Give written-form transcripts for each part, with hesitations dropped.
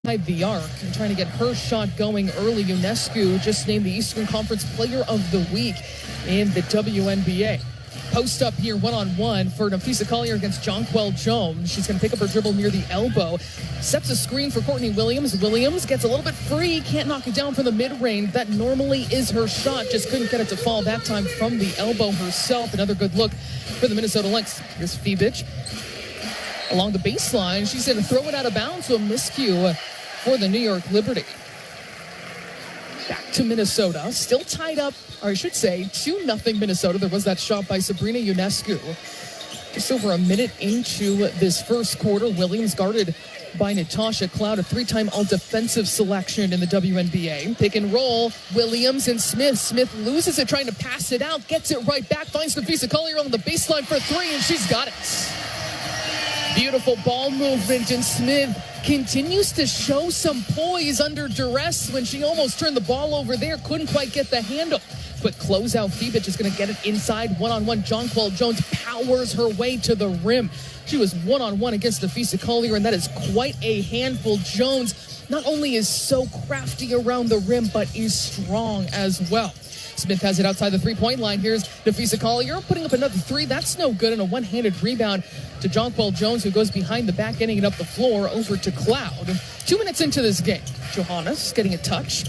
the arc and trying to get her shot going early. Ionescu just named the Eastern Conference Player of the Week in the WNBA. Post up here one-on-one for Napheesa Collier against Jonquel Jones. She's going to pick up her dribble near the elbow. Sets a screen for Courtney Williams. Williams gets a little bit free. Can't knock it down from the mid-range. That normally is her shot. Just couldn't get it to fall that time from the elbow herself. Another good look for the Minnesota Lynx. Here's Fibic along the baseline. She's going to throw it out of bounds. So a miscue for the New York Liberty. Back to Minnesota, still tied up, or I should say 2-0 Minnesota. There was that shot by Sabrina Ionescu. Just over a minute into this first quarter, Williams guarded by Natasha Cloud, a 3-time all-defensive selection in the WNBA. Pick and roll, Williams and Smith. Smith loses it, trying to pass it out, gets it right back, finds Napheesa Collier on the baseline for 3, and she's got it. Beautiful ball movement, and Smith continues to show some poise under duress when she almost turned the ball over there. Couldn't quite get the handle. But closeout Fibic is going to get it inside one-on-one. Jonquel Jones powers her way to the rim. She was one-on-one against Napheesa Collier, and that is quite a handful. Jones not only is so crafty around the rim, but is strong as well. Smith has it outside the three-point line. Here's Napheesa Collier putting up another 3. That's no good, and a one-handed rebound to Jonquel Jones, who goes behind the back, ending it up the floor over to Cloud. 2 minutes into this game, Johannes getting a touch.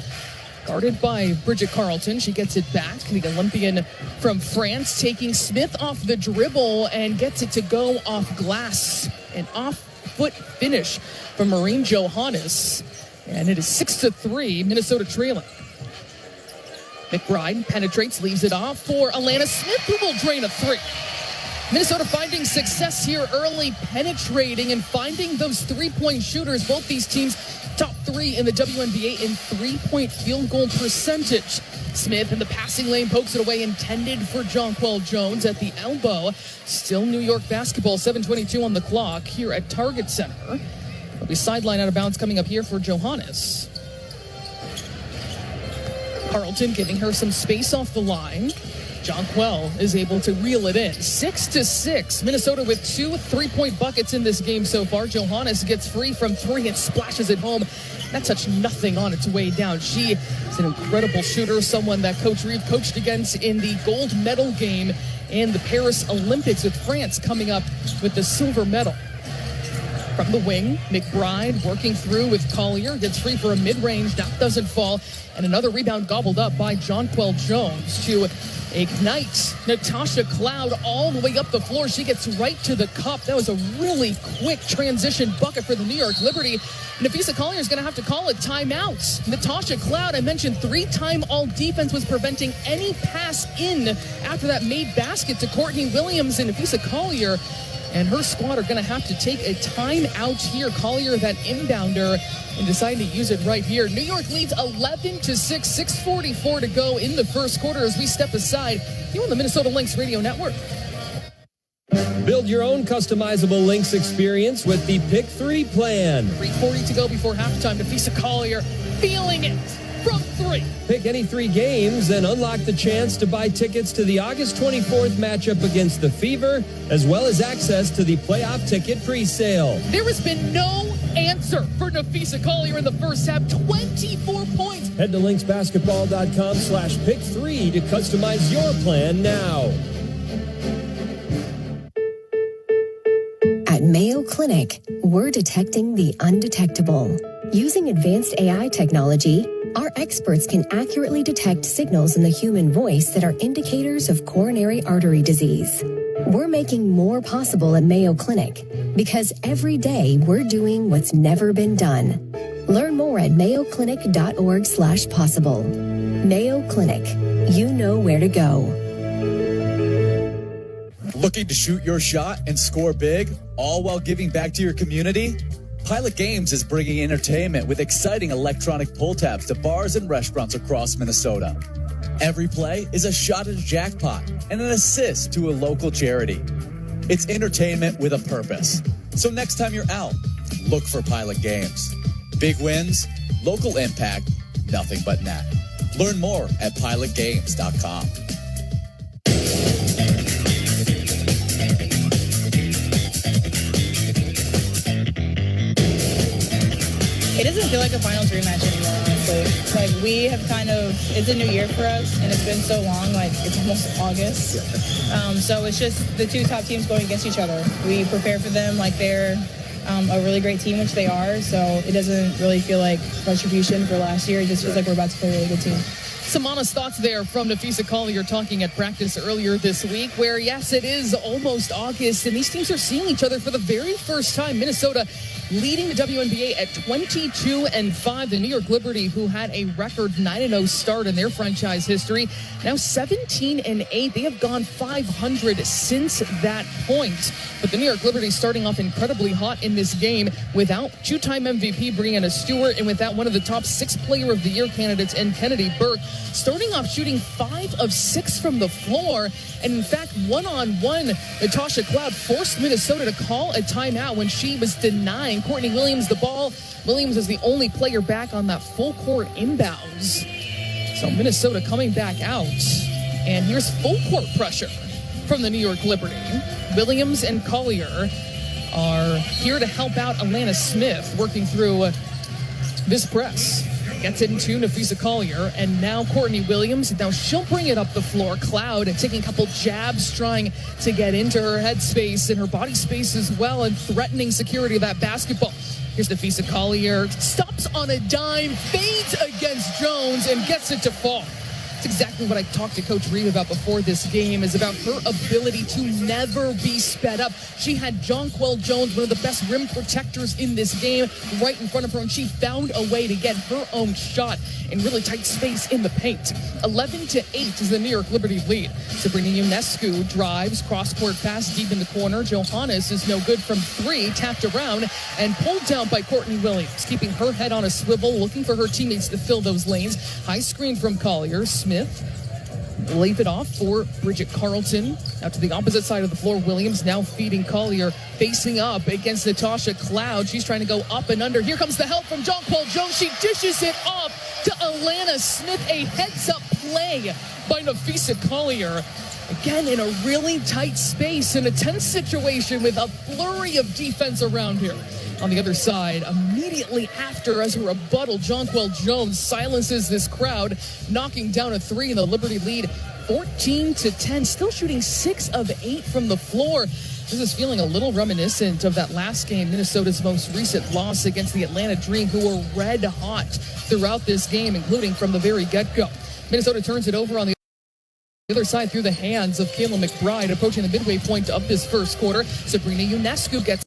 Guarded by Bridget Carlton. She gets it back. The Olympian from France taking Smith off the dribble and gets it to go off glass. An off-foot finish from Maureen Johannes. And it is 6-3, Minnesota trailing. McBride penetrates, leaves it off for Alana Smith, who will drain a 3. Minnesota finding success here early, penetrating and finding those three-point shooters. Both these teams top 3 in the WNBA in three-point field goal percentage. Smith in the passing lane pokes it away, intended for Jonquel Jones at the elbow. Still New York basketball, 7:22 on the clock here at Target Center. It'll be sideline out of bounds coming up here for Johannes. Carlton giving her some space off the line. Jonquel is able to reel it in. 6-6. Minnesota with 2 3-point buckets in this game so far. Johannes gets free from 3 and splashes it home. That touched nothing on its way down. She is an incredible shooter, someone that Coach Reeve coached against in the gold medal game in the Paris Olympics, with France coming up with the silver medal. From the wing, McBride working through with Collier, gets free for a mid-range, that doesn't fall, and another rebound gobbled up by Jonquel Jones to ignite Natasha Cloud all the way up the floor. She gets right to the cup. That was a really quick transition bucket for the New York Liberty. Napheesa Collier is going to have to call it timeout. Natasha Cloud, I mentioned 3-time all-defense, was preventing any pass in after that made basket to Courtney Williams, and Napheesa Collier and her squad are going to have to take a timeout here. Collier, that inbounder, and deciding to use it right here. New York leads 11-6, 6:44 to go in the first quarter as we step aside here on the Minnesota Lynx Radio Network. Build your own customizable Lynx experience with the Pick 3 plan. 3:40 to go before halftime. Napheesa Collier feeling it from 3. Pick any 3 games and unlock the chance to buy tickets to the August 24th matchup against the Fever, as well as access to the playoff ticket pre-sale. There has been no answer for Napheesa Collier in the first half. 24 points. Head to lynxbasketball.com/pick3 to customize your plan now. At Mayo Clinic, we're detecting the undetectable. Using advanced AI technology, our experts can accurately detect signals in the human voice that are indicators of coronary artery disease. We're making more possible at Mayo Clinic because every day we're doing what's never been done. Learn more at mayoclinic.org/possible. Mayo Clinic, you know where to go. Looking to shoot your shot and score big, all while giving back to your community? Pilot Games is bringing entertainment with exciting electronic pull tabs to bars and restaurants across Minnesota. Every play is a shot at a jackpot and an assist to a local charity. It's entertainment with a purpose. So next time you're out, look for Pilot Games. Big wins, local impact, nothing but net. Learn more at pilotgames.com. It isn't feel like a finals rematch anymore, honestly. Like, we have it's a new year for us, and it's been so long, like, it's almost August. So it's just the two top teams going against each other. We prepare for them like they're a really great team, which they are, so it doesn't really feel like retribution for last year. It just feels like we're about to play a really good team. Some honest thoughts there from Napheesa Collier talking at practice earlier this week, where, yes, it is almost August, and these teams are seeing each other for the very first time. Minnesota leading the WNBA at 22-5. The New York Liberty, who had a record 9-0 start in their franchise history, now 17-8. They have gone 500 since that point. But the New York Liberty starting off incredibly hot in this game without two-time MVP Breanna Stewart and without one of the top 6 Player of the Year candidates in Kennedy Burke, starting off shooting 5 of 6 from the floor. And in fact, one-on-one, Natasha Cloud forced Minnesota to call a timeout when she was denying Courtney Williams the ball. Williams is the only player back on that full court inbounds. So Minnesota coming back out. And here's full court pressure from the New York Liberty. Williams and Collier are here to help out Alana Smith working through this press. Gets it into Napheesa Collier, and now Courtney Williams. Now she'll bring it up the floor. Cloud taking a couple jabs, trying to get into her headspace and her body space as well, and threatening security of that basketball. Here's Napheesa Collier. Stops on a dime, fades against Jones, and gets it to fall. That's exactly what I talked to Coach Reeve about before this game, is about her ability to never be sped up. She had Jonquel Jones, one of the best rim protectors in this game, right in front of her, and she found a way to get her own shot in really tight space in the paint. 11-8 is the New York Liberty lead. Sabrina Ionescu drives, cross-court pass deep in the corner. Johannes is no good from 3, tapped around and pulled down by Courtney Williams, keeping her head on a swivel, looking for her teammates to fill those lanes. High screen from Collier. Smith leave it off for Bridget Carlton. Out to the opposite side of the floor. Williams now feeding Collier, facing up against Natasha Cloud. She's trying to go up and under. Here comes the help from Jonquel Jones. She dishes it off to Alana Smith. A heads-up play by Napheesa Collier. Again, in a really tight space, in a tense situation with a flurry of defense around here. On the other side, immediately after, as a rebuttal, Jonquel Jones silences this crowd, knocking down a 3 in the Liberty lead, 14-10, still shooting 6 of 8 from the floor. This is feeling a little reminiscent of that last game, Minnesota's most recent loss against the Atlanta Dream, who were red hot throughout this game, including from the very get-go. Minnesota turns it over on the other side through the hands of Kayla McBride, approaching the midway point of this first quarter. Sabrina Ionescu gets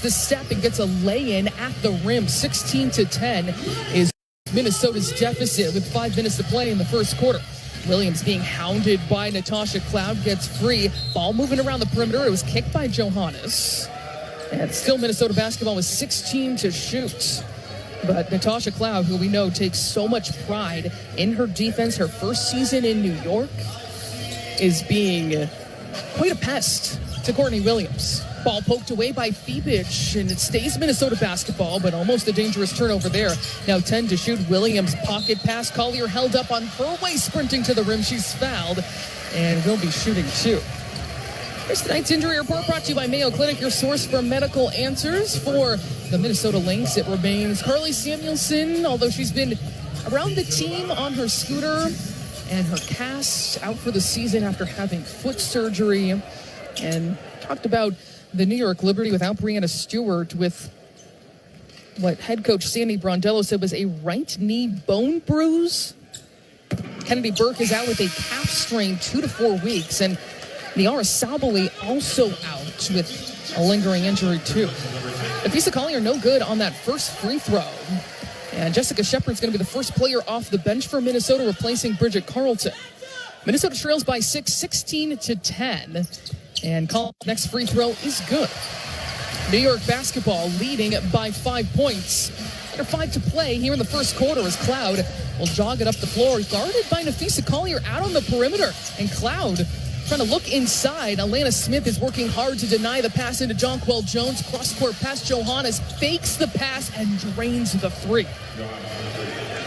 the step and gets a lay-in at the rim. 16-10 is Minnesota's deficit with 5 minutes to play in the first quarter. Williams being hounded by Natasha Cloud, gets free. Ball moving around the perimeter. It was kicked by Johannes. And still Minnesota basketball with 16 to shoot. But Natasha Cloud, who we know takes so much pride in her defense, her first season in New York, is being quite a pest to Courtney Williams. Ball poked away by Fibich, and it stays Minnesota basketball, but almost a dangerous turnover there. Now 10 to shoot. Williams pocket pass. Collier held up on her way, sprinting to the rim. She's fouled and will be shooting 2. Here's tonight's injury report brought to you by Mayo Clinic, your source for medical answers for the Minnesota Lynx. It remains Carly Samuelson, although she's been around the team on her scooter, and her cast out for the season after having foot surgery. And talked about the New York Liberty without Breanna Stewart, with what head coach Sandy Brondello said was a right knee bone bruise. Kennedy Burke is out with a calf strain, 2 to 4 weeks, and Niara Sabally also out with a lingering injury too. Napheesa Collier no good on that first free throw. And Jessica Shepard's going to be the first player off the bench for Minnesota, replacing Bridget Carlton. Minnesota trails by 6, 16-10. And Collins' next free throw is good. New York basketball leading by 5 points. Under 5 to play here in the first quarter as Cloud will jog it up the floor, guarded by Napheesa Collier out on the perimeter. And Cloud trying to look inside. Alana Smith is working hard to deny the pass into Jonquel Jones. Cross-court pass. Johannes fakes the pass and drains the 3.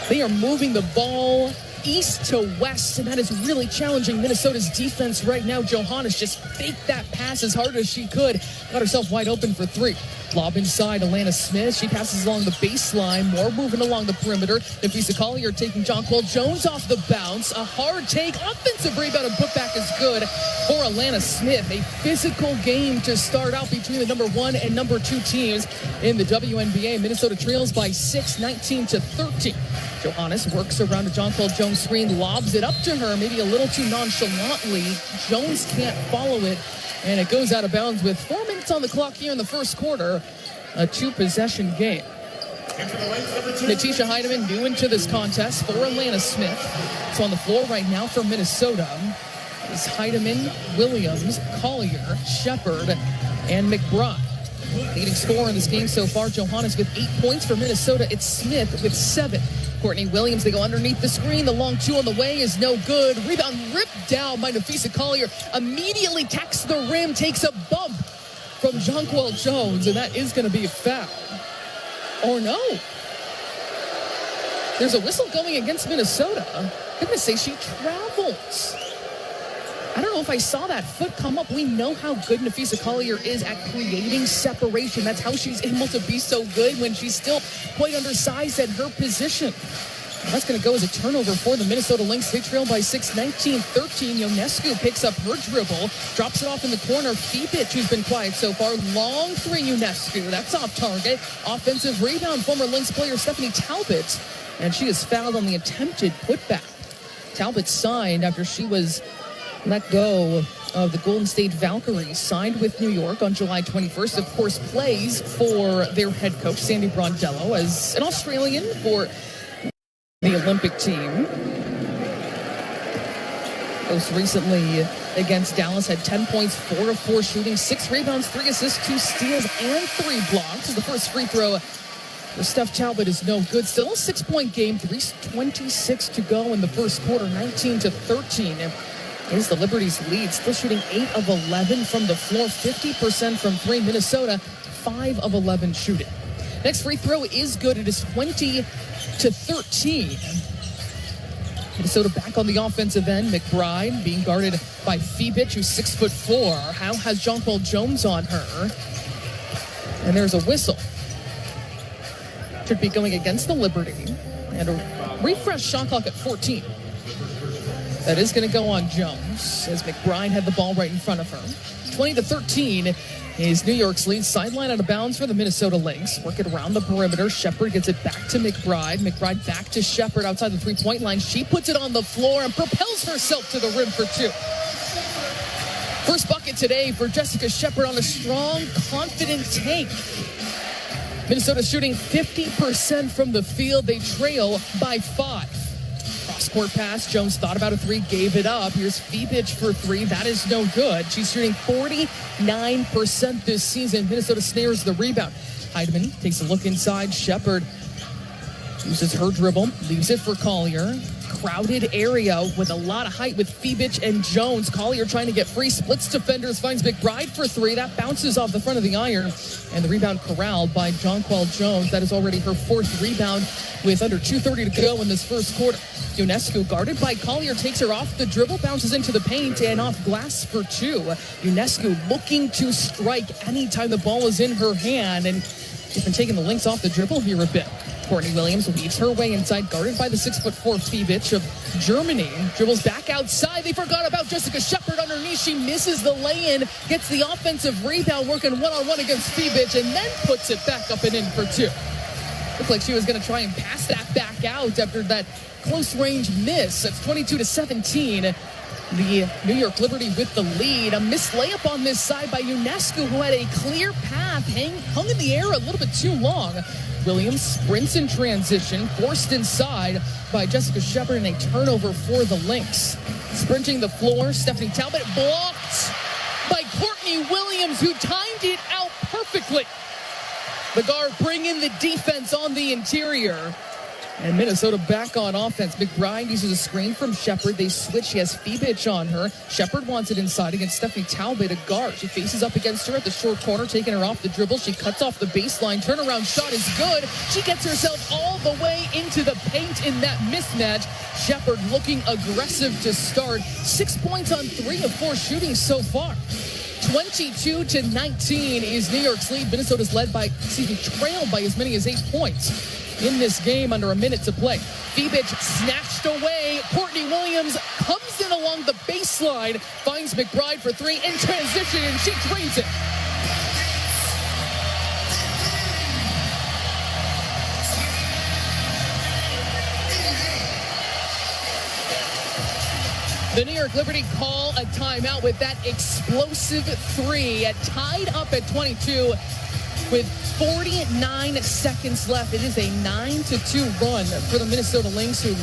They are moving the ball east to west, and that is really challenging Minnesota's defense right now. Johannes just faked that pass as hard as she could. Got herself wide open for 3. Lob inside, Alana Smith. She passes along the baseline. More moving along the perimeter. Napheesa Collier taking Jonquel Jones off the bounce. A hard take. Offensive rebound and putback is good for Alana Smith. A physical game to start out between the number 1 and number 2 teams in the WNBA. Minnesota trails by 6, 19-13. Johannes works around a Jonquel Jones screen, lobs it up to her, maybe a little too nonchalantly. Jones can't follow it, and it goes out of bounds with 4 minutes on the clock here in the first quarter. A 2-possession game. Natisha Heidemann new into this contest for Alana Smith. So on the floor right now for Minnesota is Heidemann, Williams, Collier, Shepard, and McBride. Leading scorer in this game so far, Johannes with 8 points for Minnesota. It's Smith with 7. Courtney Williams, they go underneath the screen. The long 2 on the way is no good. Rebound ripped down by Napheesa Collier. Immediately tacks the rim, takes a bump from Jonquel Jones, and that is going to be a foul. Or no. There's a whistle going against Minnesota. I'm going to say she travels. I don't know if I saw that foot come up. We know how good Napheesa Collier is at creating separation. That's how she's able to be so good when she's still quite undersized at her position. That's going to go as a turnover for the Minnesota Lynx. They trail by 6, 19-13. Ionescu picks up her dribble, drops it off in the corner. Fibic, who's been quiet so far. Long 3, Ionescu. That's off target. Offensive rebound, former Lynx player Stephanie Talbot. And she is fouled on the attempted putback. Talbot signed after she was let go of the Golden State Valkyries, signed with New York on July 21st. Of course, plays for their head coach, Sandy Brondello, as an Australian for the Olympic team. Most recently against Dallas, had 10 points, 4 of 4 shooting, 6 rebounds, 3 assists, 2 steals, and 3 blocks. The first free throw for Steph Talbot is no good. Still a 6-point game, 3:26 to go in the first quarter, 19-13. Is the Liberties lead, still shooting 8 of 11 from the floor, 50% from 3. Minnesota, 5 of 11 shooting. Next free throw is good. It is 20-13. Minnesota back on the offensive end. McBride being guarded by Fibic, who's 6'4". How has Jonquel Jones on her? And there's a whistle. Should be going against the Liberty. And a refresh shot clock at 14. That is going to go on Jones, as McBride had the ball right in front of her. 20-13 is New York's lead. Sideline out of bounds for the Minnesota Lynx. Work it around the perimeter. Shepard gets it back to McBride. McBride back to Shepard outside the 3-point line. She puts it on the floor and propels herself to the rim for 2. First bucket today for Jessica Shepard on a strong, confident take. Minnesota shooting 50% from the field. They trail by 5. Cross-court pass. Jones thought about a 3, gave it up. Here's Fibic for 3. That is no good. She's shooting 49% this season. Minnesota snares the rebound. Heidemann takes a look inside. Shepard uses her dribble, leaves it for Collier. Crowded area with a lot of height with Fibic and Jones. Collier trying to get free, splits defenders, finds McBride for 3. That bounces off the front of the iron, and the rebound corralled by Jonquel Jones. That is already her 4th rebound with under 2:30 to go in this first quarter. Ionescu guarded by Collier, takes her off the dribble, bounces into the paint and off glass for 2. Ionescu looking to strike anytime the ball is in her hand, and she's been taking the Lynx off the dribble here a bit. Courtney Williams weaves her way inside, guarded by the 6'4" Fibic of Germany. Dribbles back outside. They forgot about Jessica Shepard underneath. She misses the lay-in, gets the offensive rebound, working one-on-one against Fibic, and then puts it back up and in for 2. Looked like she was going to try and pass that back out after that close-range miss. That's 22-17. The New York Liberty with the lead. A missed layup on this side by Ionescu, who had a clear path, hung in the air a little bit too long. Williams sprints in transition, forced inside by Jessica Shepard, and a turnover for the Lynx. Sprinting the floor, Stephanie Talbot, blocked by Courtney Williams, who timed it out perfectly. The guard bringing the defense on the interior. And Minnesota back on offense. McBride uses a screen from Shepard. They switch. She has Fibic on her. Shepard wants it inside against Stephanie Talbot, a guard. She faces up against her at the short corner, taking her off the dribble. She cuts off the baseline. Turnaround shot is good. She gets herself all the way into the paint in that mismatch. Shepard looking aggressive to start. 6 points on 3 of 4 shooting so far. 22-19 is New York's lead. Minnesota's trailed by as many as 8 points in this game under a minute to play. Fibic snatched away. Courtney Williams comes in along the baseline, finds McBride for 3 in transition, and she drains it. The New York Liberty call a timeout with that explosive 3, tied up at 22 with 49 seconds left. It is a 9-2 run for the Minnesota Lynx, who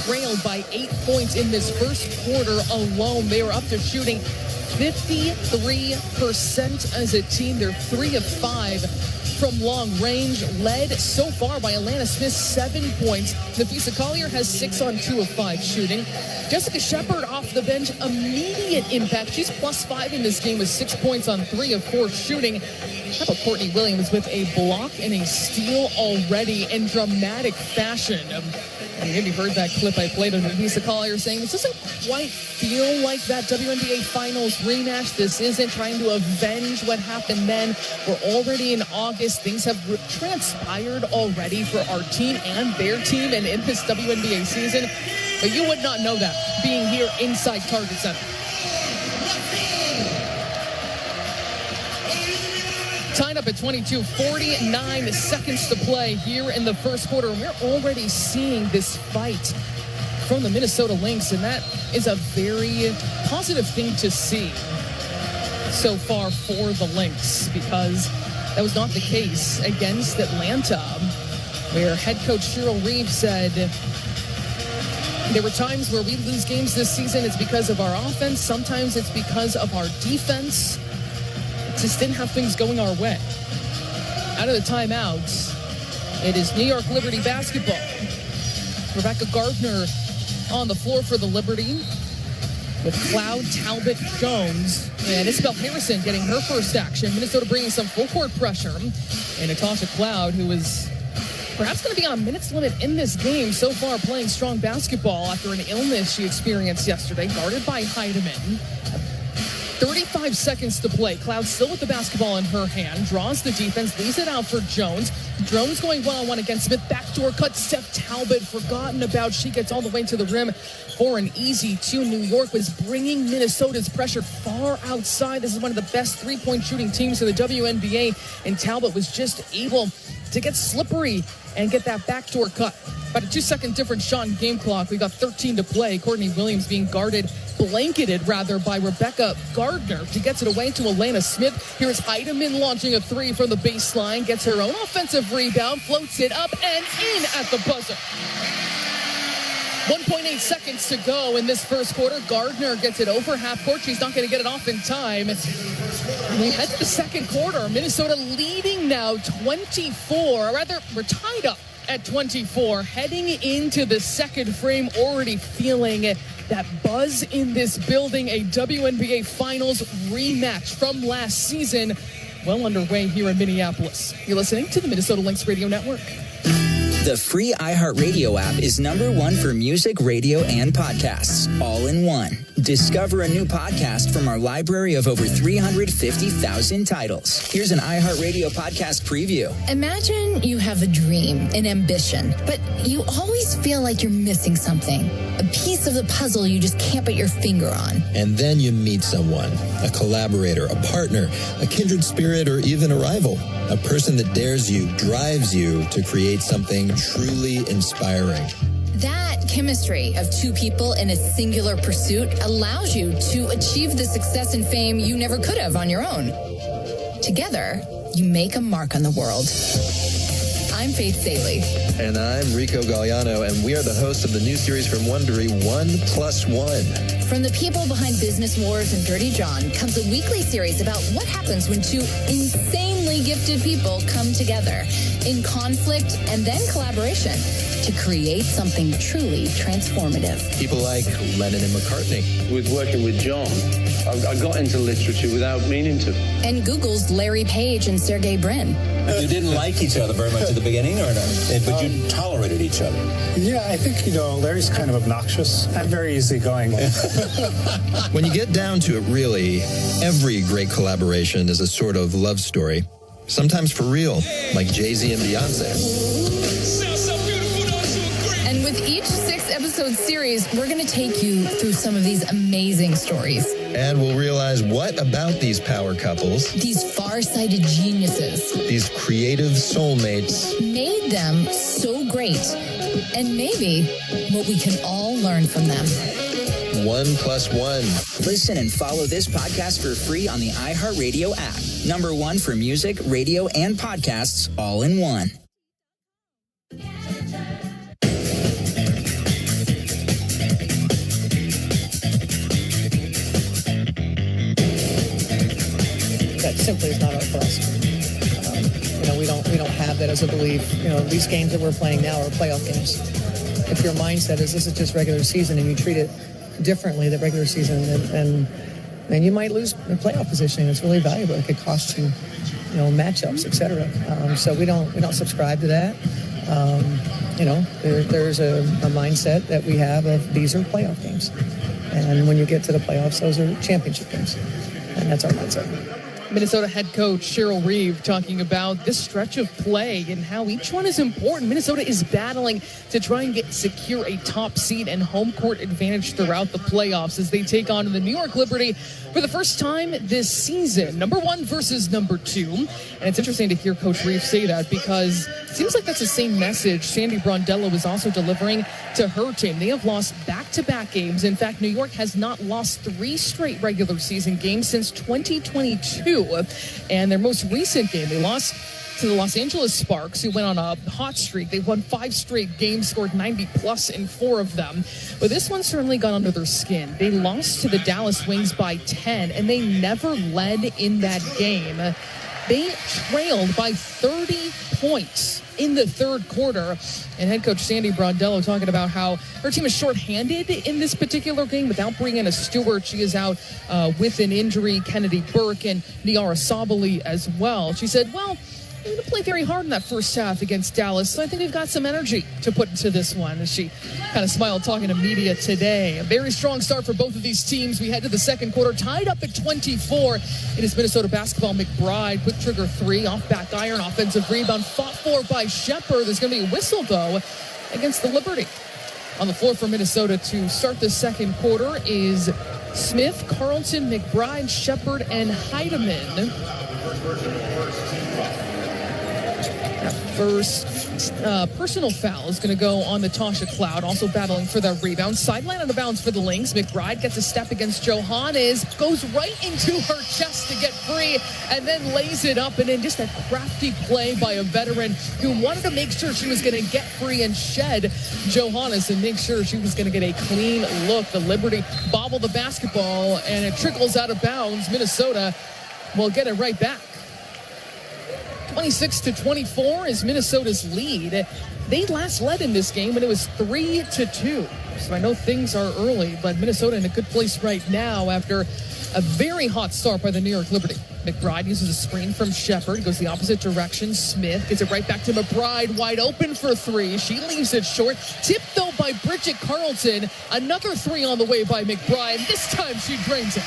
trailed by 8 points in this first quarter alone. They were up to shooting 53% as a team. They're 3 of 5 from long range, led so far by Alana Smith, 7 points. Napheesa Collier has 6 on 2 of 5 shooting. Jessica Shepard off the bench, immediate impact. She's +5 in this game with 6 points on 3 of 4 shooting. How about Courtney Williams with a block and a steal already in dramatic fashion? And maybe heard that clip I played of Napheesa Collier saying, this doesn't quite feel like that WNBA Finals rematch. This isn't trying to avenge what happened then. We're already in August. Things have transpired already for our team and their team and in this WNBA season. But you would not know that being here inside Target Center. Tied up at 22, 49 seconds to play here in the first quarter. And we're already seeing this fight from the Minnesota Lynx, and that is a very positive thing to see so far for the Lynx, because that was not the case against Atlanta, where head coach Cheryl Reeve said, there were times where we lose games this season. It's because of our offense. Sometimes it's because of our defense. Just didn't have things going our way. Out of the timeouts, it is New York Liberty basketball. Rebecca Gardner on the floor for the Liberty, with Cloud, Talbot, Jones, and Isabel Harrison getting her first action. Minnesota bringing some full court pressure. And Natasha Cloud, who is perhaps going to be on a minutes limit in this game, so far playing strong basketball after an illness she experienced yesterday, guarded by Heidemann. 35 seconds to play. Cloud still with the basketball in her hand, draws the defense, leaves it out for Jones. Jones going one-on-one against Smith. Backdoor cut, Steph Talbot forgotten about. She gets all the way to the rim for an easy 2. New York was bringing Minnesota's pressure far outside. This is one of the best three-point shooting teams in the WNBA, and Talbot was just able to get slippery and get that backdoor cut. About a 2-second difference shot in game clock. We got 13 to play. Courtney Williams being blanketed by Rebecca Gardner. She gets it away to Alana Smith. Here's Heidemann launching a 3 from the baseline. Gets her own offensive rebound. Floats it up and in at the buzzer. 1.8 seconds to go in this first quarter. Gardner gets it over half court. She's not going to get it off in time. And we head to the second quarter. Minnesota leading now 24. We're tied up at 24. Heading into the second frame, already feeling that buzz in this building. A WNBA Finals rematch from last season well underway here in Minneapolis. You're listening to the Minnesota Lynx Radio Network. The free iHeartRadio app is #1 for music, radio, and podcasts, all in one. Discover a new podcast from our library of over 350,000 titles. Here's an iHeartRadio podcast preview. Imagine you have a dream, an ambition, but you always feel like you're missing something. A piece of the puzzle you just can't put your finger on. And then you meet someone, a collaborator, a partner, a kindred spirit, or even a rival. A person that dares you, drives you to create something truly inspiring. That chemistry of two people in a singular pursuit allows you to achieve the success and fame you never could have on your own. Together, you make a mark on the world. I'm Faith Saley. And I'm Rico Galliano, and we are the hosts of the new series from Wondery, 1+1. From the people behind Business Wars and Dirty John comes a weekly series about what happens when two insanely gifted people come together in conflict and then collaboration to create something truly transformative. People like Lennon and McCartney. With working with John, I got into literature without meaning to. And Google's Larry Page and Sergey Brin. You didn't like each other very much at the beginning, or not? But you tolerated each other. Yeah, I think, Larry's kind of obnoxious. I'm very easygoing. When you get down to it, really, every great collaboration is a sort of love story. Sometimes for real, like Jay-Z and Beyonce. And with each 6-episode series, we're going to take you through some of these amazing stories. And we'll realize what about these power couples, These far-sighted geniuses, these creative soulmates, made them so great. And maybe what we can all learn from them. 1 + 1. Listen and follow this podcast for free on the iHeartRadio app. #1 for music, radio, and podcasts all in one. That simply is not our for us. We don't have that as a belief. These games that we're playing now are playoff games. If your mindset is this is just regular season and you treat it differently than regular season, then you might lose the playoff positioning. It's really valuable. It could cost you, matchups, etc. So we don't subscribe to that. There's a mindset that we have of these are playoff games, and when you get to the playoffs, those are championship games, and that's our mindset. Minnesota head coach Cheryl Reeve talking about this stretch of play and how each one is important. Minnesota is battling to try and secure a top seed and home court advantage throughout the playoffs as they take on the New York Liberty for the first time this season. #1 versus #2. And it's interesting to hear Coach Reeve say that because it seems like that's the same message Sandy Brondello is also delivering to her team. They have lost back-to-back games. In fact, New York has not lost 3 straight regular season games since 2022. And their most recent game, they lost to the Los Angeles Sparks, who went on a hot streak. They won 5 straight games, scored 90-plus in 4 of them. But this one certainly got under their skin. They lost to the Dallas Wings by 10, and they never led in that game. They trailed by 30 points in the third quarter. And head coach Sandy Brondello talking about how her team is shorthanded in this particular game without Breanna Stewart. She is out with an injury. Kennedy Burke and Niara Sabally as well. She said, we didn't play very hard in that first half against Dallas, so I think we've got some energy to put into this one. As she kind of smiled talking to media today. A very strong start for both of these teams. We head to the second quarter, tied up at 24. It is Minnesota basketball. McBride, quick trigger 3, off back iron, offensive rebound, fought for by Shepherd. There's going to be a whistle, though, against the Liberty. On the floor for Minnesota to start the second quarter is Smith, Carlton, McBride, Shepherd, and Heidemann. First personal foul is going to go on Natasha Cloud, also battling for that rebound. Sideline out of bounds for the Lynx. McBride gets a step against Johannes, goes right into her chest to get free, and then lays it up. And then just a crafty play by a veteran who wanted to make sure she was going to get free and shed Johannes and make sure she was going to get a clean look. The Liberty bobble the basketball, and it trickles out of bounds. Minnesota will get it right back. 26-24 is Minnesota's lead. They last led in this game when it was 3-2. So I know things are early, but Minnesota in a good place right now after a very hot start by the New York Liberty. McBride uses a screen from Shepherd, goes the opposite direction. Smith gets it right back to McBride, wide open for 3. She leaves it short. Tipped, though, by Bridget Carlton. Another 3 on the way by McBride. This time she drains it.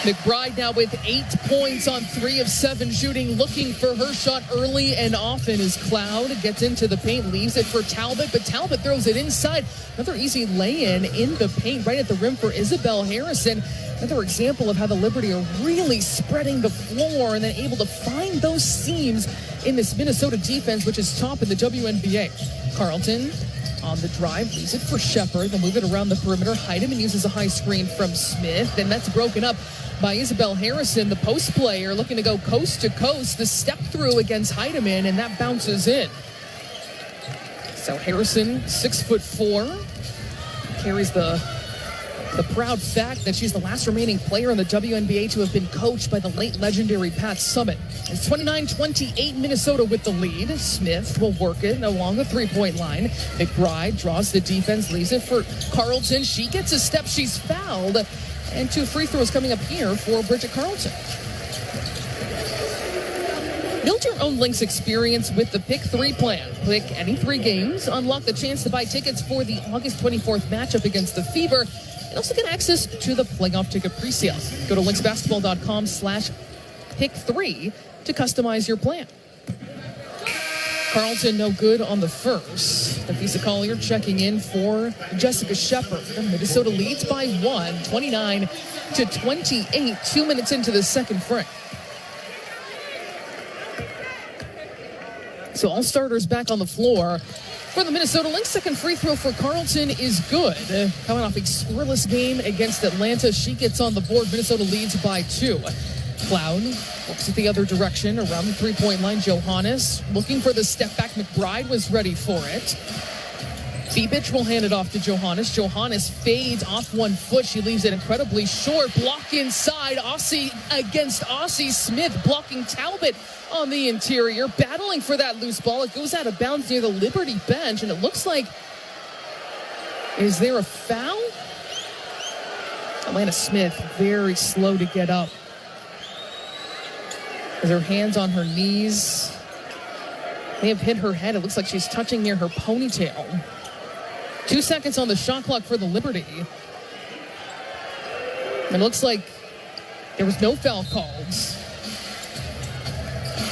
McBride now with 8 points on 3 of 7 shooting, looking for her shot early and often as Cloud gets into the paint, leaves it for Talbot, but Talbot throws it inside. Another easy lay-in in the paint right at the rim for Isabel Harrison. Another example of how the Liberty are really spreading the floor and then able to find those seams in this Minnesota defense, which is top in the WNBA. Carlton on the drive, leaves it for Shepherd. They'll move it around the perimeter. Heidemann uses a high screen from Smith, and that's broken up by Isabel Harrison, the post player, looking to go coast to coast. The step through against Heidemann, and that bounces in. So Harrison, 6'4", carries the The proud fact that she's the last remaining player in the WNBA to have been coached by the late legendary Pat Summitt. It's 29-28 Minnesota with the lead. Smith will work it along the three-point line. McBride draws the defense, leaves it for Carlton. She gets a step. She's fouled. And 2 free throws coming up here for Bridget Carlton. Build your own Lynx experience with the Pick 3 plan. Pick any 3 games, unlock the chance to buy tickets for the August 24th matchup against the Fever, and also get access to the playoff ticket presale. Go to lynxbasketball.com/pick3 to customize your plan. Carlton no good on the first. Nafisa Collier checking in for Jessica Shepard. Minnesota leads by 1, 29-28, 2 minutes into the second frame. So all starters back on the floor for the Minnesota Lynx. Second free throw for Carlton is good. Coming off a scoreless game against Atlanta, she gets on the board. Minnesota leads by 2. Cloud looks at the other direction around the three-point line. Johannes looking for the step back. McBride was ready for it. Fibic will hand it off to Johannes. Johannes fades off 1 foot. She leaves it incredibly short. Block inside. Aussie against Aussie. Smith blocking Talbot on the interior. Battling for that loose ball. It goes out of bounds near the Liberty bench. And it looks like, is there a foul? Atlanta Smith very slow to get up. With her hands on her knees. They have hit her head. It looks like she's touching near her ponytail. 2 seconds on the shot clock for the Liberty. And it looks like there was no foul calls.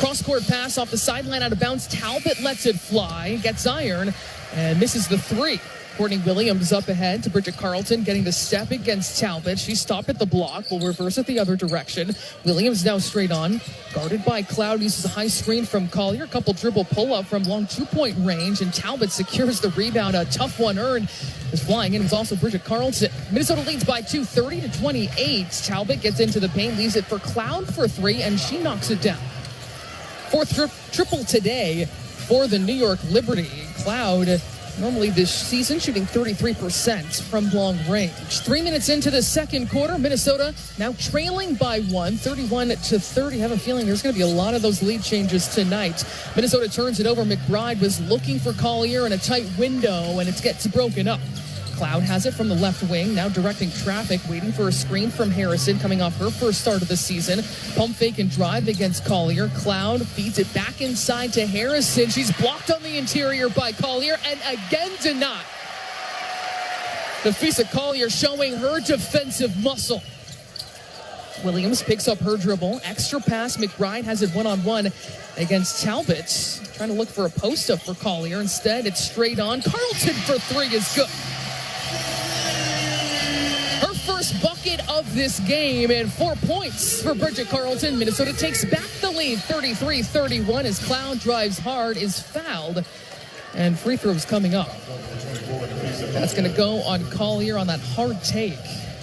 Cross-court pass off the sideline out of bounds. Talbot lets it fly, gets iron, and misses the 3. Courtney Williams up ahead to Bridget Carlton, getting the step against Talbot. She stopped at the block, will reverse it the other direction. Williams now straight on, guarded by Cloud, uses a high screen from Collier. A couple dribble pull-up from long 2-point range, and Talbot secures the rebound. A tough one earned. Is flying in was also Bridget Carlton. Minnesota leads by 2, 30-28. Talbot gets into the paint, leaves it for Cloud for 3, and she knocks it down. 4th triple today for the New York Liberty. Cloud, normally this season, shooting 33% from long range. 3 minutes into the second quarter, Minnesota now trailing by 1, 31-30. I have a feeling there's going to be a lot of those lead changes tonight. Minnesota turns it over. McBride was looking for Collier in a tight window, and it gets broken up. Cloud has it from the left wing, now directing traffic, waiting for a screen from Harrison, coming off her first start of the season. Pump fake and drive against Collier. Cloud feeds it back inside to Harrison. She's blocked on the interior by Collier and again denied. Nafisa Collier showing her defensive muscle. Williams picks up her dribble. Extra pass. McBride has it one-on-one against Talbot. Trying to look for a post-up for Collier. Instead, it's straight on. Carlton for 3 is good. Her first bucket of this game and 4 points for Bridget Carlton. Minnesota takes back the lead 33-31 as Cloud drives hard, is fouled, and free throws coming up. That's going to go on Collier on that hard take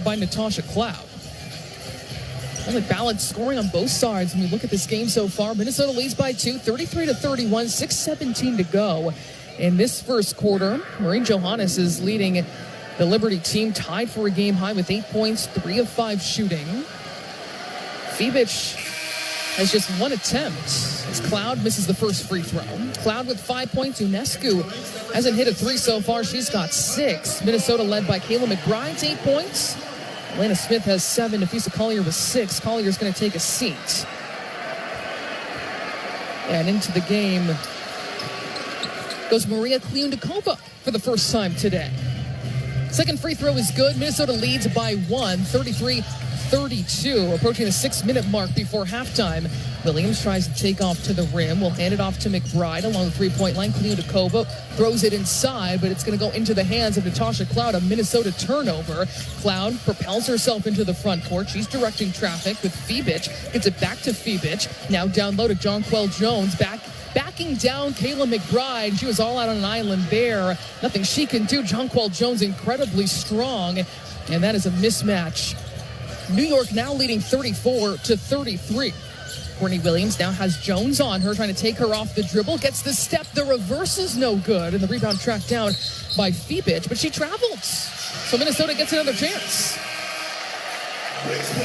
by Natasha Cloud. Only balanced scoring on both sides when we look at this game so far. Minnesota leads by 2, 33-31, 6:17 to go in this first quarter. Maureen Johannes is leading the Liberty team, tied for a game high with 8 points, 3 of 5 shooting. Fibic has just 1 attempt as Cloud misses the first free throw. Cloud with 5 points. Ionescu hasn't hit a 3 so far. She's got 6. Minnesota led by Kayla McBride, 8 points. Atlanta Smith has 7. Nafisa Collier with 6. Collier's going to take a seat. And into the game goes Maria Kliundakova for the first time today. Second free throw is good. Minnesota leads by 1, 33-32, approaching the 6-minute mark before halftime. Williams tries to take off to the rim. Will hand it off to McBride along the three-point line. Kliundakova throws it inside, but it's going to go into the hands of Natasha Cloud, a Minnesota turnover. Cloud propels herself into the front court. She's directing traffic with Fibic. Gets it back to Fibic. Now down low to Jonquel Jones. Backing down Kayla McBride. She was all out on an island there. Nothing she can do. Jonquel Jones incredibly strong, and that is a mismatch. New York now leading 34-33. Courtney Williams now has Jones on her, trying to take her off the dribble. Gets the step. The reverse is no good, and the rebound tracked down by Fibic, but she traveled. So Minnesota gets another chance.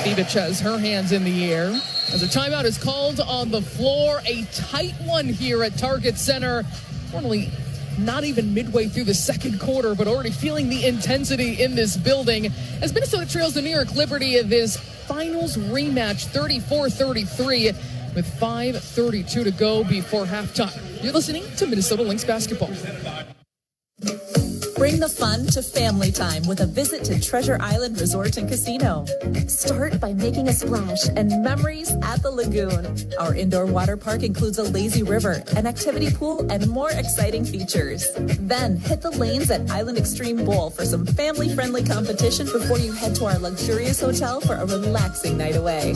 Bebic has her hands in the air as a timeout is called on the floor. A tight one here at Target Center. Normally not even midway through the second quarter, but already feeling the intensity in this building as Minnesota trails the New York Liberty of this finals rematch 34-33 with 5:32 to go before halftime. You're listening to Minnesota Lynx basketball. Bring the fun to family time with a visit to Treasure Island Resort and Casino. Start by making a splash and memories at the lagoon. Our indoor water park includes a lazy river, an activity pool, and more exciting features. Then hit the lanes at Island Extreme Bowl for some family-friendly competition before you head to our luxurious hotel for a relaxing night away.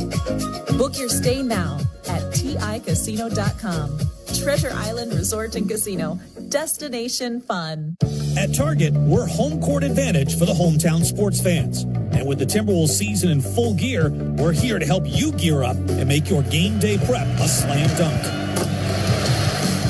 Book your stay now at ticasino.com. Treasure Island Resort and Casino. Destination fun. At Target, we're home court advantage for the hometown sports fans. And with the Timberwolves season in full gear, we're here to help you gear up and make your game day prep a slam dunk.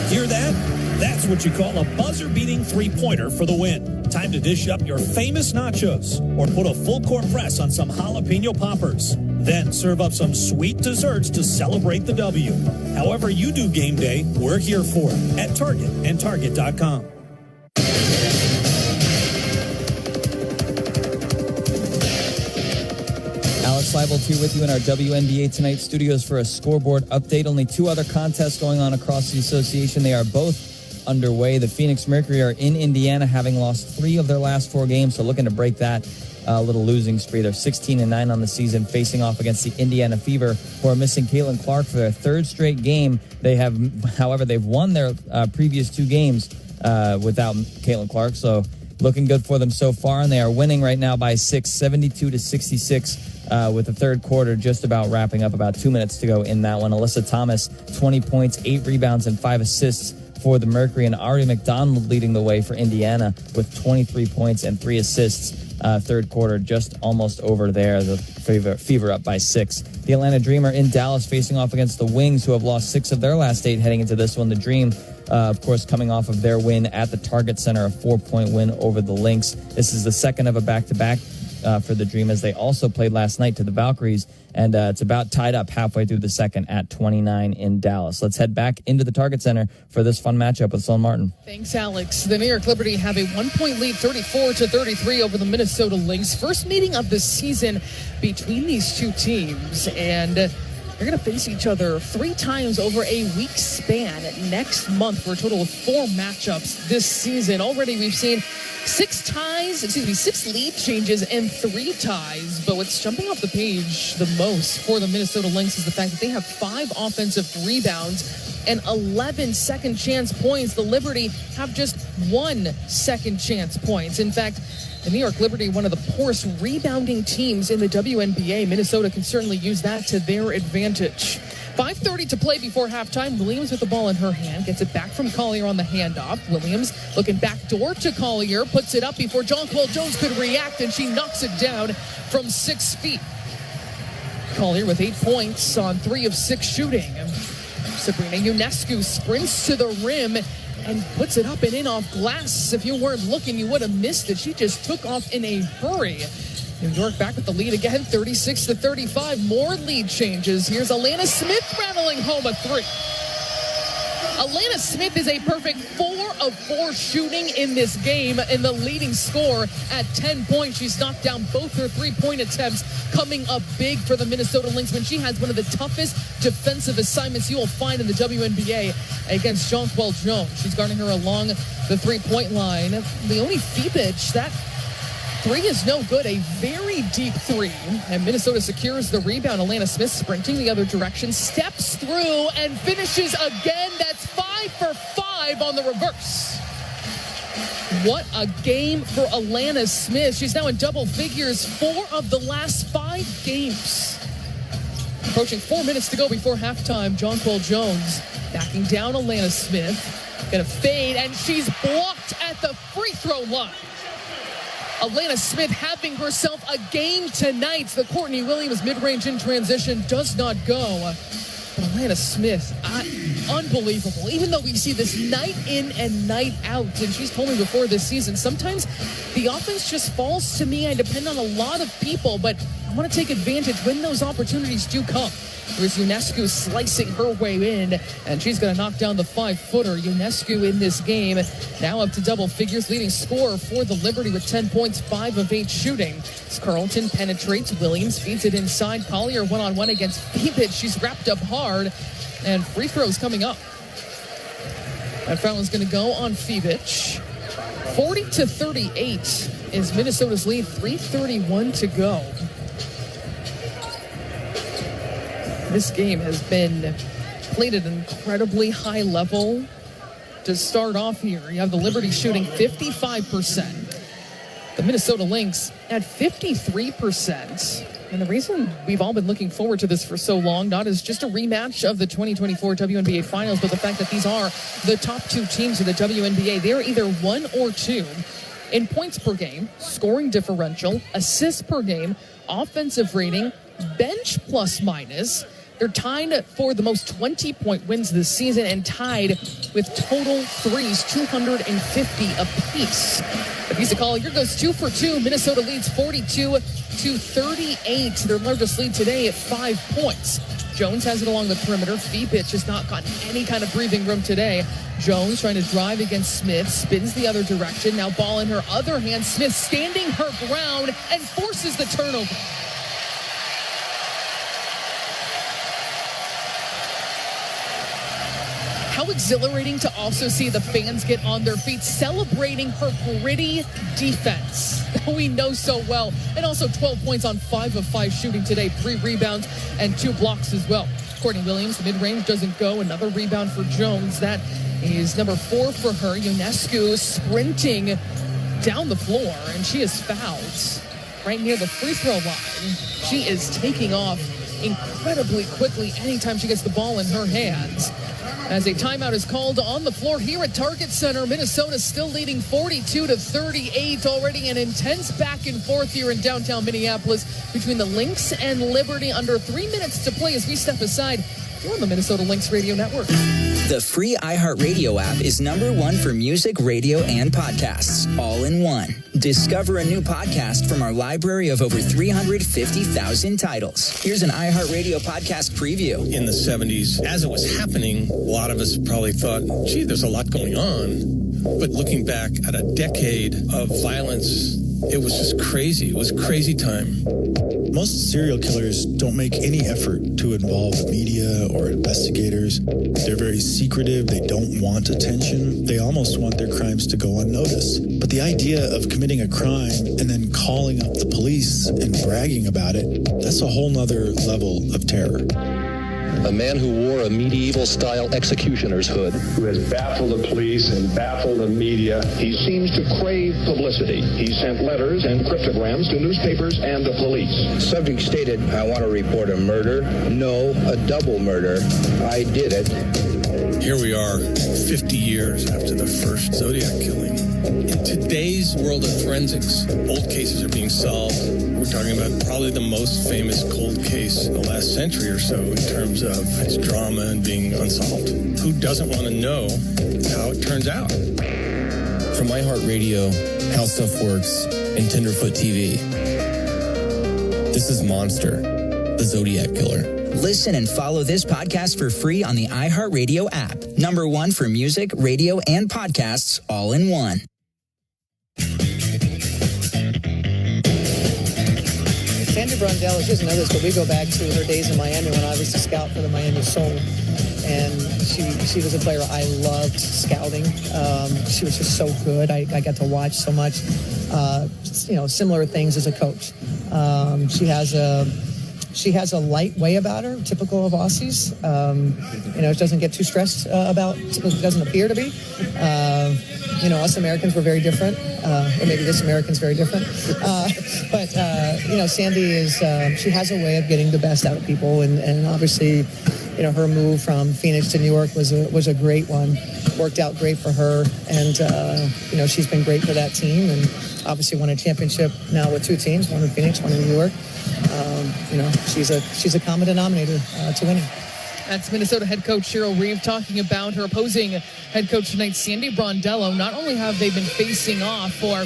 Hear that? That's what you call a buzzer-beating three-pointer for the win. Time to dish up your famous nachos or put a full-court press on some jalapeno poppers. Then serve up some sweet desserts to celebrate the W. However you do game day, we're here for it at Target and Target.com. Alex Leibold here with you in our WNBA Tonight studios for a scoreboard update. Only two other contests going on across the association. They are both underway. The Phoenix Mercury are in Indiana, having lost 3 of their last 4 games, so looking to break that little losing spree. They're 16-9 on the season, facing off against the Indiana Fever, who are missing Caitlin Clark for their 3rd straight game. However, they've won their previous 2 games without Caitlin Clark, so looking good for them so far, and they are winning right now by 6, 72-66, with the third quarter just about wrapping up, about 2 minutes to go in that one. Alyssa Thomas, 20 points, 8 rebounds, and 5 assists for the Mercury, and Ari McDonald leading the way for Indiana with 23 points and 3 assists. Third quarter just almost over there. The Fever up by 6. The Atlanta Dream are in Dallas facing off against the Wings, who have lost 6 of their last 8 heading into this one. The Dream, of course, coming off of their win at the Target Center, a 4-point win over the Lynx. This is the second of a back-to-back for the Dream, as they also played last night to the Valkyries, and it's about tied up halfway through the second at 29 in Dallas. Let's head back into the Target Center for this fun matchup with Sloan Martin. Thanks, Alex. The New York Liberty have a 1-point lead, 34-33 over the Minnesota Lynx. First meeting of the season between these two teams, and they're going to face each other 3 times over a week span next month for a total of 4 matchups this season. Already we've seen 6 lead changes and 3 ties. But what's jumping off the page the most for the Minnesota Lynx is the fact that they have 5 offensive rebounds and 11 second chance points. The Liberty have just 1 second chance points. In fact, the New York Liberty, one of the poorest rebounding teams in the WNBA. Minnesota can certainly use that to their advantage. 5:30 to play before halftime. Williams with the ball in her hand. Gets it back from Collier on the handoff. Williams looking back door to Collier. Puts it up before Jonquel Jones could react, and she knocks it down from 6 feet. Collier with 8 points on 3 of 6 shooting. Sabrina Ionescu sprints to the rim and puts it up and in off glass. If you weren't looking, you would have missed it. She just took off in a hurry. New York back with the lead again, 36-35. More lead changes. Here's Alana Smith rattling home a 3. Alana Smith is a perfect 4 of 4 shooting in this game, and the leading scorer at 10 points. She's knocked down both her 3-point attempts, coming up big for the Minnesota Lynx when she has one of the toughest defensive assignments you will find in the WNBA against Jonquel Jones. She's guarding her along the 3-point line. Leonie Fiebich, that 3 is no good, a very deep 3. And Minnesota secures the rebound. Alana Smith sprinting the other direction, steps through and finishes again. That's 5 for 5 on the reverse. What a game for Alana Smith. She's now in double figures 4 of the last 5 games. Approaching 4 minutes to go before halftime. Jonquel Jones backing down Alana Smith. Gonna fade, and she's blocked at the free throw line. Alana Smith having herself a game tonight. The Courtney Williams mid-range in transition does not go. But Alana Smith, unbelievable. Even though we see this night in and night out, and she's told me before this season, sometimes the offense just falls to me. I depend on a lot of people, but I want to take advantage when those opportunities do come. Here's Ionescu slicing her way in, and she's going to knock down the 5-footer. Ionescu in this game, now up to double figures, leading scorer for the Liberty with 10 points, 5 of 8 shooting. As Carlton penetrates, Williams feeds it inside. Collier one-on-one against Fibic. She's wrapped up hard, and free throws coming up. That foul is going to go on Fibic. 40-38 is Minnesota's lead. 3:31 to go. This game has been played at an incredibly high level. To start off here, you have the Liberty shooting 55%. The Minnesota Lynx at 53%. And the reason we've all been looking forward to this for so long, not as just a rematch of the 2024 WNBA Finals, but the fact that these are the top 2 teams in the WNBA. They're either 1 or 2 in points per game, scoring differential, assists per game, offensive rating, bench plus minus. They're tied for the most 20-point wins this season and tied with total threes, 250 apiece. Napheesa Collier goes 2 for 2. Minnesota leads 42-38. Their largest lead today at 5 points. Jones has it along the perimeter. Fibic has not gotten any kind of breathing room today. Jones trying to drive against Smith, spins the other direction. Now ball in her other hand. Smith standing her ground and forces the turnover. How exhilarating to also see the fans get on their feet celebrating her gritty defense that we know so well. And also 12 points on 5 of 5 shooting today, 3 rebounds and 2 blocks as well. Courtney Williams, the mid-range doesn't go. Another rebound for Jones. That is number 4 for her. Ionescu sprinting down the floor, and she is fouled right near the free throw line. She is taking off incredibly quickly anytime she gets the ball in her hands. As a timeout is called on the floor here at Target Center, Minnesota still leading 42-38. Already an intense back and forth here in downtown Minneapolis between the Lynx and Liberty. Under 3 minutes to play as we step aside. You're on the Minnesota Lynx Radio Network. The free iHeartRadio app is #1 for music, radio, and podcasts, all in one. Discover a new podcast from our library of over 350,000 titles. Here's an iHeartRadio podcast preview. In the 70s, as it was happening, a lot of us probably thought, gee, there's a lot going on. But looking back at a decade of violence, it was just crazy. It was a crazy time. Most serial killers don't make any effort to involve the media or investigators. They're very secretive. They don't want attention. They almost want their crimes to go unnoticed. But the idea of committing a crime and then calling up the police and bragging about it, that's a whole nother level of terror. A man who wore a medieval-style executioner's hood. Who has baffled the police and baffled the media. He seems to crave publicity. He sent letters and cryptograms to newspapers and the police. Subject stated, I want to report a murder. No, a double murder. I did it. Here we are, 50 years after the first Zodiac killing. In today's world of forensics, old cases are being solved. We're talking about probably the most famous cold case in the last century or so in terms of its drama and being unsolved. Who doesn't want to know how it turns out? From iHeartRadio, How Stuff Works, and Tenderfoot TV, this is Monster, the Zodiac Killer. Listen and follow this podcast for free on the iHeartRadio app. #1 for music, radio, and podcasts, all in one. Sandra Brundell, she doesn't know this, but we go back to her days in Miami when I was a scout for the Miami Soul. And she was a player I loved scouting. She was just so good. I got to watch so much, similar things as a coach. She has a light way about her, typical of Aussies. She doesn't get too stressed about, it doesn't appear to be. Us Americans were very different, or maybe this American's very different. But Sandy is, she has a way of getting the best out of people. And obviously, her move from Phoenix to New York was a great one. Worked out great for her. And, she's been great for that team. And obviously won a championship now with 2 teams, one in Phoenix, one in New York. She's a common denominator to winning. That's Minnesota head coach Cheryl Reeve talking about her opposing head coach tonight, Sandy Brondello. Not only have they been facing off for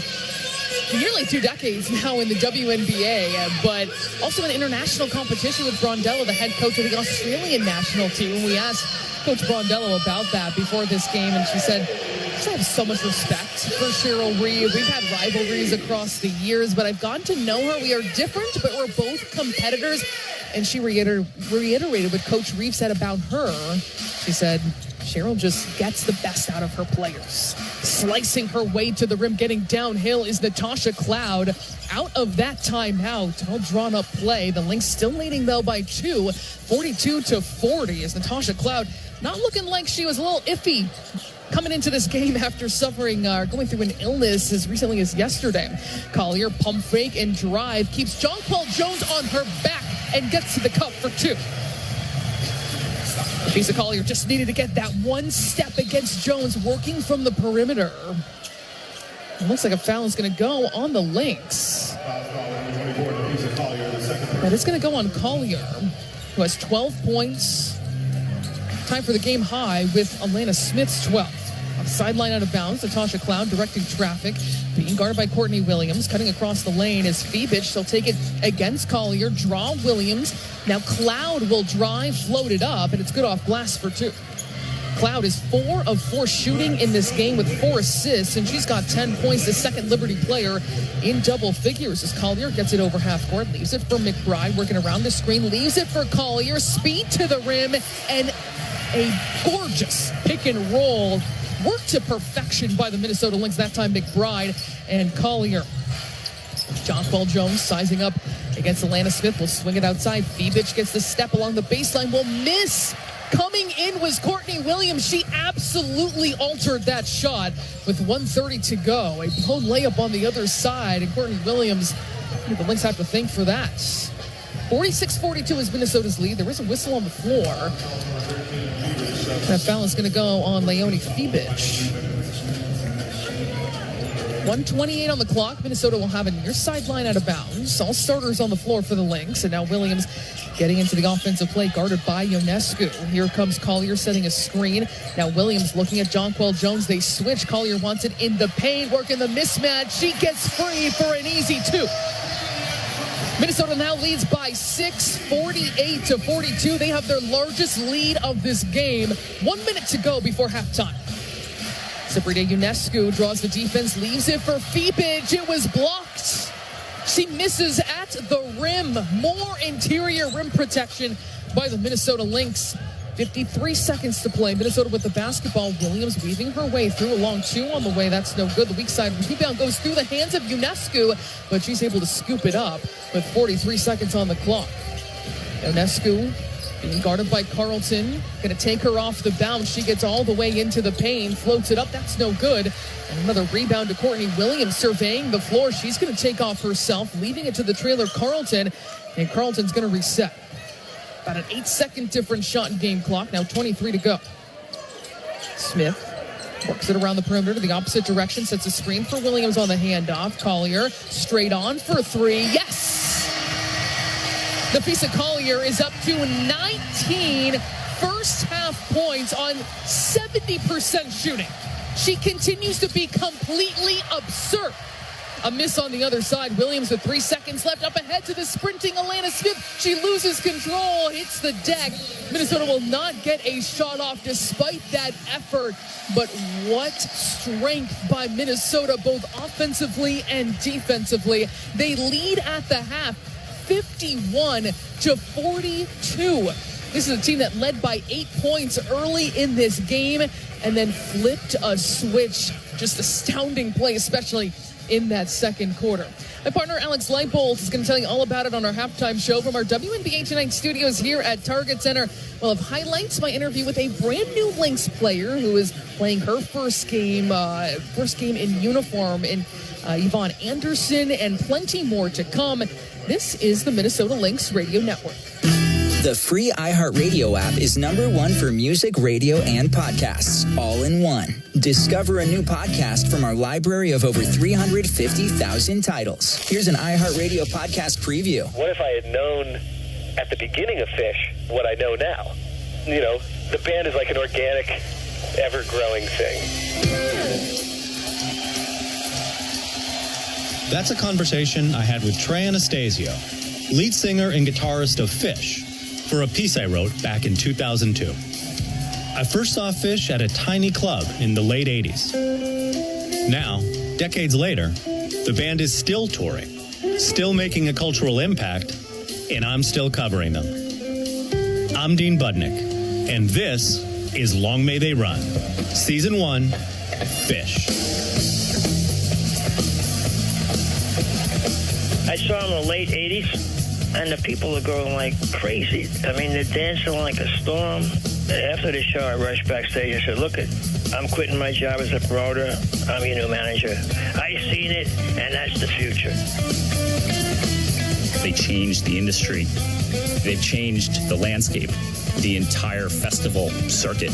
nearly 2 decades now in the WNBA, but also in international competition with Brondello, the head coach of the Australian national team. We asked Coach Brondello about that before this game, and she said, I have so much respect for Cheryl Reeve. We've had rivalries across the years, but I've gotten to know her. We are different, but we're both competitors. And she reiterated what Coach Reeve said about her. She said, Cheryl just gets the best out of her players. Slicing her way to the rim, getting downhill is Natasha Cloud. Out of that timeout, all drawn up play. The Lynx still leading, though, by 2, 42-40, as Natasha Cloud not looking like she was a little iffy coming into this game after going through an illness as recently as yesterday. Collier, pump fake and drive, keeps Jonquel Jones on her back and gets to the cup for 2. Lisa Collier just needed to get that one step against Jones, working from the perimeter. It looks like a foul is going to go on the Lynx. And it's going to go on Collier, who has 12 points. Time for the game high with Alana Smith's 12. On the sideline out of bounds, Natasha Cloud directing traffic, being guarded by Courtney Williams. Cutting across the lane is Febich. She'll take it against Collier. Draw Williams. Now Cloud will drive, float it up, and it's good off glass for 2. Cloud is 4 of 4 shooting in this game with 4 assists, and she's got 10 points, the second Liberty player in double figures as Collier gets it over half court, leaves it for McBride, working around the screen, leaves it for Collier, speed to the rim, and a gorgeous pick and roll. Worked to perfection by the Minnesota Lynx. That time McBride and Collier. Jonquel Jones sizing up against Alana Smith. Will swing it outside. Febich gets the step along the baseline. Will miss. Coming in was Courtney Williams. She absolutely altered that shot with 1:30 to go. A blown layup on the other side. And Courtney Williams, the Lynx have to thank for that. 46-42 is Minnesota's lead. There is a whistle on the floor. That foul is going to go on Leonie Febich. 1:28 on the clock. Minnesota will have a near sideline out of bounds. All starters on the floor for the Lynx. And now Williams getting into the offensive play, guarded by Ionescu. Here comes Collier setting a screen. Now Williams looking at Jonquel Jones. They switch. Collier wants it in the paint, working the mismatch. She gets free for an easy 2. Minnesota now leads by 6, 48-42. They have their largest lead of this game. 1 minute to go before halftime. Sabrina Ionescu draws the defense, leaves it for Febich. It was blocked. She misses at the rim. More interior rim protection by the Minnesota Lynx. 53 seconds to play. Minnesota with the basketball. Williams weaving her way through, along 2 on the way. That's no good. The weak side rebound goes through the hands of Ionescu, but she's able to scoop it up with 43 seconds on the clock. Ionescu being guarded by Carlton. Going to take her off the bounce. She gets all the way into the paint, floats it up. That's no good. And another rebound to Courtney Williams, surveying the floor. She's going to take off herself, leaving it to the trailer Carlton, and Carlton's going to reset. About an 8-second difference shot in game clock. Now 23 to go. Smith works it around the perimeter to the opposite direction. Sets a screen for Williams on the handoff. Collier straight on for 3. Yes! Napheesa Collier is up to 19 first half points on 70% shooting. She continues to be completely absurd. A miss on the other side. Williams with 3 seconds left. Up ahead to the sprinting Alana Smith. She loses control, hits the deck. Minnesota will not get a shot off despite that effort. But what strength by Minnesota, both offensively and defensively. They lead at the half, 51-42. This is a team that led by 8 points early in this game and then flipped a switch. Just astounding play, especially in that second quarter. My partner Alex Leipold is going to tell you all about it on our halftime show from our WNBA Tonight studios here at Target Center. We'll have highlights, my interview with a brand new Lynx player who is playing her first game in uniform in Yvonne Anderson, and plenty more to come. This is the Minnesota Lynx Radio Network. The free iHeartRadio app is #1 for music, radio, and podcasts, all in one. Discover a new podcast from our library of over 350,000 titles. Here's an iHeartRadio podcast preview. What if I had known at the beginning of Fish what I know now? the band is like an organic, ever-growing thing. That's a conversation I had with Trey Anastasio, lead singer and guitarist of Fish, for a piece I wrote back in 2002. I first saw Fish at a tiny club in the late 80s. Now, decades later, the band is still touring, still making a cultural impact, and I'm still covering them. I'm Dean Budnick, and this is Long May They Run, Season 1, Fish. I saw them in the late 80s, and the people are going like crazy. I mean, they're dancing like a storm. After the show, I rushed backstage and said, look, I'm quitting my job as a promoter. I'm your new manager. I seen it, and that's the future. They changed the industry. They've changed the landscape, the entire festival circuit.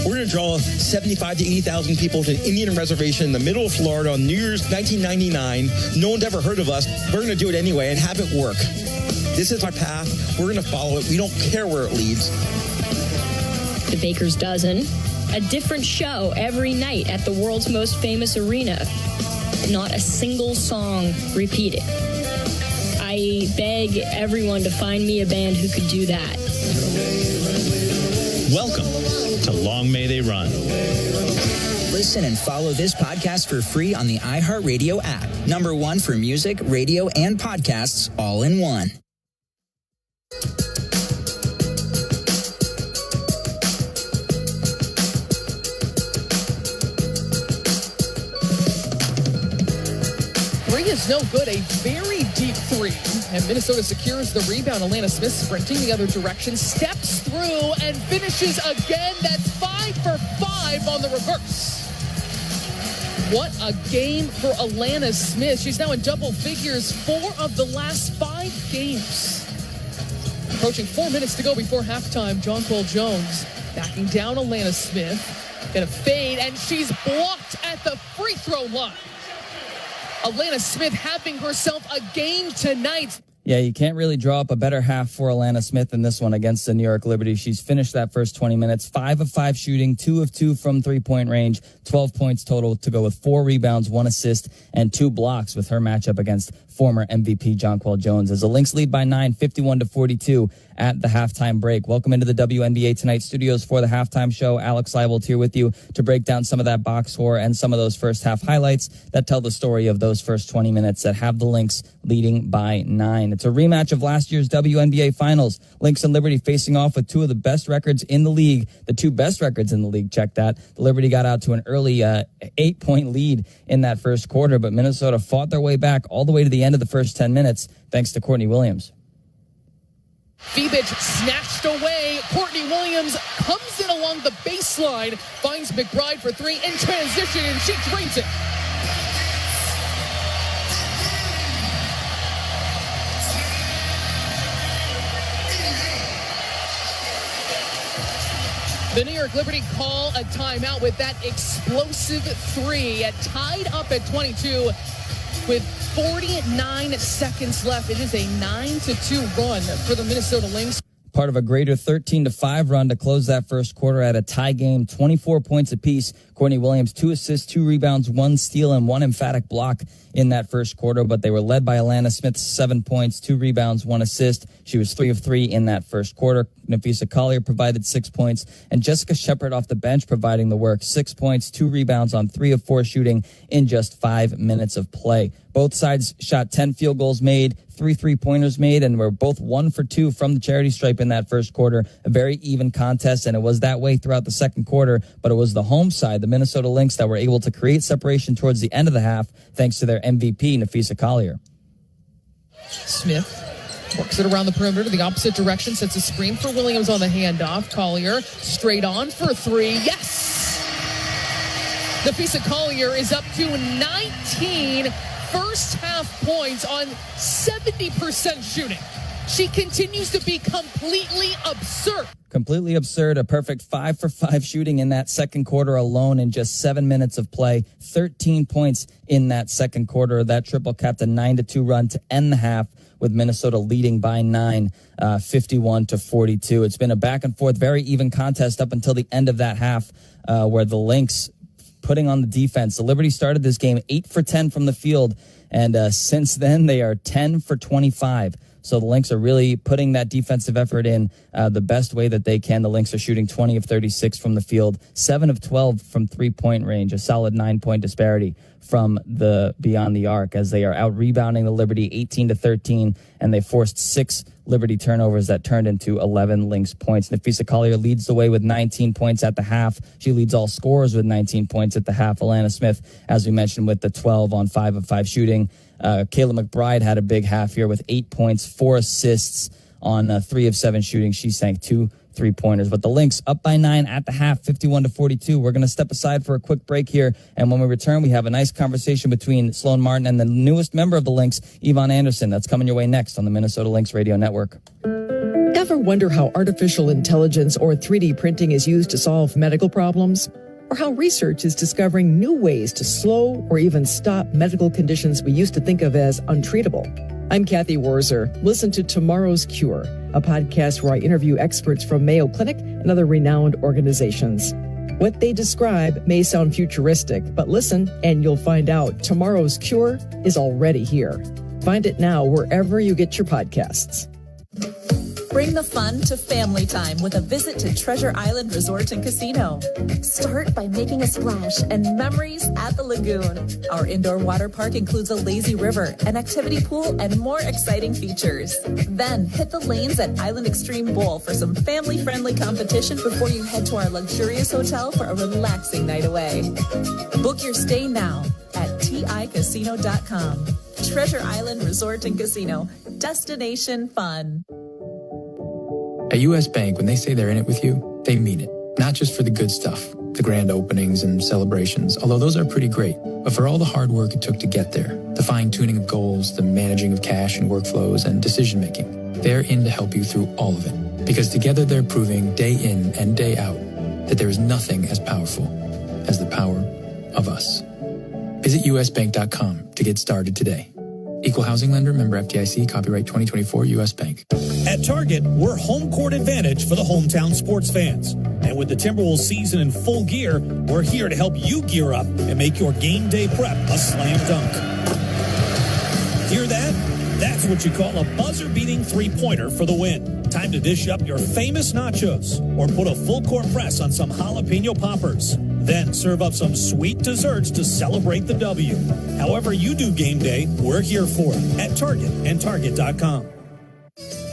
We're going to draw 75 to 80,000 people to an Indian reservation in the middle of Florida on New Year's 1999. No one's ever heard of us. We're going to do it anyway and have it work. This is our path. We're going to follow it. We don't care where it leads. The Baker's Dozen, a different show every night at the world's most famous arena. Not a single song repeated. I beg everyone to find me a band who could do that. Welcome to Long May They Run. Listen and follow this podcast for free on the iHeartRadio app. #1 for music, radio, and podcasts all in one. Three is no good. A very deep three. And Minnesota secures the rebound. Alana Smith sprinting the other direction, steps through and finishes again. That's 5 for 5 on the reverse. What a game for Alana Smith. She's now in double figures 4 of the last 5 games. Approaching 4 minutes to go before halftime. Jonquel Jones backing down Alana Smith. Gonna fade, and she's blocked at the free throw line. Alana Smith having herself a game tonight. Yeah, you can't really draw up a better half for Alana Smith than this one against the New York Liberty. She's finished that first 20 minutes, 5 of 5 shooting, 2 of 2 from three-point range, 12 points total to go with 4 rebounds, 1 assist, and 2 blocks with her matchup against former MVP Jonquel Jones. As the Lynx lead by 9, 51-42 at the halftime break. Welcome into the WNBA Tonight studios for the halftime show. Alex Leibold here with you to break down some of that box score and some of those first half highlights that tell the story of those first 20 minutes that have the Lynx leading by 9. It's a rematch of last year's WNBA Finals. Lynx and Liberty facing off with 2 of the best records in the league. The 2 best records in the league, check that. The Liberty got out to an early 8-point lead in that first quarter, but Minnesota fought their way back all the way to the end of the first 10 minutes thanks to Courtney Williams. Fibic snatched away. Courtney Williams comes in along the baseline, finds McBride for 3 in transition, and she drains it. The New York Liberty call a timeout with that explosive 3, tied up at 22 with 49 seconds left. It is a 9-2 run for the Minnesota Lynx. Part of a greater 13-5 run to close that first quarter at a tie game, 24 points apiece. Courtney Williams, 2 assists, 2 rebounds, 1 steal, and 1 emphatic block in that first quarter, but they were led by Alana Smith, 7 points, 2 rebounds, 1 assist. She was 3 of 3 in that first quarter. Napheesa Collier provided 6 points, and Jessica Shepard off the bench providing the work, 6 points, 2 rebounds on 3 of 4 shooting in just 5 minutes of play. Both sides shot 10 field goals made, 3 3-pointers made, and were both 1 for 2 from the charity stripe in that first quarter. A very even contest, and it was that way throughout the second quarter, but it was the home side, the Minnesota Lynx, that were able to create separation towards the end of the half thanks to their MVP, Napheesa Collier. Smith works it around the perimeter to the opposite direction, sets a screen for Williams on the handoff. Collier straight on for 3. Yes! Napheesa Collier is up to 19 first half points on 70% shooting. She continues to be completely absurd. Completely absurd. A perfect 5 for 5 shooting in that second quarter alone in just 7 minutes of play. 13 points in that second quarter. That triple capped a 9-2 run to end the half with Minnesota leading by 9, 51-42. It's been a back and forth, very even contest up until the end of that half, where the Lynx putting on the defense. The Liberty started this game 8 for 10 from the field, and since then they are 10 for 25. So the Lynx are really putting that defensive effort in the best way that they can. The Lynx are shooting 20 of 36 from the field, 7 of 12 from three-point range, a solid 9-point disparity from the beyond the arc, as they are out rebounding the Liberty 18-13, and they forced 6 Liberty turnovers that turned into 11 Lynx points. Napheesa Collier leads the way with 19 points at the half. She leads all scorers with 19 points at the half. Alana Smith, as we mentioned, with the 12 on 5 of 5 shooting. Kayla McBride had a big half here with 8 points, 4 assists on 3 of 7 shooting. She sank 2 3-pointers. But the Lynx up by 9 at the half, 51-42. We're going to step aside for a quick break here. And when we return, we have a nice conversation between Sloan Martin and the newest member of the Lynx, Yvonne Anderson. That's coming your way next on the Minnesota Lynx Radio Network. Ever wonder how artificial intelligence or 3D printing is used to solve medical problems? Or how research is discovering new ways to slow or even stop medical conditions we used to think of as untreatable? I'm Kathy Warzer. Listen to Tomorrow's Cure, a podcast where I interview experts from Mayo Clinic and other renowned organizations. What they describe may sound futuristic, but listen and you'll find out Tomorrow's Cure is already here. Find it now wherever you get your podcasts. Bring the fun to family time with a visit to Treasure Island Resort and Casino. Start by making a splash and memories at the lagoon. Our indoor water park includes a lazy river, an activity pool, and more exciting features. Then hit the lanes at Island Extreme Bowl for some family-friendly competition before you head to our luxurious hotel for a relaxing night away. Book your stay now at ticasino.com. Treasure Island Resort and Casino. Destination fun. At U.S. Bank, when they say they're in it with you, they mean it. Not just for the good stuff, the grand openings and celebrations, although those are pretty great, but for all the hard work it took to get there, the fine-tuning of goals, the managing of cash and workflows, and decision-making. They're in to help you through all of it, because together they're proving day in and day out that there is nothing as powerful as the power of us. Visit usbank.com to get started today. Equal housing lender, member FDIC, copyright 2024, U.S. Bank. At Target, we're home court advantage for the hometown sports fans. And with the Timberwolves season in full gear, we're here to help you gear up and make your game day prep a slam dunk. Hear that? That's what you call a buzzer-beating three-pointer for the win. Time to dish up your famous nachos or put a full-court press on some jalapeno poppers. Then serve up some sweet desserts to celebrate the W. However you do game day, we're here for it at Target and Target.com.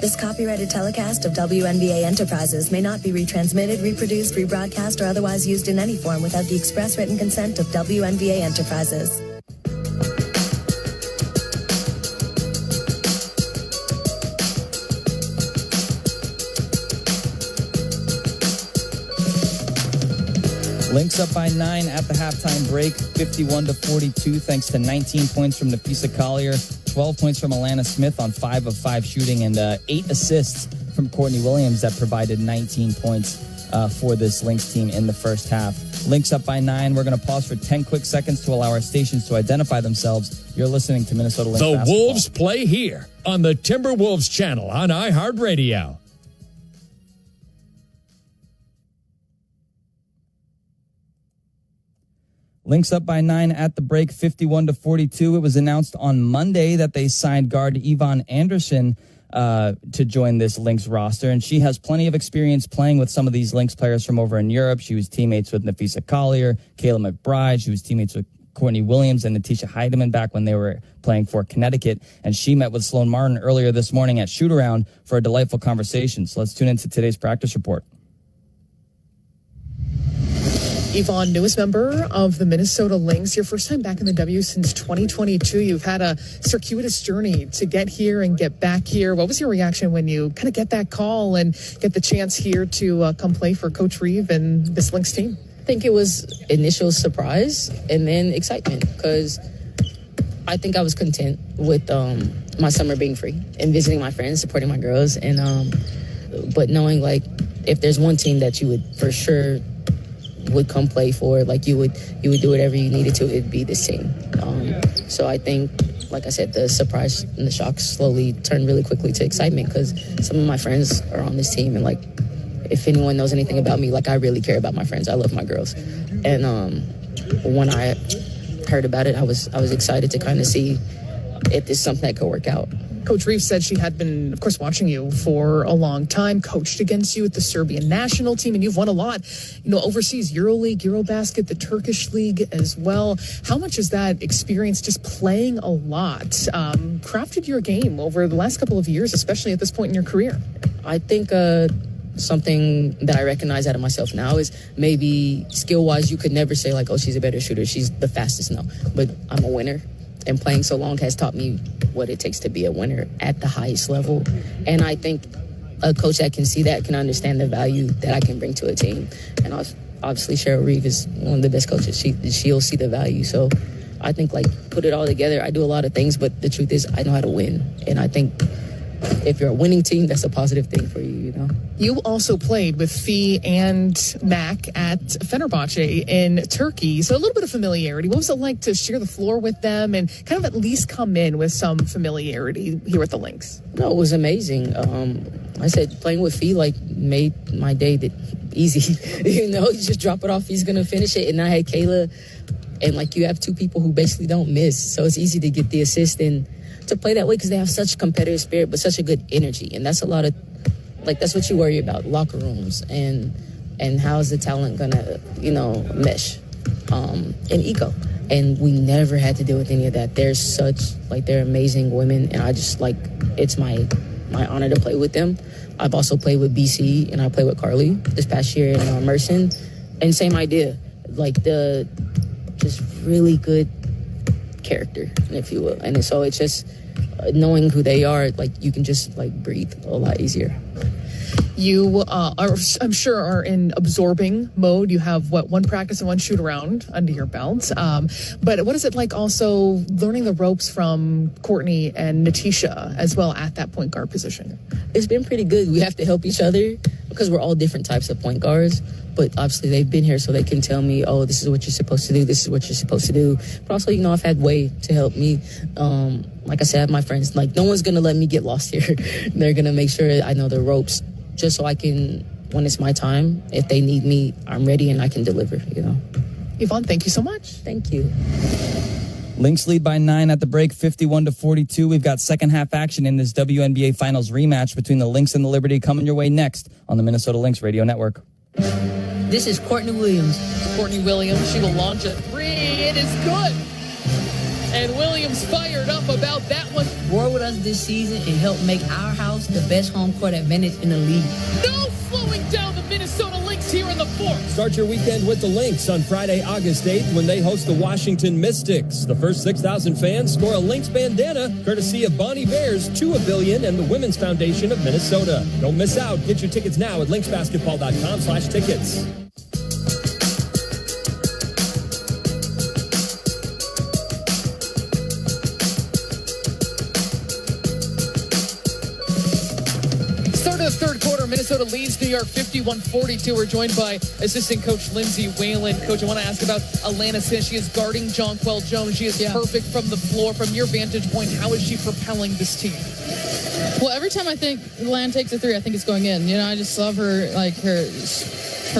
This copyrighted telecast of WNBA Enterprises may not be retransmitted, reproduced, rebroadcast, or otherwise used in any form without the express written consent of WNBA Enterprises. Lynx up by 9 at the halftime break, 51-42, thanks to 19 points from Napheesa Collier, 12 points from Alana Smith on 5 of 5 shooting, and 8 assists from Courtney Williams that provided 19 points for this Lynx team in the first half. Lynx up by 9. We're going to pause for 10 quick seconds to allow our stations to identify themselves. You're listening to Minnesota Lynx basketball. The Wolves play here on the Timberwolves channel on iHeartRadio. Lynx up by 9 at the break, 51-42. It was announced on Monday that they signed guard Yvonne Anderson to join this Lynx roster, and she has plenty of experience playing with some of these Lynx players from over in Europe. She was teammates with Napheesa Collier, Kayla McBride. She was teammates with Courtney Williams and Natisha Heidemann back when they were playing for Connecticut, and she met with Sloan Martin earlier this morning at shoot-around for a delightful conversation. So let's tune into today's practice report. Yvonne, newest member of the Minnesota Lynx, your first time back in the W since 2022. You've had a circuitous journey to get here and get back here. What was your reaction when you kind of get that call and get the chance here to come play for Coach Reeve and this Lynx team? I think it was initial surprise and then excitement, because I think I was content with my summer being free and visiting my friends, supporting my girls, and but knowing, like, if there's one team that you would for sure would come play for, like you would do whatever you needed to, it'd be this team. So I think like I said, the surprise and the shock slowly turned really quickly to excitement because some of my friends are on this team. And, like, if anyone knows anything about me, like, I really care about my friends. I love my girls. And when I heard about it, I was excited to kind of see if this is something that could work out. Coach Reeves said she had been, of course, watching you for a long time, coached against you at the Serbian national team, and you've won a lot, overseas, EuroLeague, Eurobasket, the Turkish league as well. How much has that experience, just playing a lot, crafted your game over the last couple of years, especially at this point in your career? I think something that I recognize out of myself now is maybe skill-wise, you could never say, like, oh, she's a better shooter, she's the fastest. No, but I'm a winner. And playing so long has taught me what it takes to be a winner at the highest level. And I think a coach that can see that can understand the value that I can bring to a team. And obviously, Cheryl Reeve is one of the best coaches. She'll see the value. So I think, like, put it all together. I do a lot of things, but the truth is I know how to win. And I think if you're a winning team, that's a positive thing for you, You also played with Fee and Mac at Fenerbahce in Turkey, so a little bit of familiarity. What was it like to share the floor with them and kind of at least come in with some familiarity here at the Lynx? No, it was amazing. I said playing with Fee, like, made my day easy. You just drop it off, he's going to finish it. And I had Kayla, and, like, you have two people who basically don't miss, so it's easy to get the assist and to play that way because they have such competitive spirit but such a good energy. And that's a lot of, like, that's what you worry about, locker rooms and how's the talent gonna mesh and ego. And we never had to deal with any of that. They're amazing women, and I just, like, it's my honor to play with them. I've also played with BC and I played with Carly this past year in Merson, and same idea, like, the just really good character, if you will. And so it's just knowing who they are, like, you can just, like, breathe a lot easier. You I'm sure are in absorbing mode. You have one practice and one shoot around under your belt. But what is it like also learning the ropes from Courtney and Natisha as well at that point guard position? It's been pretty good. We have to help each other because we're all different types of point guards. But obviously they've been here so they can tell me, oh, this is what you're supposed to do. This is what you're supposed to do. But also, I've had Way to help me. Like I said, I have my friends. Like, no one's going to let me get lost here. They're going to make sure I know the ropes just so I can, when it's my time, if they need me, I'm ready and I can deliver, Yvonne, thank you so much. Thank you. Lynx lead by 9 at the break, 51-42. We've got second half action in this WNBA Finals rematch between the Lynx and the Liberty coming your way next on the Minnesota Lynx Radio Network. This is Courtney Williams. Courtney Williams, she will launch a three. It is good. And Williams fired up about that one. Work with us this season and help make our house the best home court advantage in the league. No slowing down the Minnesota Lynx here in the fourth. Start your weekend with the Lynx on Friday, August 8th when they host the Washington Mystics. The first 6,000 fans score a Lynx bandana courtesy of Bonnie Bears, 2 Pavilion, and the Women's Foundation of Minnesota. Don't miss out. Get your tickets now at lynxbasketball.com/tickets. Third quarter, Minnesota leads New York 51-42. We're joined by assistant coach Lindsay Whalen. Coach, I want to ask about Alana Smith. She is guarding Jonquel Jones. She is perfect from the floor. From your vantage point, how is she propelling this team? Well, every time I think Alana takes a three, I think it's going in. I just love her, like her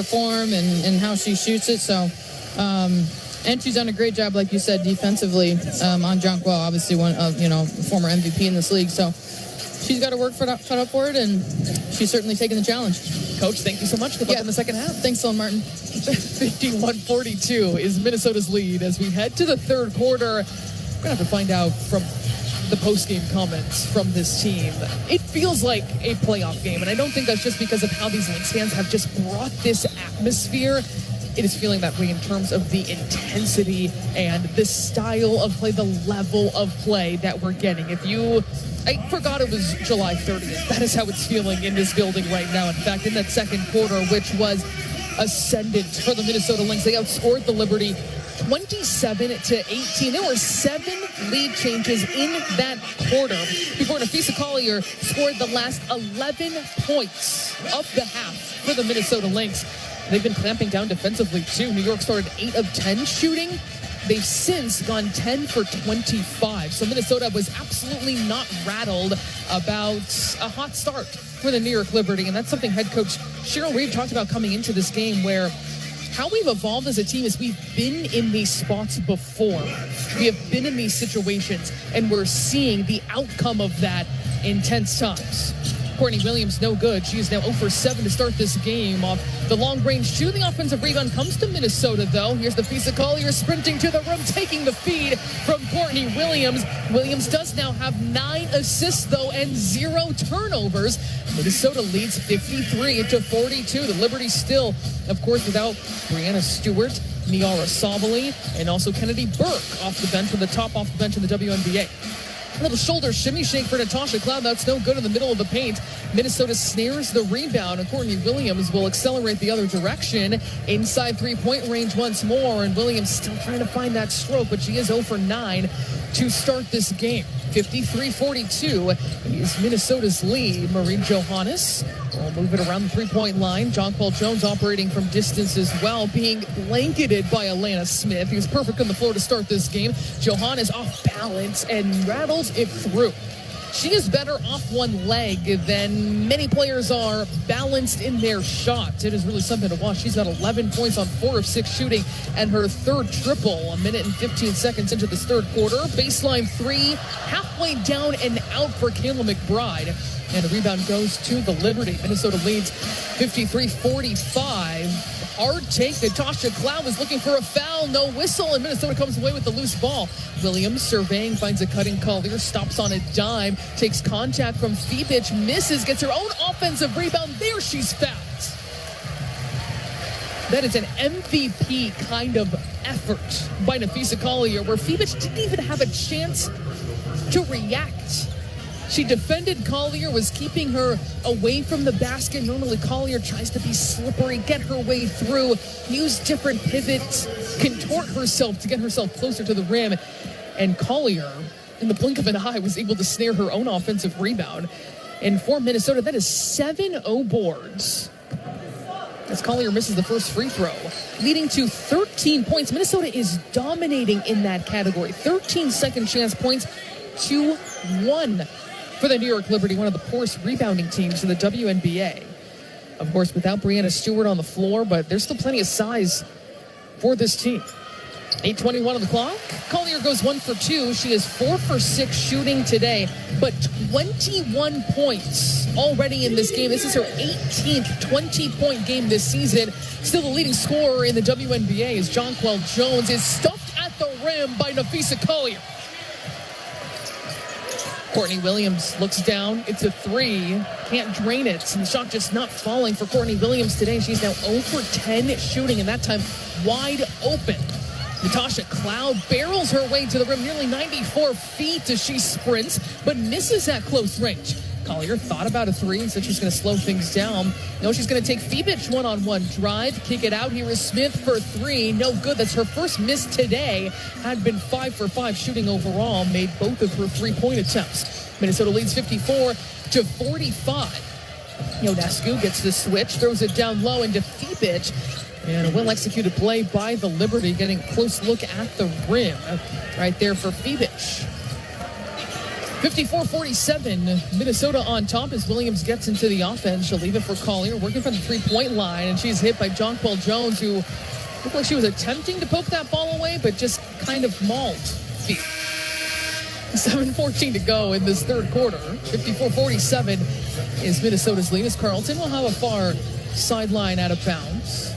form and how she shoots it. So, and she's done a great job, like you said, defensively on Jonquel. Obviously, one of former MVP in this league. So. She's got to work cut up for it, and she's certainly taking the challenge. Coach, thank you so much. Good luck in the second half. Thanks, Sloan Martin. 51-42 is Minnesota's lead as we head to the third quarter. We're going to have to find out from the post-game comments from this team. It feels like a playoff game, and I don't think that's just because of how these Lynx fans have just brought this atmosphere. It is feeling that way in terms of the intensity and the style of play, the level of play that we're getting. I forgot it was July 30th. That is how it's feeling in this building right now. In fact, in that second quarter, which was ascendant for the Minnesota Lynx, they outscored the Liberty 27-18. There were 7 lead changes in that quarter before Nafisa Collier scored the last 11 points of the half for the Minnesota Lynx. They've been clamping down defensively, too. New York started 8 of 10 shooting. they've since gone 10 for 25. So Minnesota was absolutely not rattled about a hot start for the New York Liberty. And that's something head coach Cheryl Reeve talked about coming into this game, where how we've evolved as a team is we've been in these spots before. We have been in these situations, and we're seeing the outcome of that in tense times. Courtney Williams, no good. She is now 0 for 7 to start this game off the long range shoot. The offensive rebound comes to Minnesota, though. Here's Nafisa Collier sprinting to the rim, taking the feed from Courtney Williams. Williams does now have 9 assists, though, and 0 turnovers. Minnesota leads 53-42. The Liberty still, of course, without Brianna Stewart, Niara Sabali, and also Kennedy Burke off the bench, with the top off the bench in the WNBA. A little shoulder shimmy shake for Natasha Cloud. That's no good in the middle of the paint. Minnesota snares the rebound, and Courtney Williams will accelerate the other direction. Inside three-point range once more, and Williams still trying to find that stroke, but she is 0 for 9 to start this game. 53-42 is Minnesota's lead. Marie Johannes will move it around the three-point line. Jonquel Jones operating from distance as well, being blanketed by Alana Smith. He was perfect on the floor to start this game. Johannes off balance and rattles it through. She is better off one leg than many players are balanced in their shots. It is really something to watch. She's got 11 points on 4 of 6 shooting, and her third triple, 1 minute and 15 seconds into this third quarter. Baseline 3, halfway down and out for Kayla McBride. And the rebound goes to the Liberty. Minnesota leads 53-45. Hard take. Natasha Cloud was looking for a foul. No whistle, and Minnesota comes away with the loose ball. Williams surveying, finds a cutting Collier, stops on a dime, takes contact from Fibic, misses, gets her own offensive rebound. There she's fouled. That is an MVP kind of effort by Nafisa Collier, where Fibic didn't even have a chance to react. She defended Collier, was keeping her away from the basket. Normally Collier tries to be slippery, get her way through, use different pivots, contort herself to get herself closer to the rim. And Collier, in the blink of an eye, was able to snare her own offensive rebound. And for Minnesota, that is 7-0 boards, as Collier misses the first free throw, leading to 13 points. Minnesota is dominating in that category. 13 second chance points to 1 for the New York Liberty, one of the poorest rebounding teams in the WNBA. Of course, without Brianna Stewart on the floor, but there's still plenty of size for this team. 8:21 on the clock. Collier goes 1 for 2. She is 4 for 6 shooting today, but 21 points already in this game. This is her 18th 20-point game this season. Still the leading scorer in the WNBA is Jonquel Jones, is stuffed at the rim by Nafisa Collier. Courtney Williams looks down. It's a 3. Can't drain it. And the shot just not falling for Courtney Williams today. She's now 0 for 10 shooting, and that time wide open. Natasha Cloud barrels her way to the rim, nearly 94 feet as she sprints, but misses at close range. Collier thought about a 3 and said she's going to slow things down. No, she's going to take Fibic one-on-one drive, kick it out. Here is Smith for 3. No good. That's her first miss today. Had been 5 for 5 shooting overall. Made both of her 3-point attempts. Minnesota leads 54-45. Ionescu gets the switch, throws it down low into Fibic. And a well-executed play by the Liberty, getting a close look at the rim right there for Fibic. 54-47, Minnesota on top as Williams gets into the offense. She'll leave it for Collier, working from the three-point line, and she's hit by Jonquel Jones, who looked like she was attempting to poke that ball away, but just kind of mauled feet. 7:14 to go in this third quarter. 54-47 is Minnesota's lead, as Carlton will have a far sideline out of bounds.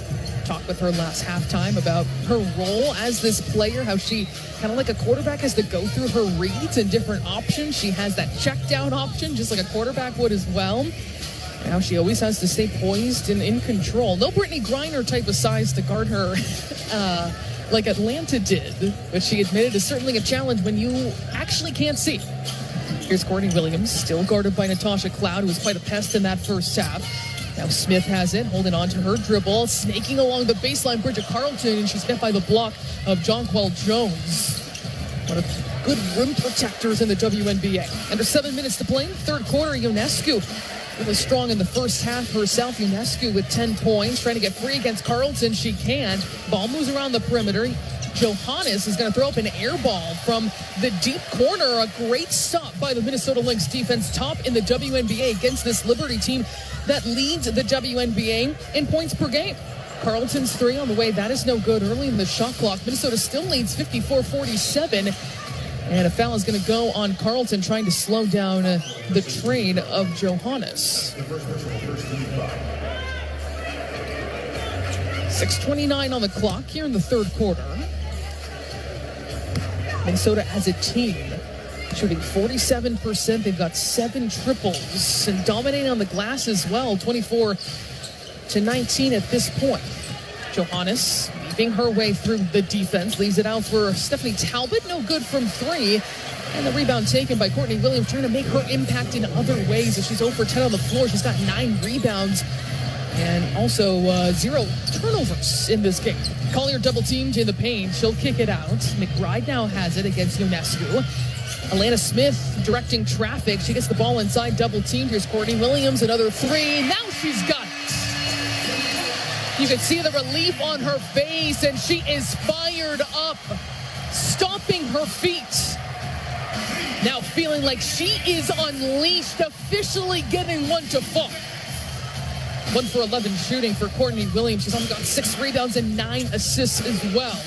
Talked with her last halftime about her role as this player, how she kind of like a quarterback has to go through her reads and different options. She has that check down option just like a quarterback would as well. And how she always has to stay poised and in control. No Brittany Griner type of size to guard her like Atlanta did, but she admitted it's certainly a challenge when you actually can't see. Here's Courtney Williams, still guarded by Natasha Cloud, who was quite a pest in that first half. Now Smith has it, holding on to her dribble, snaking along the baseline, Bridget Carlton, and she's met by the block of Jonquel Jones. One of the good rim protectors in the WNBA. Under 7 minutes to play in the third quarter, Ionescu really strong in the first half herself. Ionescu with 10 points, trying to get free against Carlton. She can't. Ball moves around the perimeter. Johannes is going to throw up an air ball from the deep corner. A great stop by the Minnesota Lynx defense, top in the WNBA against this Liberty team that leads the WNBA in points per game. Carleton's three on the way. That is no good early in the shot clock. Minnesota still leads 54-47. And a foul is going to go on Carleton, trying to slow down the train of Johannes. 6:29 on the clock here in the third quarter. Minnesota as a team shooting 47%. They've got 7 triples and dominating on the glass as well, 24-19 at this point. Johannes weaving her way through the defense, leaves it out for Stephanie Talbot. No good from 3. And the rebound taken by Courtney Williams, trying to make her impact in other ways as she's 0 for 10 on the floor. She's got 9 rebounds and also 0 turnovers in this game. Collier double teamed in the paint. She'll kick it out. McBride now has it against Ionescu. Alana Smith directing traffic. She gets the ball inside, double teamed. Here's Courtney Williams, another 3. Now she's got it. You can see the relief on her face, and she is fired up, stomping her feet. Now feeling like she is unleashed, officially getting one to fall. 1 for 11 shooting for Courtney Williams. She's only got 6 rebounds and 9 assists as well.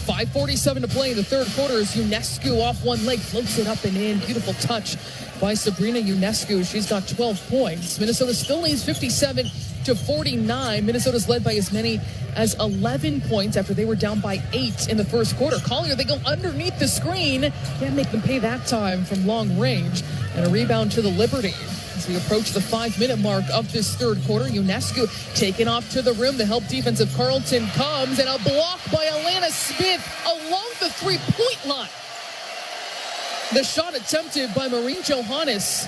5:47 to play in the third quarter as Ionescu off one leg floats it up and in. Beautiful touch by Sabrina Ionescu. She's got 12 points. Minnesota still leads 57-49. Minnesota's led by as many as 11 points after they were down by 8 in the first quarter. Collier, they go underneath the screen. Can't make them pay that time from long range. And a rebound to the Liberty. As we approach the 5-minute mark of this third quarter, Ionescu taken off to the rim. The help defense of Carleton comes, and a block by Alana Smith along the 3-point line. The shot attempted by Maureen Johannes,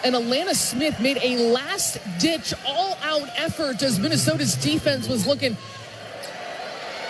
and Alana Smith made a last-ditch, all-out effort as Minnesota's defense was looking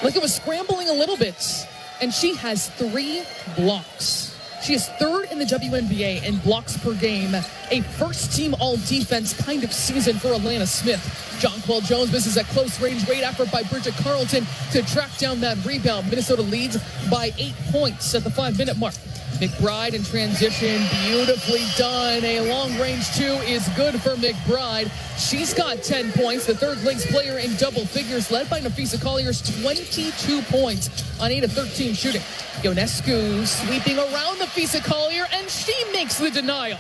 like it was scrambling a little bit. And she has 3 blocks. She is 3rd in the WNBA in blocks per game. A first-team all-defense kind of season for Alana Smith. Jonquel Jones misses a close-range, great effort by Bridget Carleton to track down that rebound. Minnesota leads by 8 points at the 5-minute mark. McBride in transition, beautifully done. A long-range 2 is good for McBride. She's got 10 points, the third Lynx player in double figures, led by Napheesa Collier's 22 points on 8 of 13 shooting. Ionescu sweeping around Napheesa Collier, and she makes the denial.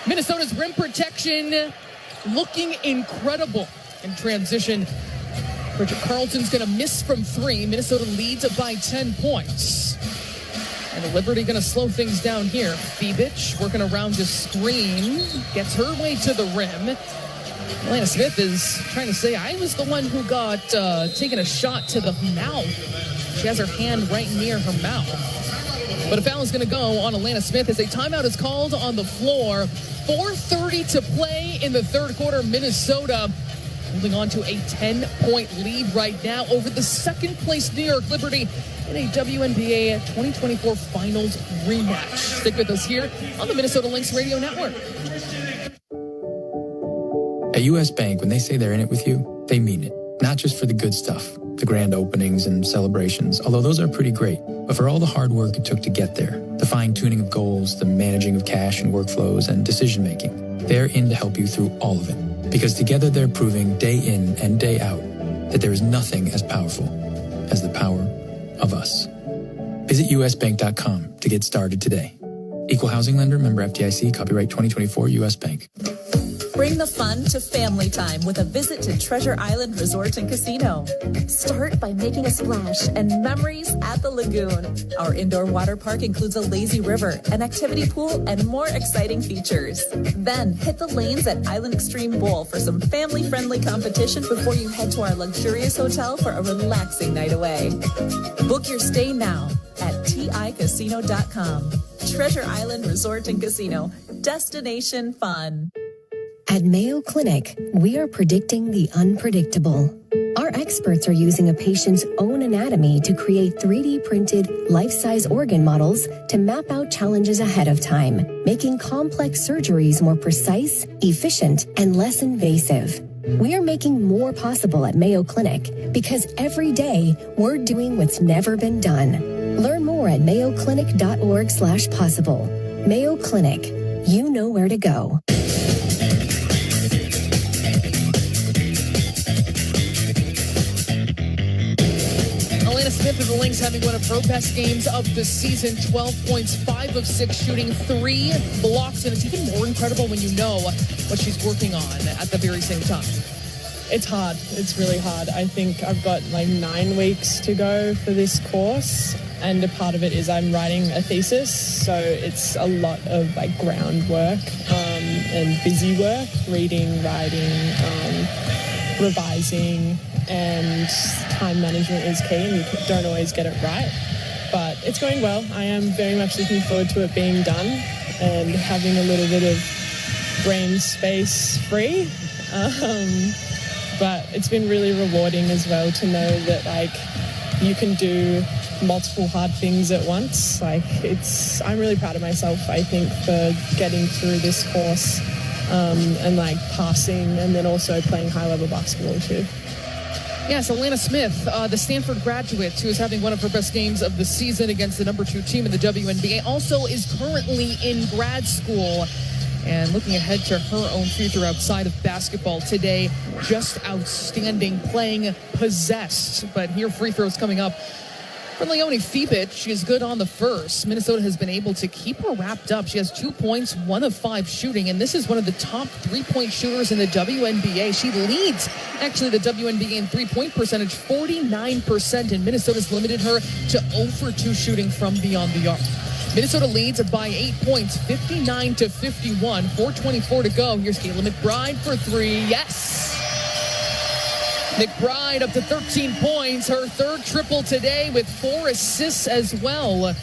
Minnesota's rim protection looking incredible in transition. Bridget Carleton's going to miss from 3. Minnesota leads by 10 points. And the Liberty going to slow things down here. Fibich working around the screen, gets her way to the rim. Alana Smith is trying to say, I was the one who got taken a shot to the mouth. She has her hand right near her mouth. But a foul is going to go on Alana Smith as a timeout is called on the floor. 4:30 to play in the third quarter. Minnesota holding on to a 10-point lead right now over the second-place New York Liberty in a WNBA 2024 Finals rematch. Stick with us here on the Minnesota Lynx Radio Network. At U.S. Bank, when they say they're in it with you, they mean it. Not just for the good stuff, the grand openings and celebrations, although those are pretty great, but for all the hard work it took to get there, the fine-tuning of goals, the managing of cash and workflows, and decision-making. They're in to help you through all of it. Because together they're proving day in and day out that there is nothing as powerful as the power of us. Visit usbank.com to get started today. Equal housing lender, member FDIC, copyright 2024 U.S. Bank. Bring the fun to family time with a visit to Treasure Island Resort and Casino. Start by making a splash and memories at the lagoon. Our indoor water park includes a lazy river, an activity pool, and more exciting features. Then hit the lanes at Island Extreme Bowl for some family-friendly competition before you head to our luxurious hotel for a relaxing night away. Book your stay now at ticasino.com. Treasure Island Resort and Casino. Destination fun. At Mayo Clinic, we are predicting the unpredictable. Our experts are using a patient's own anatomy to create 3D printed, life-size organ models to map out challenges ahead of time, making complex surgeries more precise, efficient, and less invasive. We are making more possible at Mayo Clinic because every day we're doing what's never been done. Learn more at mayoclinic.org/possible. Mayo Clinic. You know where to go. Alana Smith of the Lynx having one of her best games of the season. 12 points, 5 of 6 shooting, 3 blocks. And it's even more incredible when you know what she's working on at the very same time. It's hard. It's really hard. I think I've got like 9 weeks to go for this course. And a part of it is I'm writing a thesis. So it's a lot of like groundwork and busy work, reading, writing, revising, and time management is key, and you don't always get it right. But it's going well. I am very much looking forward to it being done and having a little bit of brain space free. But it's been really rewarding as well to know that like you can do multiple hard things at once. Like I'm really proud of myself, I think, for getting through this course and like passing and then also playing high-level basketball too. Yes, Alana Smith, the Stanford graduate who is having one of her best games of the season against the number 2 team in the WNBA, also is currently in grad school and looking ahead to her own future outside of basketball today. Just outstanding, playing possessed. But here, free throws coming up for Leonie Fibic. She is good on the first. Minnesota has been able to keep her wrapped up. She has 2 points, 1 of 5 shooting, and this is one of the top 3-point shooters in the WNBA. She leads, actually, the WNBA in 3-point percentage, 49%, and Minnesota's limited her to 0 for 2 shooting from beyond the arc. Minnesota leads by 8 points, 59-51, 4:24 to go. Here's Kayla McBride for 3. Yes! McBride up to 13 points, her 3rd triple today with 4 assists as well.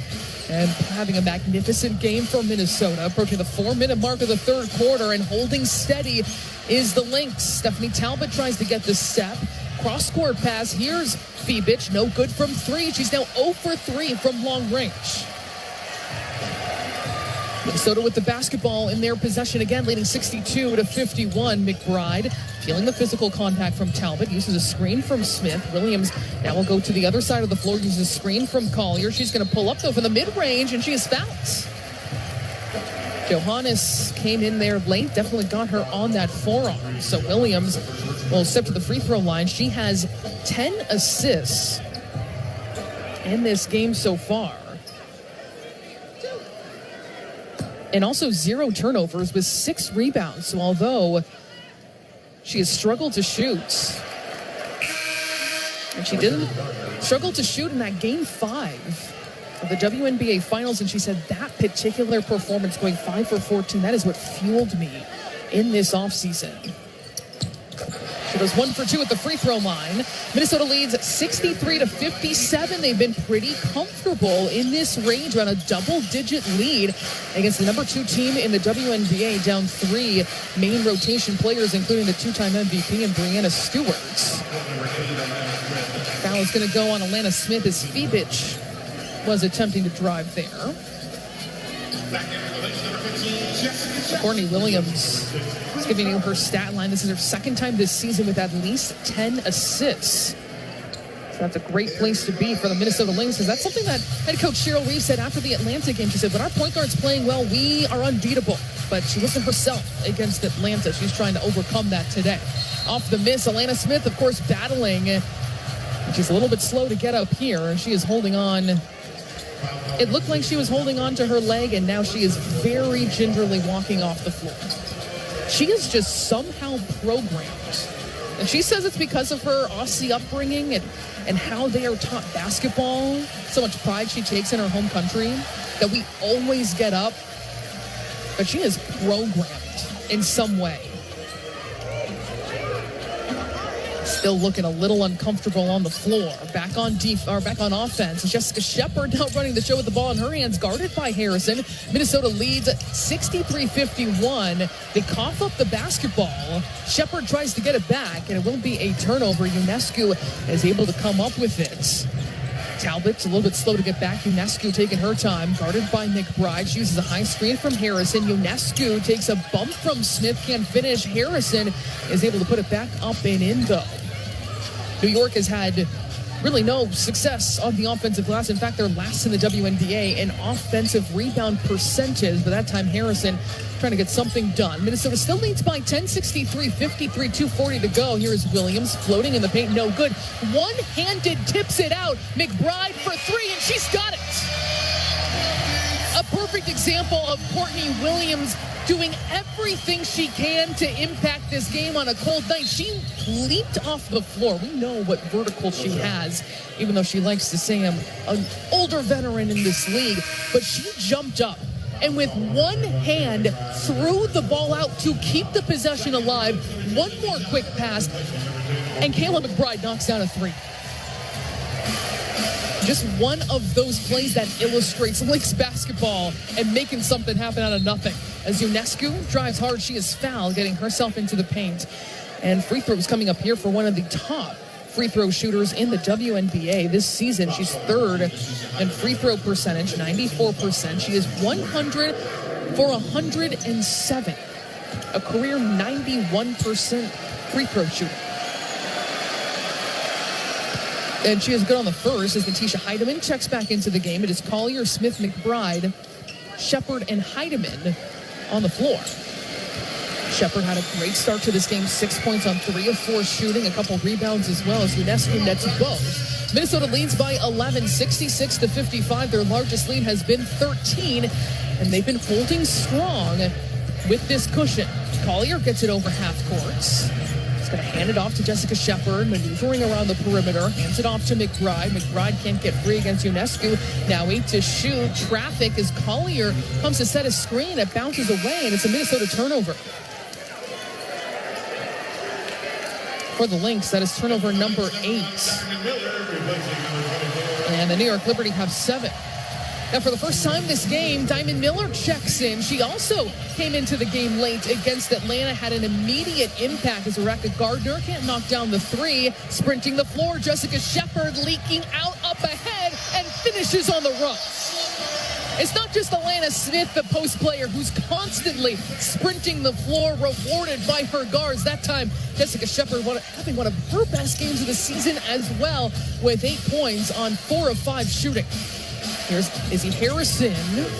And having a magnificent game for Minnesota, approaching the 4-minute mark of the 3rd quarter, and holding steady is the Lynx. Stephanie Talbot tries to get the step. Cross-court pass, here's Fibic, no good from 3. She's now 0 for 3 from long range. Minnesota with the basketball in their possession again, leading 62-51. McBride feeling the physical contact from Talbot, uses a screen from Smith. Williams now will go to the other side of the floor, uses a screen from Collier. She's going to pull up though from the mid-range, and she is fouled. Johannes came in there late, definitely got her on that forearm. So Williams will step to the free throw line. She has 10 assists in this game so far. And also 0 turnovers with 6 rebounds. So although she has struggled to shoot, and she didn't struggle to shoot in that game 5 of the WNBA Finals, and she said that particular performance, going 5 for 14, that is what fueled me in this offseason. She goes 1 for 2 at the free throw line. Minnesota leads 63-57. They've been pretty comfortable in this range, around a double-digit lead against the number 2 team in the WNBA, down 3 main rotation players, including the 2-time MVP and Brianna Stewart. Foul is going to go on Alana Smith as Fibic was attempting to drive there. Courtney Williams is giving you her stat line. This is her 2nd time this season with at least 10 assists. So that's a great place to be for the Minnesota Lynx, because that's something that head coach Cheryl Reeve said after the Atlanta game. She said, when our point guard's playing well, we are unbeatable. But she wasn't herself against Atlanta. She's trying to overcome that today. Off the miss, Alana Smith, of course, battling. She's a little bit slow to get up here. She is holding on. It looked like she was holding on to her leg, and now she is very gingerly walking off the floor. She is just somehow programmed. And she says it's because of her Aussie upbringing and how they are taught basketball, so much pride she takes in her home country, that we always get up. But she is programmed in some way. Still looking a little uncomfortable on the floor. Back on offense. Jessica Shepard now running the show with the ball in her hands, guarded by Harrison. Minnesota leads 63-51. They cough up the basketball. Shepard tries to get it back, and it will be a turnover. Ionescu is able to come up with it. Talbot's a little bit slow to get back. Ionescu taking her time, guarded by McBride. She uses a high screen from Harrison. Ionescu takes a bump from Smith, can't finish. Harrison is able to put it back up and in, though. New York has had really no success on the offensive glass. In fact, they're last in the WNBA in offensive rebound percentage, but that time Harrison trying to get something done. Minnesota still leads by 10, 63, 53, 2:40 to go. Here is Williams floating in the paint, no good. One-handed tips it out. McBride for three, and she's got it. A perfect example of Courtney Williams doing everything she can to impact this game on a cold night. She leaped off the floor. We know what vertical she has, even though she likes to say I'm an older veteran in this league. But she jumped up and with one hand threw the ball out to keep the possession alive. One more quick pass, and Kayla McBride knocks down a three. Just one of those plays that illustrates Lynx basketball and making something happen out of nothing. As Ionescu drives hard, she is fouled, getting herself into the paint. And free throws coming up here for one of the top free throw shooters in the WNBA this season. She's third in free throw percentage, 94%. She is 100 for 107, a career 91% free throw shooter. And she is good on the first as Natisha Heidemann checks back into the game. It is Collier, Smith, McBride, Shepard, and Heidemann on the floor. Shepard had a great start to this game, 6 points on 3 of 4 shooting, a couple rebounds as well as Ionescu nets both. Minnesota leads by 11, 66-55. Their largest lead has been 13, and they've been holding strong with this cushion. Collier gets it over half court. Going to hand it off to Jessica Shepard, maneuvering around the perimeter, hands it off to McBride. McBride can't get free against Ionescu. Now 8 to shoot. Traffic as Collier comes to set a screen. It bounces away, and it's a Minnesota turnover. For the Lynx, that is turnover number 8. And the New York Liberty have 7. Now, for the first time this game, Diamond Miller checks in. She also came into the game late against Atlanta, had an immediate impact as Rebecca Gardner can't knock down the three. Sprinting the floor, Jessica Shepard leaking out up ahead and finishes on the run. It's not just Alana Smith, the post player, who's constantly sprinting the floor, rewarded by her guards. That time, Jessica Shepard having one of her best games of the season as well, with 8 points on 4 of 5 shooting. Here's Izzy Harrison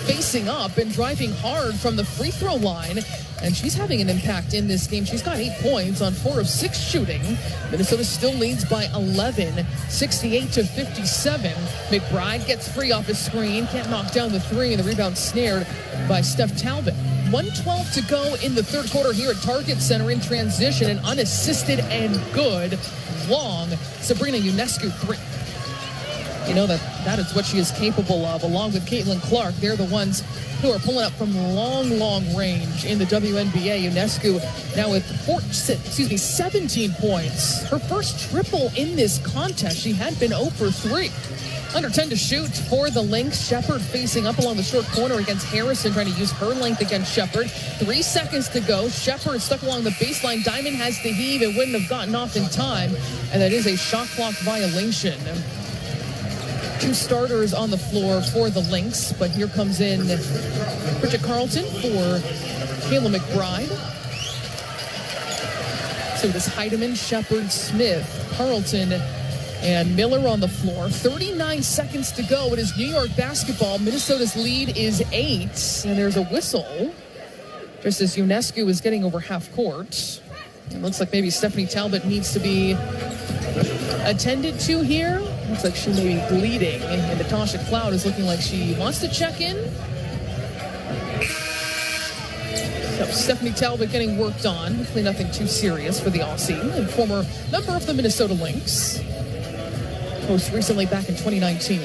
facing up and driving hard from the free throw line, and she's having an impact in this game. She's got 8 points on 4 of 6 shooting. Minnesota still leads by 11, 68-57. McBride gets free off his screen, can't knock down the three, and the rebound snared by Steph Talbot. 1:12 to go in the third quarter here at Target Center in transition, and unassisted and good. Long Sabrina Ionescu three. You know that is what she is capable of, along with Caitlin Clark. They're the ones who are pulling up from long range in the WNBA. Ionescu now with 17 points. Her first triple in this contest. She had been 0 for 3. Under 10 to shoot for the Lynx. Shepard facing up along the short corner against Harrison, trying to use her length against Shepard. 3 seconds to go. Shepard stuck along the baseline. Diamond has to heave. It wouldn't have gotten off in time, and that is a shot clock violation. 2 starters on the floor for the Lynx, but here comes in Bridget Carlton for Kayla McBride. So this Heidemann, Shepard, Smith, Carlton, and Miller on the floor. 39 seconds to go. It is New York basketball. Minnesota's lead is 8, and there's a whistle just as Ionescu is getting over half court. It looks like maybe Stephanie Talbot needs to be attended to here. Looks like she may be bleeding, and Natasha Cloud is looking like she wants to check in. So Stephanie Talbot getting worked on. Hopefully nothing too serious for the Aussie, and former member of the Minnesota Lynx. Most recently back in 2019.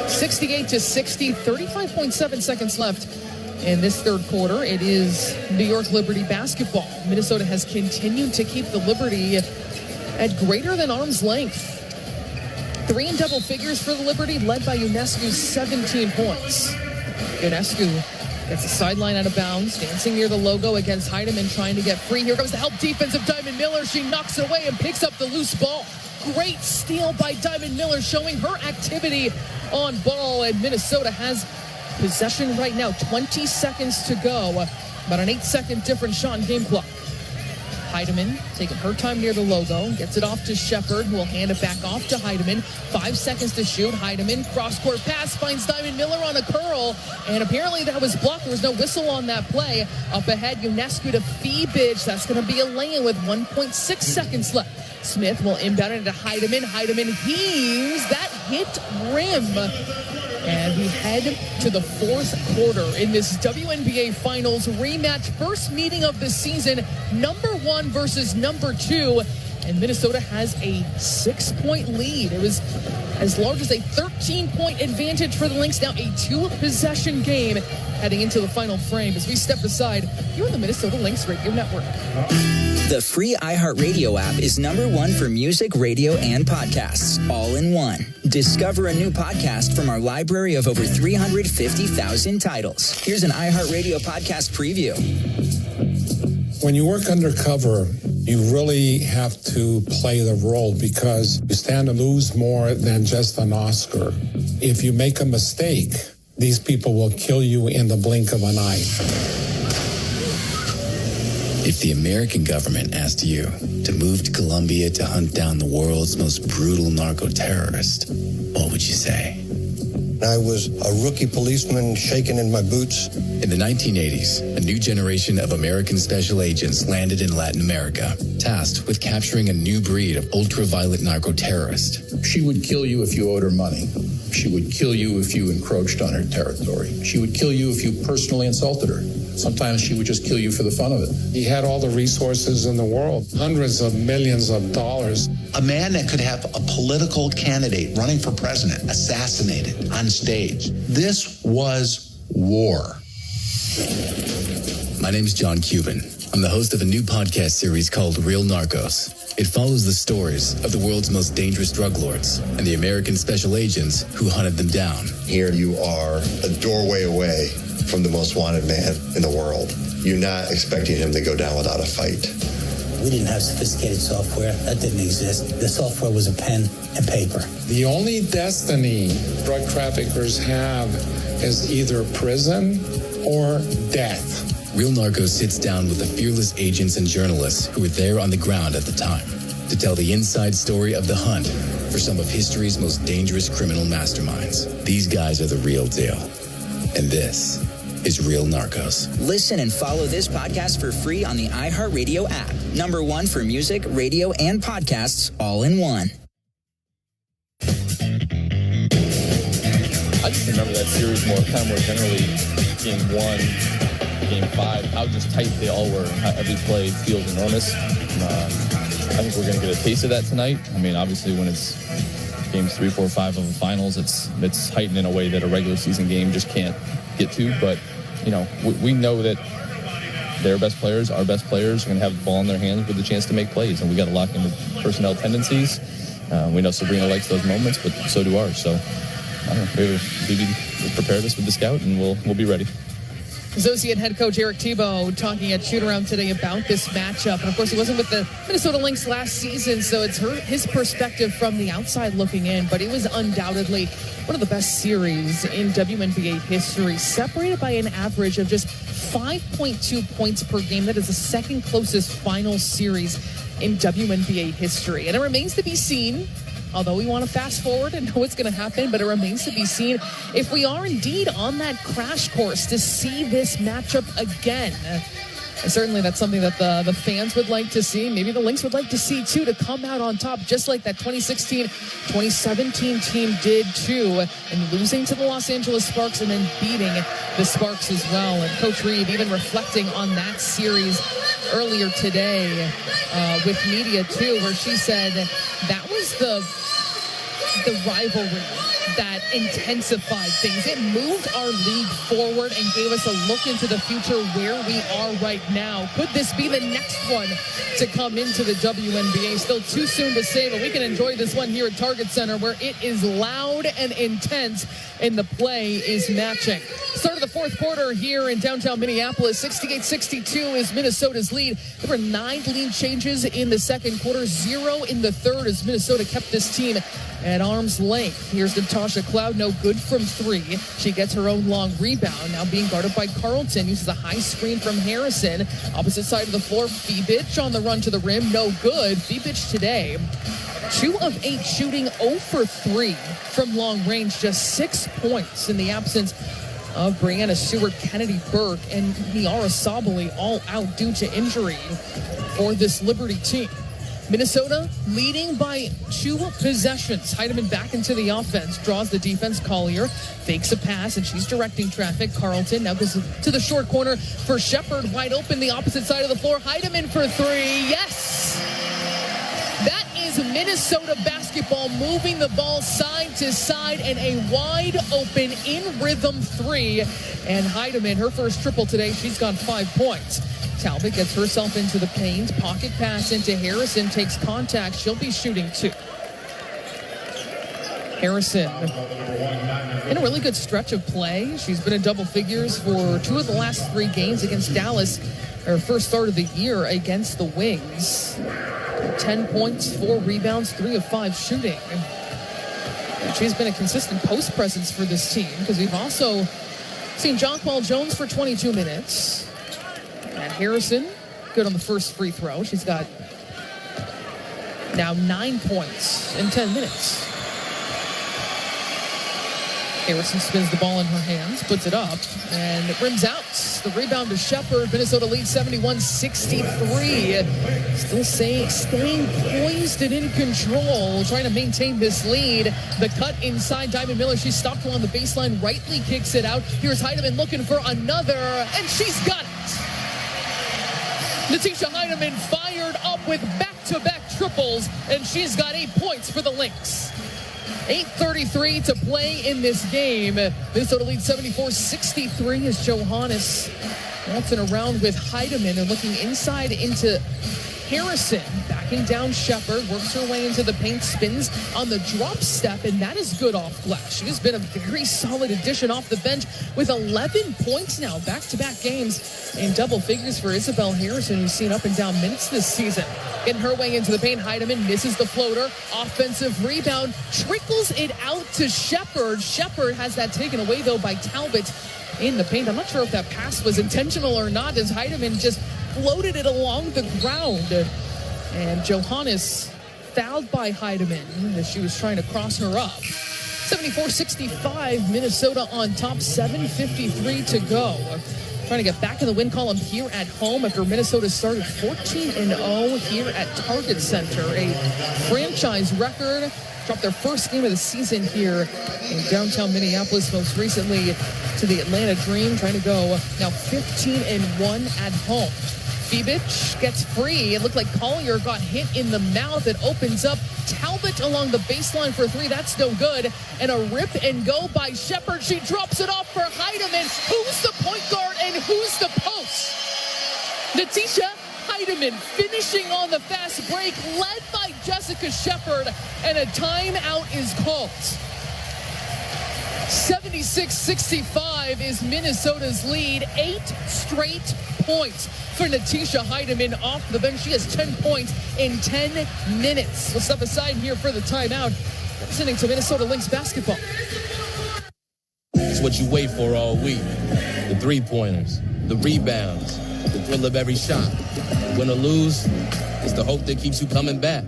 68-60, 35.7 seconds left in this third quarter. It is New York Liberty basketball. Minnesota has continued to keep the Liberty at greater than arm's length. 3 in double figures for the Liberty, led by Ionescu's 17 points. Ionescu gets the sideline out of bounds, dancing near the logo against Heidemann, trying to get free. Here comes the help defense of Diamond Miller. She knocks it away and picks up the loose ball. Great steal by Diamond Miller, showing her activity on ball, and Minnesota has possession right now. 20 seconds to go. About an 8-second difference shot in game clock. Heidemann taking her time near the logo, gets it off to Shepard, who will hand it back off to Heidemann. 5 seconds to shoot. Heidemann, cross-court pass, finds Diamond Miller on a curl, and apparently that was blocked. There was no whistle on that play. Up ahead, Ionescu to Fibic. That's going to be a lay-in with 1.6 seconds left. Smith will inbound it to Heidemann. Heidemann heaves. That hit rim. And we head to the fourth quarter in this WNBA Finals rematch. First meeting of the season, number 1 versus number 2. And Minnesota has a 6-point lead. It was as large as a 13-point advantage for the Lynx. Now a 2-possession game heading into the final frame. As we step aside, here on the Minnesota Lynx Radio Network. The free iHeartRadio app is number 1 for music, radio, and podcasts, all in one. Discover a new podcast from our library of over 350,000 titles. Here's an iHeartRadio podcast preview. When you work undercover, you really have to play the role because you stand to lose more than just an Oscar. If you make a mistake, these people will kill you in the blink of an eye. If the American government asked you to move to Colombia to hunt down the world's most brutal narco-terrorist, what would you say? I was a rookie policeman shaking in my boots. In the 1980s, a new generation of American special agents landed in Latin America, tasked with capturing a new breed of ultraviolet narco-terrorist. She would kill you if you owed her money. She would kill you if you encroached on her territory. She would kill you if you personally insulted her. Sometimes she would just kill you for the fun of it. He had all the resources in the world, hundreds of millions of dollars. A man that could have a political candidate running for president assassinated on stage. This was war. My name's John Cuban. I'm the host of a new podcast series called Real Narcos. It follows the stories of the world's most dangerous drug lords and the American special agents who hunted them down. Here you are, a doorway away from the most wanted man in the world. You're not expecting him to go down without a fight. We didn't have sophisticated software. That didn't exist. The software was a pen and paper. The only destiny drug traffickers have is either prison or death. Real Narcos sits down with the fearless agents and journalists who were there on the ground at the time to tell the inside story of the hunt for some of history's most dangerous criminal masterminds. These guys are the real deal. And this is Real Narcos. Listen and follow this podcast for free on the iHeartRadio app. Number 1 for music, radio, and podcasts, all in one. I just remember that series more generally game 1, game 5, how just tight they all were, how every play feels enormous. I think we're going to get a taste of that tonight. I mean, obviously when it's games 3, 4, 5 of the finals, it's heightened in a way that a regular season game just can't get to. But, you know, we know that their best players, our best players, are going to have the ball in their hands with a chance to make plays. And we got to lock into personnel tendencies. We know Sabrina likes those moments, but so do ours. So, I don't know, we prepared us with the scout, and we'll be ready. Associate head coach Eric Thibault talking at shoot-around today about this matchup. And, of course, he wasn't with the Minnesota Lynx last season, so it's his perspective from the outside looking in. But it was undoubtedly one of the best series in WNBA history, separated by an average of just 5.2 points per game. That is the second closest final series in WNBA history. And it remains to be seen, although we want to fast forward and know what's going to happen, but it remains to be seen if we are indeed on that crash course to see this matchup again. And certainly that's something that the fans would like to see. Maybe the Lynx would like to see, too, to come out on top, just like that 2016-2017 team did, too, and losing to the Los Angeles Sparks and then beating the Sparks as well. And Coach Reed even reflecting on that series earlier today with media, too, where she said that was the rivalry that intensified things. It moved our league forward and gave us a look into the future where we are right now. Could this be the next one to come into the WNBA? Still too soon to say, but we can enjoy this one here at Target Center where it is loud and intense and the play is matching. Start of the fourth quarter here in downtown Minneapolis. 68-62 is Minnesota's lead. There were 9 lead changes in the second quarter, 0 in the third as Minnesota kept this team at arm's length. Here's Natasha Cloud, no good from 3. She gets her own long rebound, now being guarded by Carlton. Uses a high screen from Harrison. Opposite side of the floor, Fibic on the run to the rim, no good. Fibic today, 2 of 8 shooting, 0 for 3 from long range, just 6 points in the absence of Brianna Stewart, Kennedy Burke, and Niara Sabali all out due to injury for this Liberty team. Minnesota leading by 2 possessions. Heidemann back into the offense, draws the defense. Collier fakes a pass, and she's directing traffic. Carlton now goes to the short corner for Shepard, wide open, the opposite side of the floor. Heidemann for 3, yes! That is Minnesota basketball, moving the ball side to side, and a wide open in rhythm 3. And Heidemann, her first triple today, she's got 5 points. Talbot gets herself into the paint. Pocket pass into Harrison. Takes contact. She'll be shooting 2. Harrison in a really good stretch of play. She's been in double figures for 2 of the last 3 games against Dallas. Her first start of the year against the Wings. 10 points, 4 rebounds, 3 of 5 shooting. And she's been a consistent post presence for this team because we've also seen Jonquel Jones for 22 minutes. And Harrison, good on the first free throw. She's got now 9 points in 10 minutes. Harrison spins the ball in her hands, puts it up, and it rims out. The rebound to Shepard. Minnesota leads 71-63. Still staying poised and in control, trying to maintain this lead. The cut inside Diamond Miller. She stopped along the baseline, rightly kicks it out. Here's Heidemann looking for another, and she's got it. Natisha Heidemann fired up with back-to-back triples, and she's got 8 points for the Lynx. 8:33 to play in this game. Minnesota leads 74-63 as Johannes waltzing around with Heidemann and looking inside into Harrison. Backing down Shepard, works her way into the paint, spins on the drop step, and that is good off glass. She has been a very solid addition off the bench with 11 points now, back-to-back games in double figures for Isabel Harrison, who's seen up and down minutes this season. Getting her way into the paint, Heidemann misses the floater. Offensive rebound, trickles it out to Shepard. Shepard has that taken away, though, by Talbot in the paint. I'm not sure if that pass was intentional or not, as Heidemann just floated it along the ground. And Johannes fouled by Heidemann as she was trying to cross her up. 74-65, Minnesota on top, 7:53 to go. Trying to get back in the win column here at home after Minnesota started 14-0 here at Target Center. A franchise record. Dropped their first game of the season here in downtown Minneapolis, most recently to the Atlanta Dream, trying to go now 15-1 at home. Fibic gets free. It looked like Collier got hit in the mouth. It opens up. Talbot along the baseline for 3. That's no good. And a rip and go by Shepard. She drops it off for Heidemann. Who's the point guard and who's the post? Natisha Heidemann finishing on the fast break, led by Jessica Shepard, and a timeout is called. 76-65 is Minnesota's lead. 8 straight points for Natisha Heidemann off the bench. She has 10 points in 10 minutes. We'll step aside here for the timeout. Listening to Minnesota Lynx basketball. It's what you wait for all week. The 3-pointers, the rebounds, the thrill of every shot. Win or lose, it's the hope that keeps you coming back.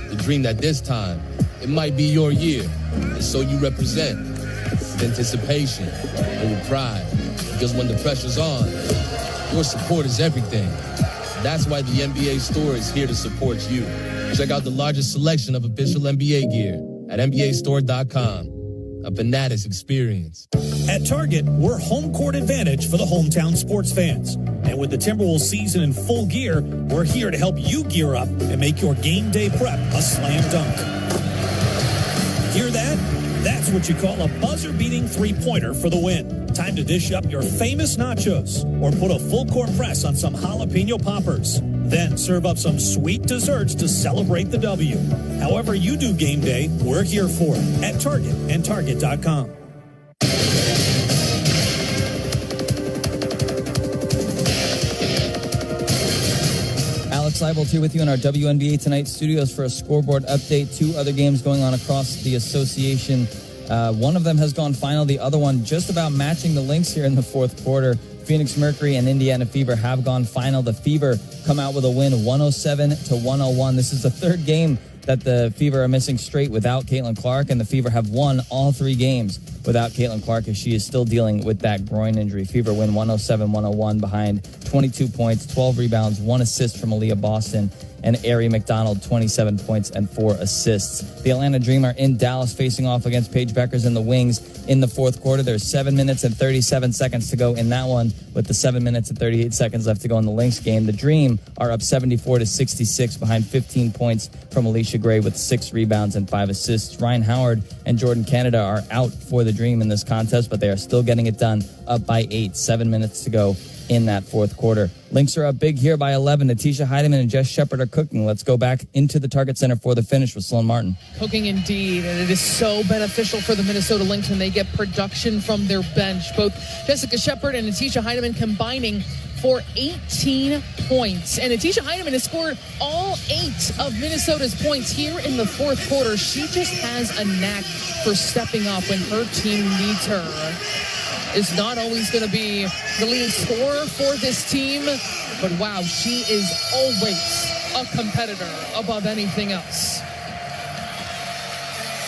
The dream that this time, it might be your year. And so you represent with anticipation and with pride. Because when the pressure's on, your support is everything. That's why the NBA store is here to support you. Check out the largest selection of official NBA gear at NBAstore.com. A Fanatics experience. At Target, we're home court advantage for the hometown sports fans. And with the Timberwolves season in full gear, we're here to help you gear up and make your game day prep a slam dunk. Hear that? That's what you call a buzzer-beating three-pointer for the win. Time to dish up your famous nachos or put a full-court press on some jalapeno poppers. Then serve up some sweet desserts to celebrate the W. However you do game day, we're here for it at Target and Target.com. Alex Seibel here with you in our WNBA Tonight studios for a scoreboard update. Two other games going on across the association. One of them has gone final. The other one just about matching the Lynx here in the fourth quarter. Phoenix Mercury and Indiana Fever have gone final. The Fever come out with a win 107-101. This is the third game that the Fever are missing straight without Caitlin Clark, and the Fever have won all three games without Caitlin Clark as she is still dealing with that groin injury. Fever win 107-101 behind 22 points, 12 rebounds, 1 assist from Aaliyah Boston, and Ari McDonald, 27 points and 4 assists. The Atlanta Dream are in Dallas facing off against Paige Beckers and the Wings in the fourth quarter. There's 7 minutes and 37 seconds to go in that one with the 7 minutes and 38 seconds left to go in the Lynx game. The Dream are up 74-66 behind 15 points from Alicia Gray with 6 rebounds and 5 assists. Ryan Howard and Jordan Canada are out for the Dream in this contest, but they are still getting it done, up by 8, 7 minutes to go in that fourth quarter. Lynx are up big here by 11. Natisha Heidemann and Jess Shepard are cooking. Let's go back into the Target Center for the finish with Sloan Martin. Cooking indeed, and it is so beneficial for the Minnesota Lynx when they get production from their bench. Both Jessica Shepard and Natisha Heidemann combining for 18 points. And Natisha Heidemann has scored all 8 of Minnesota's points here in the fourth quarter. She just has a knack for stepping up when her team needs her. Is not always going to be the leading scorer for this team, but wow, she is always a competitor above anything else.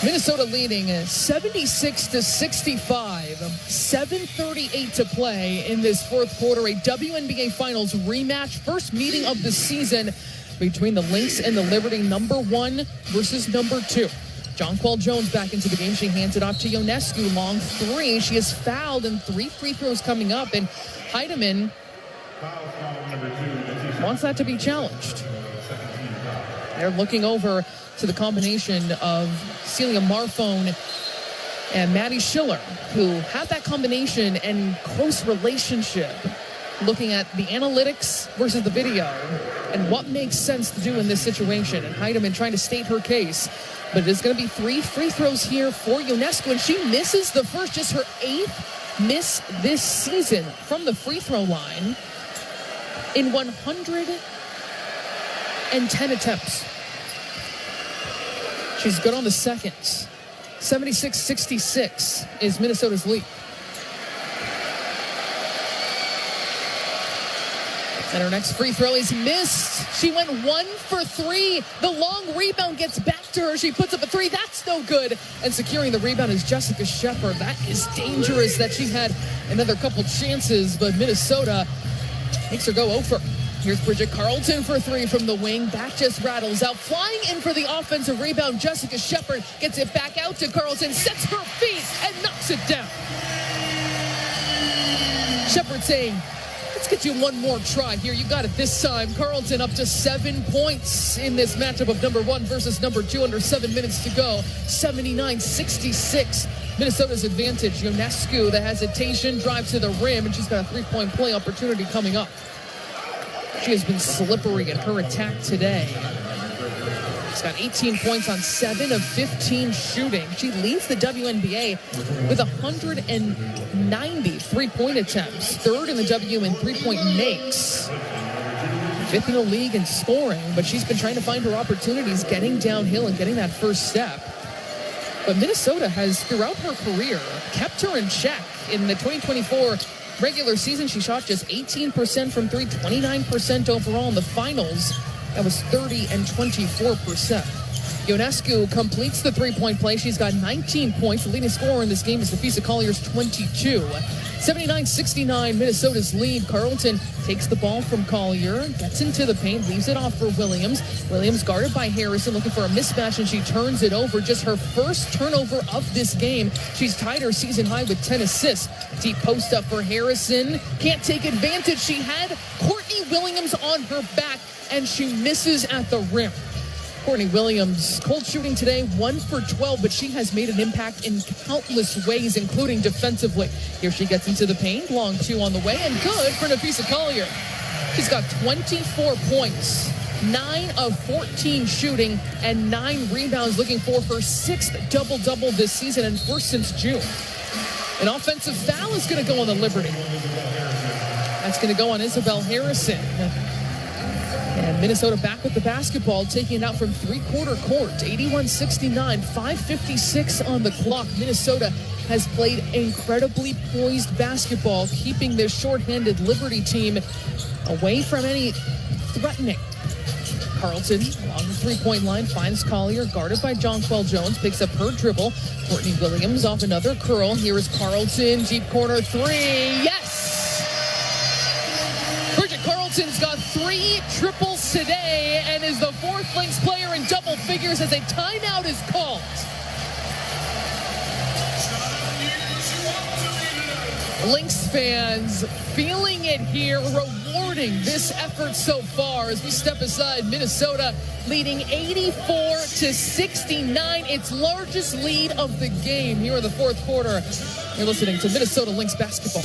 Minnesota leading 76-65, 7:38 to play in this fourth quarter. A WNBA Finals rematch, first meeting of the season between the Lynx and the Liberty, number 1 versus number 2. Jonquel Jones back into the game. She hands it off to Ionescu. Long 3. She is fouled and 3 free throws coming up. And Heidemann wants that to be challenged. They're looking over to the combination of Celia Marfone and Maddie Schiller, who have that combination and close relationship, looking at the analytics versus the video and what makes sense to do in this situation. And Heidemann trying to state her case. But it is going to be 3 free throws here for Ionescu, and she misses the first, just her 8th miss this season from the free throw line in 110 attempps. She's good on the second. 76-66 is Minnesota's lead. And her next free throw is missed. She went 1 for 3. The long rebound gets back to her. She puts up a 3. That's no good. And securing the rebound is Jessica Shepard. That is dangerous that she had another couple chances, but Minnesota makes her go over. Here's Bridget Carlton for 3 from the wing. That just rattles out. Flying in for the offensive rebound. Jessica Shepard gets it back out to Carlton, sets her feet, and knocks it down. Shepard saying, let's get you one more try here. You got it this time. Carlton up to 7 points in this matchup of number 1 versus number 2 under 7 minutes to go. 79-66. Minnesota's advantage. Ionescu, the hesitation, drives to the rim, and she's got a 3-point play opportunity coming up. She has been slippery in her attack today. She's got 18 points on 7 of 15 shooting. She leads the WNBA with 190 3-point attempts. 3rd in the W in 3-point makes. 5th in the league in scoring, but she's been trying to find her opportunities, getting downhill and getting that first step. But Minnesota has, throughout her career, kept her in check. In the 2024 regular season, she shot just 18% from 3, 29% overall. In the finals, that was 30 and 24%. Ionescu completes the 3-point play. She's got 19 points. The leading scorer in this game is Nafisa Collier's 22. 79-69, Minnesota's lead. Carlton takes the ball from Collier, gets into the paint, leaves it off for Williams. Williams guarded by Harrison, looking for a mismatch, and she turns it over. Just her first turnover of this game. She's tied her season high with 10 assists. Deep post up for Harrison. Can't take advantage. She had Courtney Williams on her back, and she misses at the rim. Courtney Williams, cold shooting today, 1 for 12, but she has made an impact in countless ways, including defensively. Here she gets into the paint, long 2 on the way, and good for Napheesa Collier. She's got 24 points, 9 of 14 shooting, and 9 rebounds, looking for her 6th double-double this season and first since June. An offensive foul is going to go on the Liberty. That's going to go on Isabel Harrison. And Minnesota back with the basketball, taking it out from three-quarter court, 81-69, 5:56 on the clock. Minnesota has played incredibly poised basketball, keeping this shorthanded Liberty team away from any threatening. Carlton along the three-point line finds Collier, guarded by Jonquel Jones, picks up her dribble. Courtney Williams off another curl. Here is Carlton, deep corner 3. Yes! Bridget Carlton's got 3 triples today and is the 4th Lynx player in double figures as a timeout is called. Lynx fans feeling it here, rewarding this effort so far as we step aside. Minnesota leading 84-69, its largest lead of the game here in the 4th quarter. You're listening to Minnesota Lynx basketball.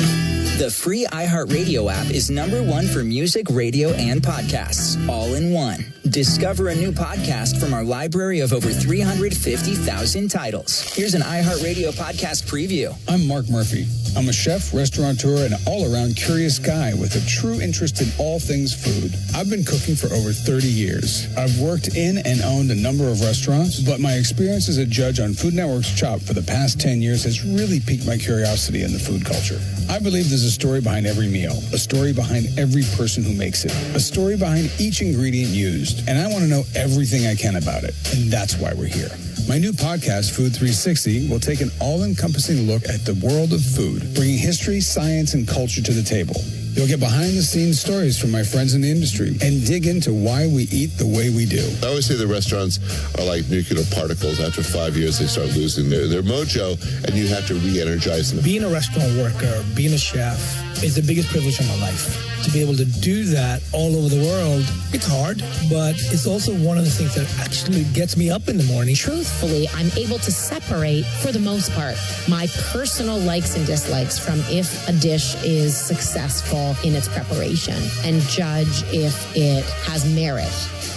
The free iHeartRadio app is #1 for music, radio, and podcasts, all in one. Discover a new podcast from our library of over 350,000 titles. Here's an iHeartRadio podcast preview. I'm Mark Murphy. I'm a chef, restaurateur, and all-around curious guy with a true interest in all things food. I've been cooking for over 30 years. I've worked in and owned a number of restaurants, but my experience as a judge on Food Network's Chopped for the past 10 years has really piqued my curiosity in the food culture. I believe there's a story behind every meal, a story behind every person who makes it, a story behind each ingredient used, and I want to know everything I can about it, and that's why we're here. My new podcast, Food 360, will take an all-encompassing look at the world of food, bringing history, science, and culture to the table. You'll get behind-the-scenes stories from my friends in the industry and dig into why we eat the way we do. I always say the restaurants are like nuclear particles. After 5 years, they start losing their mojo, and you have to re-energize them. Being a restaurant worker, being a chef, is the biggest privilege of my life. To be able to do that all over the world, it's hard, but it's also one of the things that actually gets me up in the morning. Truthfully, I'm able to separate, for the most part, my personal likes and dislikes from if a dish is successful in its preparation and judge if it has merit.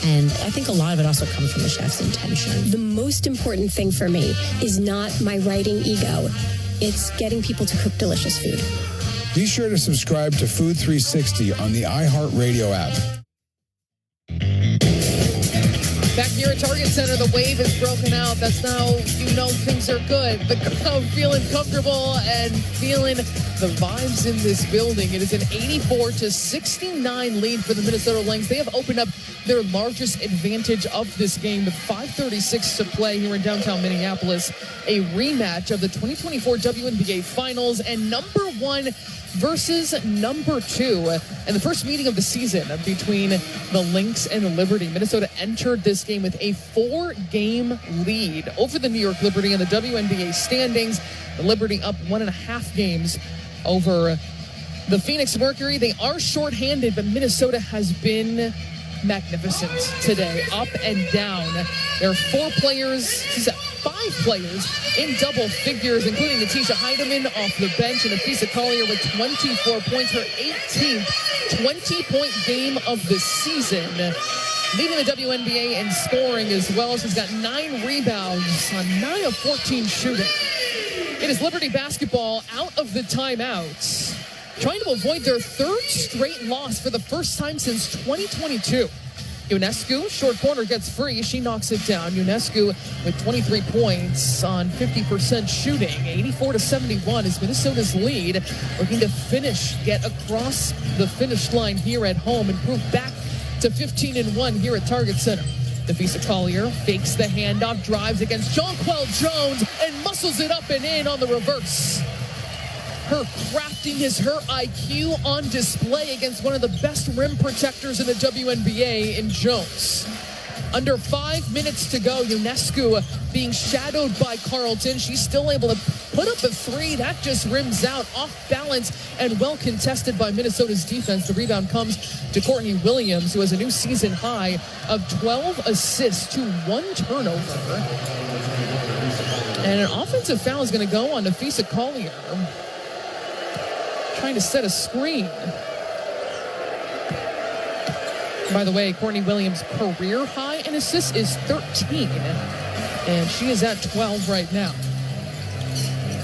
And I think a lot of it also comes from the chef's intention. The most important thing for me is not my writing ego. It's getting people to cook delicious food. Be sure to subscribe to Food 360 on the iHeartRadio app. Back here at Target Center, the wave is broken out. That's now, things are good. The crowd feeling comfortable and feeling the vibes in this building. It is an 84-69 lead for the Minnesota Lynx. They have opened up their largest advantage of this game with 5:36 to play here in downtown Minneapolis. A rematch of the 2024 WNBA Finals and number 1 versus number 2 and the first meeting of the season between the Lynx and the Liberty. Minnesota entered this game with a 4-game lead over the New York Liberty in the WNBA standings. The Liberty up 1.5 games over the Phoenix Mercury. They are shorthanded, but Minnesota has been magnificent today, up and down. There are 5 players in double figures, including Natisha Heidemann off the bench, and Napheesa Collier with 24 points, her 18th 20-point game of the season. Leading the WNBA in scoring as well. She's got 9 rebounds on 9 of 14 shooting. It is Liberty basketball out of the timeouts, trying to avoid their 3rd straight loss for the first time since 2022. Ionescu, short corner, gets free. She knocks it down. Ionescu with 23 points on 50% shooting. 84-71 is Minnesota's lead. Looking to get across the finish line here at home, and move back to 15-1 here at Target Center. Napheesa Collier fakes the handoff, drives against Jonquel Jones, and muscles it up and in on the reverse. Her crafting is her IQ on display against one of the best rim protectors in the WNBA in Jones. Under 5 minutes to go, Ionescu being shadowed by Carlton. She's still able to put up a three. That just rims out, off balance, and well contested by Minnesota's defense. The rebound comes to Courtney Williams, who has a new season high of 12 assists to 1 turnover. And an offensive foul is going to go on Napheesa Collier, trying to set a screen. By the way, Courtney Williams' career high in assists is 13, and she is at 12 right now.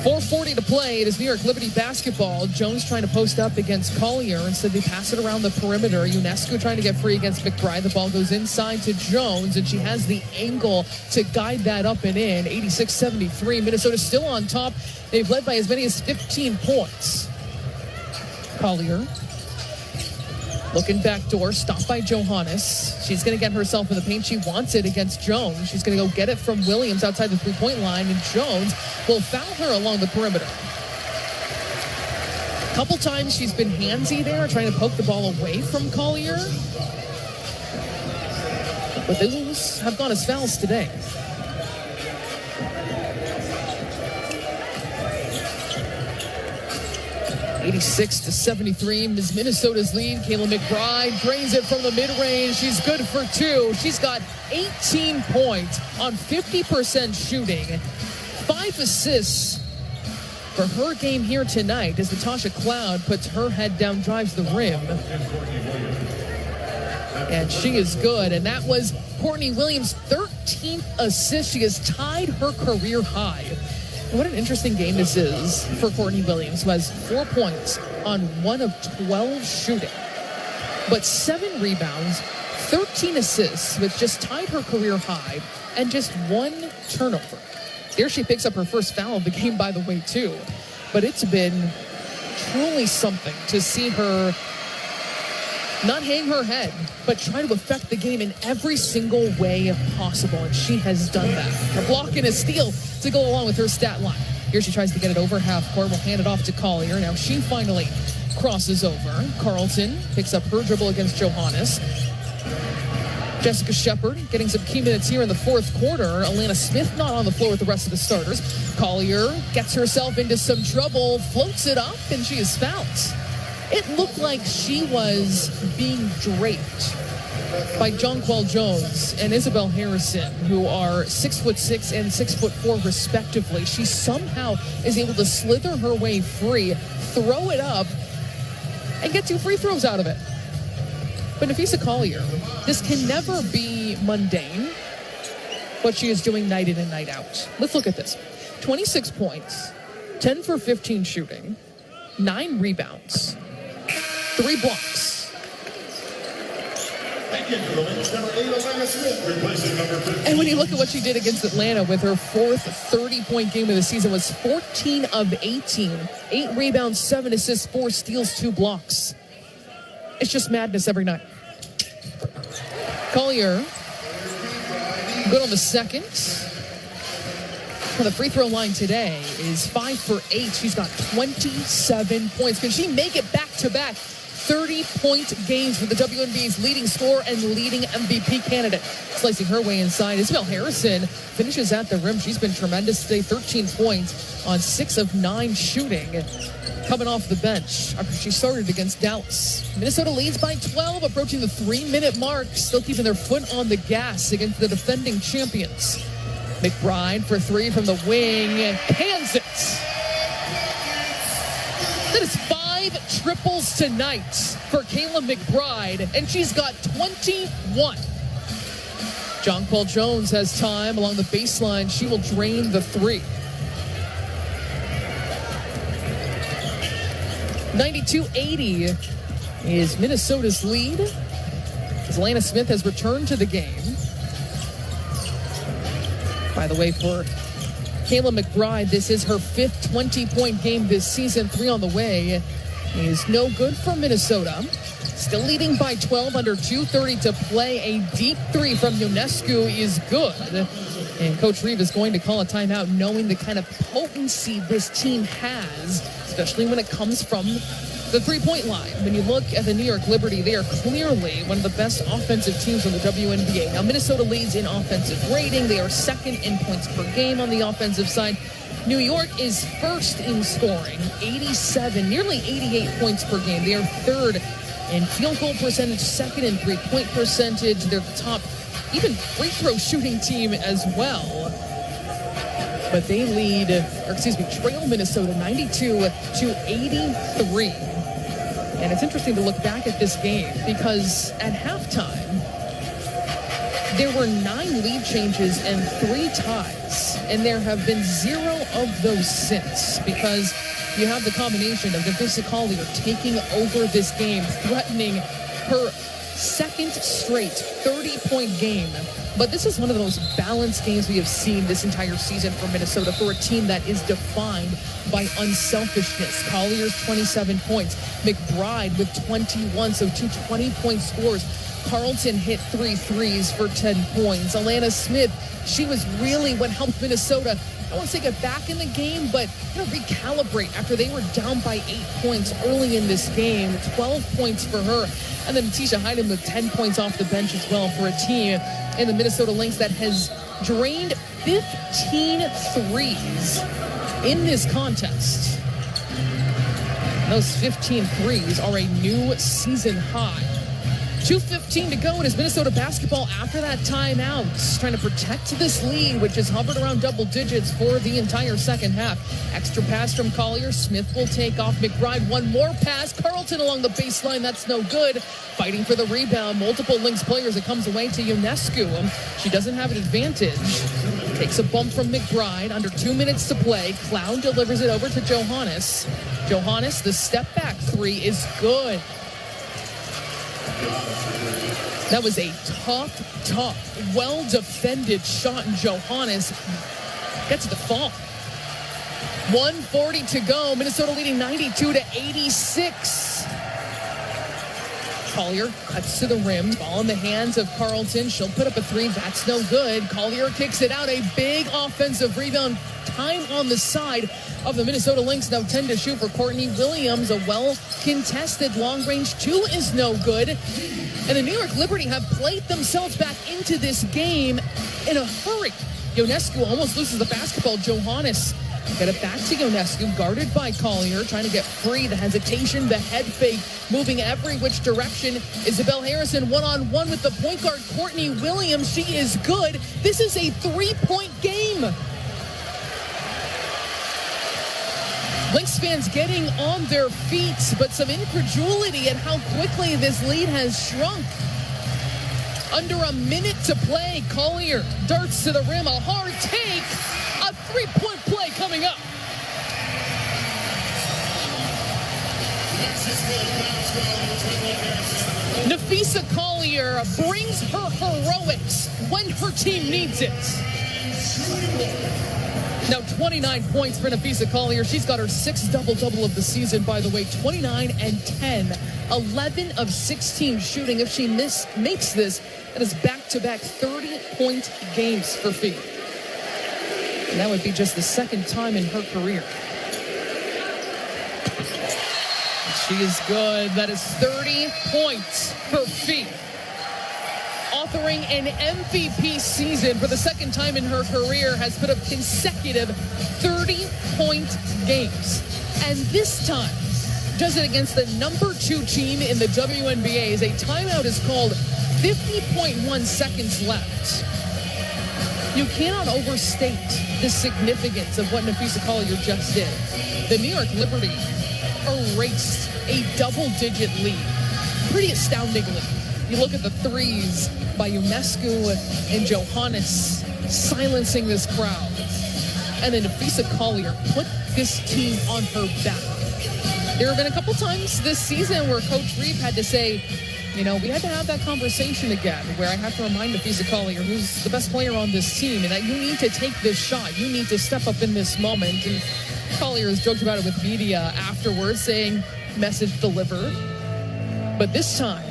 4:40 to play. It is New York Liberty basketball. Jones trying to post up against Collier. Instead, they pass it around the perimeter. UNESCO trying to get free against McBride. The ball goes inside to Jones, and she has the angle to guide that up and in. 86-73. Minnesota still on top. They've led by as many as 15 points. Collier looking back door, stopped by Johannes. She's going to get herself in the paint. She wants it against Jones. She's going to go get it from Williams outside the three-point line, and Jones will foul her along the perimeter. A couple times she's been handsy there, trying to poke the ball away from Collier. But those have gone as fouls today. (86-73) is Minnesota's lead. Kayla McBride drains it from the mid-range. She's good for 2. She's got 18 points on 50% shooting. 5 assists for her game here tonight as Natasha Cloud puts her head down, drives the rim. And she is good. And that was Courtney Williams' 13th assist. She has tied her career high. What an interesting game this is for Courtney Williams, who has 4 points on 1 of 12 shooting, but 7 rebounds, 13 assists, which just tied her career high, and just 1 turnover. There she picks up her first foul of the game, by the way, too. But it's been truly something to see her not hang her head, but try to affect the game in every single way possible, and she has done that. A block and a steal to go along with her stat line. Here she tries to get it over half court. Will hand it off to Collier. Now she finally crosses over. Carlton picks up her dribble against Johannes. Jessica Shepard getting some key minutes here in the fourth quarter. Alana Smith not on the floor with the rest of the starters. Collier gets herself into some trouble, floats it up, and she is fouled. It looked like she was being draped by Jonquel Jones and Isabel Harrison, who are 6'6" and 6'4" respectively. She somehow is able to slither her way free, throw it up, and get 2 free throws out of it. But Napheesa Collier, this can never be mundane, what she is doing night in and night out. Let's look at this. 26 points, 10 for 15 shooting, 9 rebounds, 3 blocks. And when you look at what she did against Atlanta with her 4th 30-point game of the season, was 14 of 18. 8 rebounds, 7 assists, 4 steals, 2 blocks. It's just madness every night. Collier, good on the second. For the free throw line today is 5 for 8. She's got 27 points. Can she make it back-to-back 30-point games for the WNBA's leading scorer and leading MVP candidate? Slicing her way inside, Isabel Harrison finishes at the rim. She's been tremendous today. 13 points on 6 of 9 shooting. Coming off the bench after she started against Dallas. Minnesota leads by 12, approaching the 3-minute mark. Still keeping their foot on the gas against the defending champions. McBride for 3 from the wing. Pans it. That is 5 triples tonight for Kayla McBride, and she's got 21. Jonquel Jones has time along the baseline. She will drain the 3. 92-80 is Minnesota's lead, as Alana Smith has returned to the game. By the way, for Kayla McBride, this is her 5th 20-point game this season. 3 on the way is no good for Minnesota. Still leading by 12, under 2:30 to play. A deep 3 from Ionescu is good. And Coach Reeve is going to call a timeout, knowing the kind of potency this team has, especially when it comes from the three-point line. When you look at the New York Liberty, they are clearly one of the best offensive teams in the WNBA. Now, Minnesota leads in offensive rating. They are 2nd in points per game on the offensive side. New York is first in scoring, 87, nearly 88 points per game. They are third in field goal percentage, second in three-point percentage. They're the top, even free throw shooting team as well. But they trail Minnesota 92-83. And it's interesting to look back at this game because at halftime, there were 9 lead changes and 3 ties, and there have been 0 of those since because you have the combination of Napheesa Collier taking over this game, threatening her second straight 30-point game. But this is one of the most balanced games we have seen this entire season for Minnesota, for a team that is defined by unselfishness. Collier's 27 points, McBride with 21, so 2 20-point scores. Carlton hit 3 threes for 10 points. Alana Smith, she was really what helped Minnesota, I don't want to say get back in the game, but recalibrate after they were down by 8 points early in this game. 12 points for her. And then Tisha Hyden with 10 points off the bench as well for a team in the Minnesota Lynx that has drained 15 threes in this contest. Those 15 threes are a new season high. 2:15 to go, and it's Minnesota basketball after that timeout, trying to protect this lead, which has hovered around double digits for the entire second half. Extra pass from Collier. Smith will take off McBride. One more pass. Carlton along the baseline. That's no good. Fighting for the rebound. Multiple Lynx players. It comes away to Ionescu. She doesn't have an advantage. Takes a bump from McBride. Under 2 minutes to play. Clown delivers it over to Johannes. Johannes, the step-back 3 is good. That was a tough, well-defended shot, and Johannes gets the fall. 1:40 to go. Minnesota leading 92-86. Collier cuts to the rim. Ball in the hands of Carlton. She'll put up a 3. That's no good. Collier kicks it out. A big offensive rebound. Time on the side of the Minnesota Lynx. Now 10 to shoot for Courtney Williams. A well-contested long-range 2 is no good. And the New York Liberty have played themselves back into this game in a hurry. Ionescu almost loses the basketball. Johannes get it back to Ionescu, guarded by Collier, trying to get free. The hesitation, the head fake, moving every which direction. Isabel Harrison one-on-one with the point guard, Courtney Williams. She is good. This is a 3-point game. Lynx fans getting on their feet, but some incredulity at how quickly this lead has shrunk. Under a minute to play, Collier darts to the rim, a hard take, a 3-point play coming up. Napheesa Collier brings her heroics when her team needs it. Now 29 points for Napheesa Collier. She's got her 6th double-double of the season, by the way. 29 and 10. 11 of 16 shooting. If she makes this, that is back-to-back 30-point games for Fee. And that would be just the 2nd time in her career. She is good. That is 30 points for Fee. Authoring an MVP season for the 2nd time in her career, has put up consecutive 30-point games. And this time, does it against the number 2 team in the WNBA as a timeout is called. 50.1 seconds left. You cannot overstate the significance of what Napheesa Collier just did. The New York Liberty erased a double-digit lead. Pretty astoundingly. You look at the threes by Ionescu and Johannes silencing this crowd. And then Napheesa Collier put this team on her back. There have been a couple times this season where Coach Reeve had to say, we had to have that conversation again, where I have to remind Napheesa Collier, who's the best player on this team, and that you need to take this shot. You need to step up in this moment. And Collier has joked about it with media afterwards, saying, message delivered. But this time,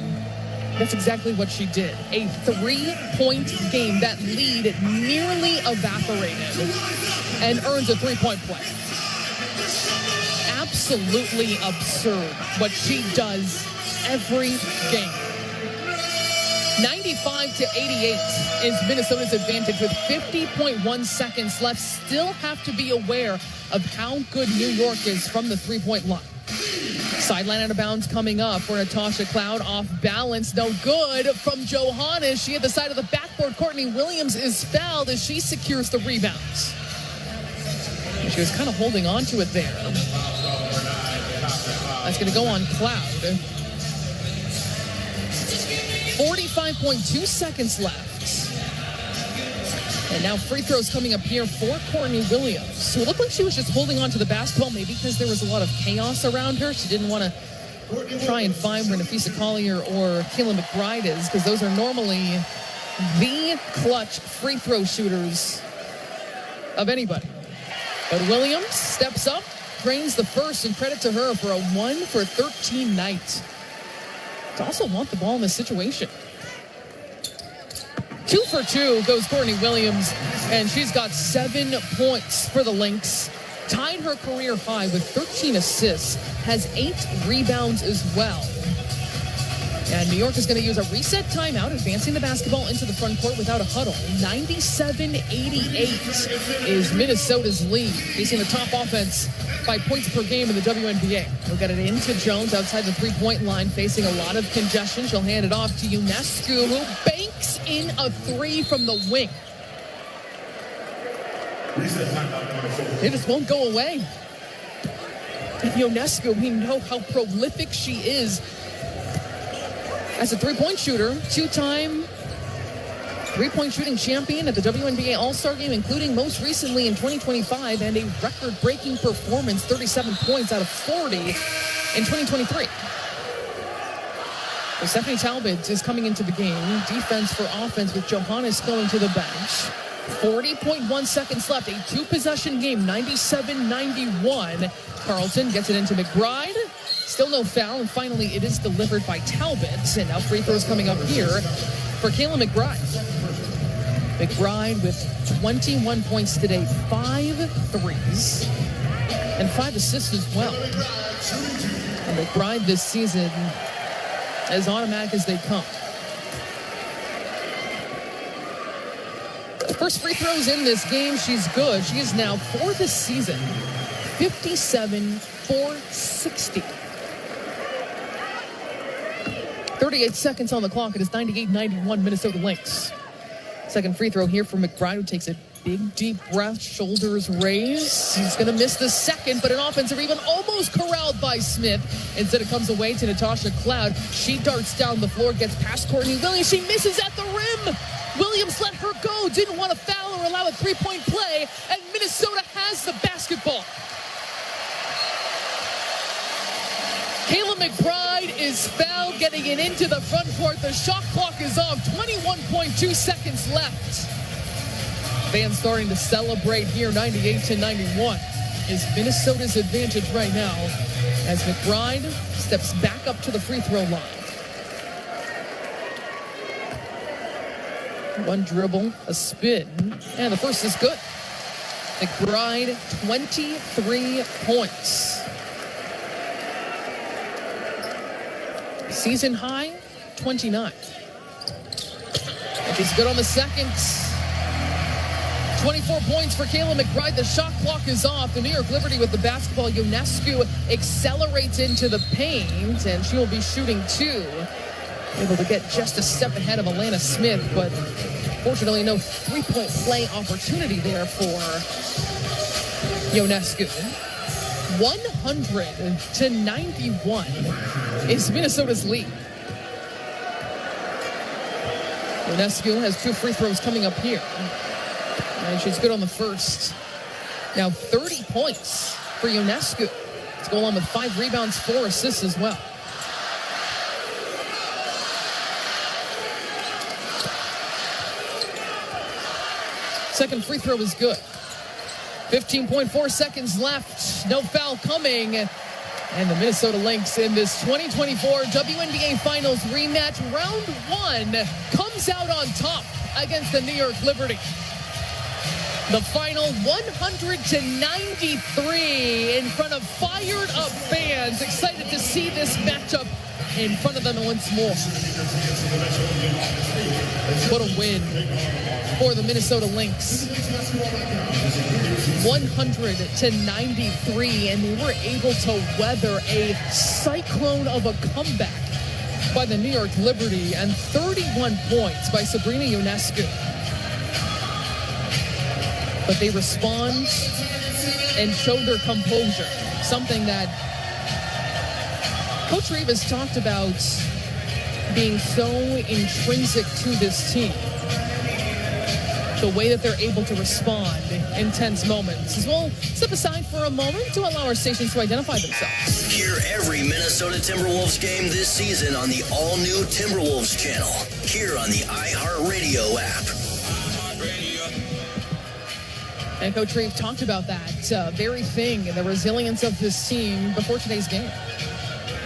that's exactly what she did. A 3-point game. That lead nearly evaporated and earns a 3-point play. Absolutely absurd what she does every game. 95-88 is Minnesota's advantage with 50.1 seconds left. Still have to be aware of how good New York is from the three-point line. Sideline out of bounds coming up for Natasha Cloud. Off balance, no good from Johannes. She at the side of the backboard. Courtney Williams is fouled as she secures the rebounds. She was kind of holding on to it there. That's going to go on Cloud. 45.2 seconds left. And now free throws coming up here for Courtney Williams. So it looked like she was just holding on to the basketball, maybe because there was a lot of chaos around her. She didn't want to try and find where Napheesa Collier or Kayla McBride is, because those are normally the clutch free throw shooters of anybody. But Williams steps up, drains the first, and credit to her for a 1 for 13 night. To also want the ball in this situation. 2 for 2 goes Courtney Williams, and she's got 7 points for the Lynx. Tied her career high with 13 assists, has 8 rebounds as well. And New York is going to use a reset timeout, advancing the basketball into the front court without a huddle. 97-88 is Minnesota's lead, facing the top offense by points per game in the WNBA. We'll get it into Jones outside the three-point line, facing a lot of congestion. She'll hand it off to Ionescu, who banks in a 3 from the wing. It just won't go away. Ionescu, we know how prolific she is as a three-point shooter, 2-time three-point shooting champion at the WNBA All-Star Game, including most recently in 2025, and a record-breaking performance, 37 points out of 40 in 2023. So Stephanie Talbot is coming into the game. Defense for offense with Johannes going to the bench. 40.1 seconds left, a 2-possession game, 97-91. Carlton gets it into McBride. Still no foul, and finally it is delivered by Talbot. And now free throws coming up here for Kayla McBride. McBride with 21 points today, 5 threes, and 5 assists as well. And McBride this season as automatic as they come. First free throws in this game, she's good. She is now, for the season, 57-4-60. 38 seconds on the clock. It is 98-91 Minnesota Lynx. Second free throw here for McBride, who takes a big, deep breath, shoulders raised. He's going to miss the second, but an offensive rebound almost corralled by Smith. Instead, it comes away to Natasha Cloud. She darts down the floor, gets past Courtney Williams. She misses at the rim. Williams let her go, didn't want to foul or allow a three-point play, and Minnesota has the basketball. Kayla McBride is fouled, getting it into the front court. The shot clock is off. 21.2 seconds left. Fans starting to celebrate here. 98-91 is Minnesota's advantage right now as McBride steps back up to the free throw line. One dribble, a spin, and the first is good. McBride, 23 points. Season high, 29. And she's good on the second. 24 points for Kayla McBride. The shot clock is off. The New York Liberty with the basketball. Ionescu accelerates into the paint, and she will be shooting 2. Able to get just a step ahead of Alana Smith, but fortunately no three-point play opportunity there for Ionescu. 100-91 is Minnesota's lead. Ionescu has 2 free throws coming up here. And she's good on the first. Now 30 points for Ionescu. Let's go along with 5 rebounds, 4 assists as well. Second free throw is good. 15.4 seconds left. No foul coming. And the Minnesota Lynx in this 2024 WNBA Finals rematch, round 1, comes out on top against the New York Liberty. The final 100-93 in front of fired up fans. Excited to see this matchup in front of them once more. What a win for the Minnesota Lynx. 100-93, and they were able to weather a cyclone of a comeback by the New York Liberty and 31 points by Sabrina Ionescu. But they respond and showed their composure, something that Coach Reeve has talked about being so intrinsic to this team. The way that they're able to respond in tense moments. As well, step aside for a moment to allow our stations to identify themselves. Hear every Minnesota Timberwolves game this season on the all-new Timberwolves channel, here on the iHeartRadio app. And Coach Reeve talked about that very thing, the resilience of this team before today's game.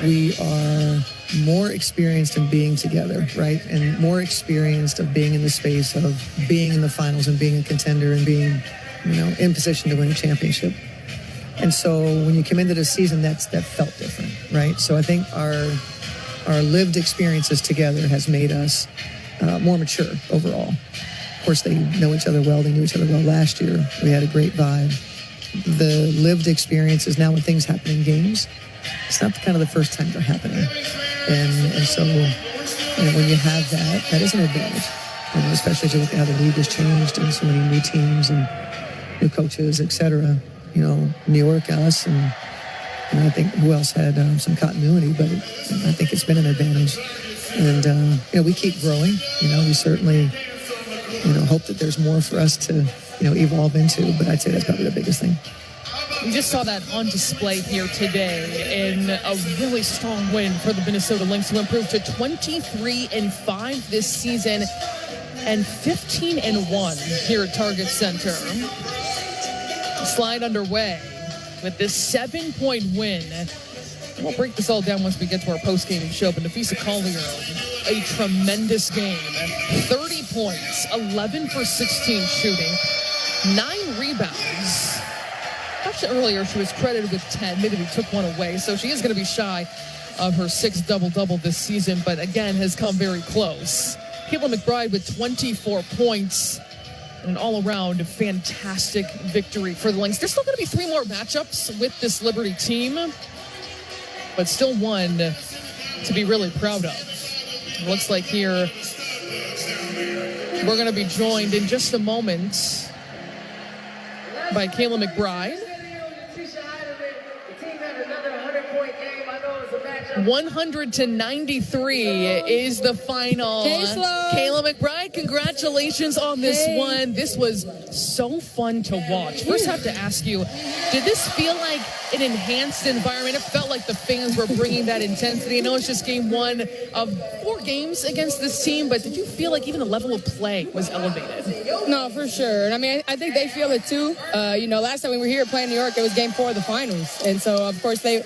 We are more experienced in being together, right? And more experienced of being in the space of being in the finals and being a contender and being, in position to win a championship. And so when you come into the season, that felt different, right? So I think our lived experiences together has made us more mature overall. Of course, they know each other well. They knew each other well last year. We had a great vibe. The lived experiences now when things happen in games, it's not kind of the first time they're happening. And so, when you have that is an advantage. Especially as you look at how the league has changed and so many new teams and new coaches, et cetera. New York, us, and I think who else had some continuity, but I think it's been an advantage. And, we keep growing. We certainly, hope that there's more for us to, evolve into, but I'd say that's probably the biggest thing. We just saw that on display here today in a really strong win for the Minnesota Lynx, who improved to 23-5 this season and 15-1 here at Target Center. Slide underway with this 7-point win. We'll break this all down once we get to our post-game show, but Napheesa Collier, a tremendous game. 30 points, 11 for 16 shooting, 9 rebounds. Actually, earlier she was credited with 10. Maybe we took one away, so she is going to be shy of her 6th double-double this season, but again has come very close. Caitlin McBride with 24 points and an all-around fantastic victory for the Lynx. There's still going to be 3 more matchups with this Liberty team, but still one to be really proud of. It looks like here we're going to be joined in just a moment by Caitlin McBride. 100-93 is the final. Kayla McBride, congratulations on this one. This was so fun to watch. First, I have to ask you, did this feel like an enhanced environment? It felt like the fans were bringing that intensity. I know it's just game 1 of 4 games against this team, but did you feel like even the level of play was elevated? No, for sure. And I mean, I think they feel it too. Last time we were here playing New York, it was game 4 of the finals. And so, of course, they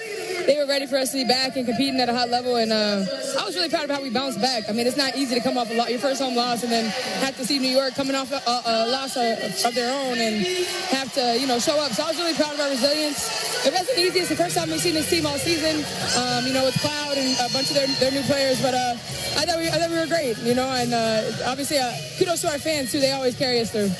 were ready for us to be back and competing at a high level, and I was really proud of how we bounced back. I mean, it's not easy to come off your first home loss and then have to see New York coming off a loss of their own and have to, show up. So I was really proud of our resilience. It wasn't easy. It's the first time we've seen this team all season, with Cloud and a bunch of their new players, but I thought we were great, and obviously kudos to our fans, too. They always carry us through.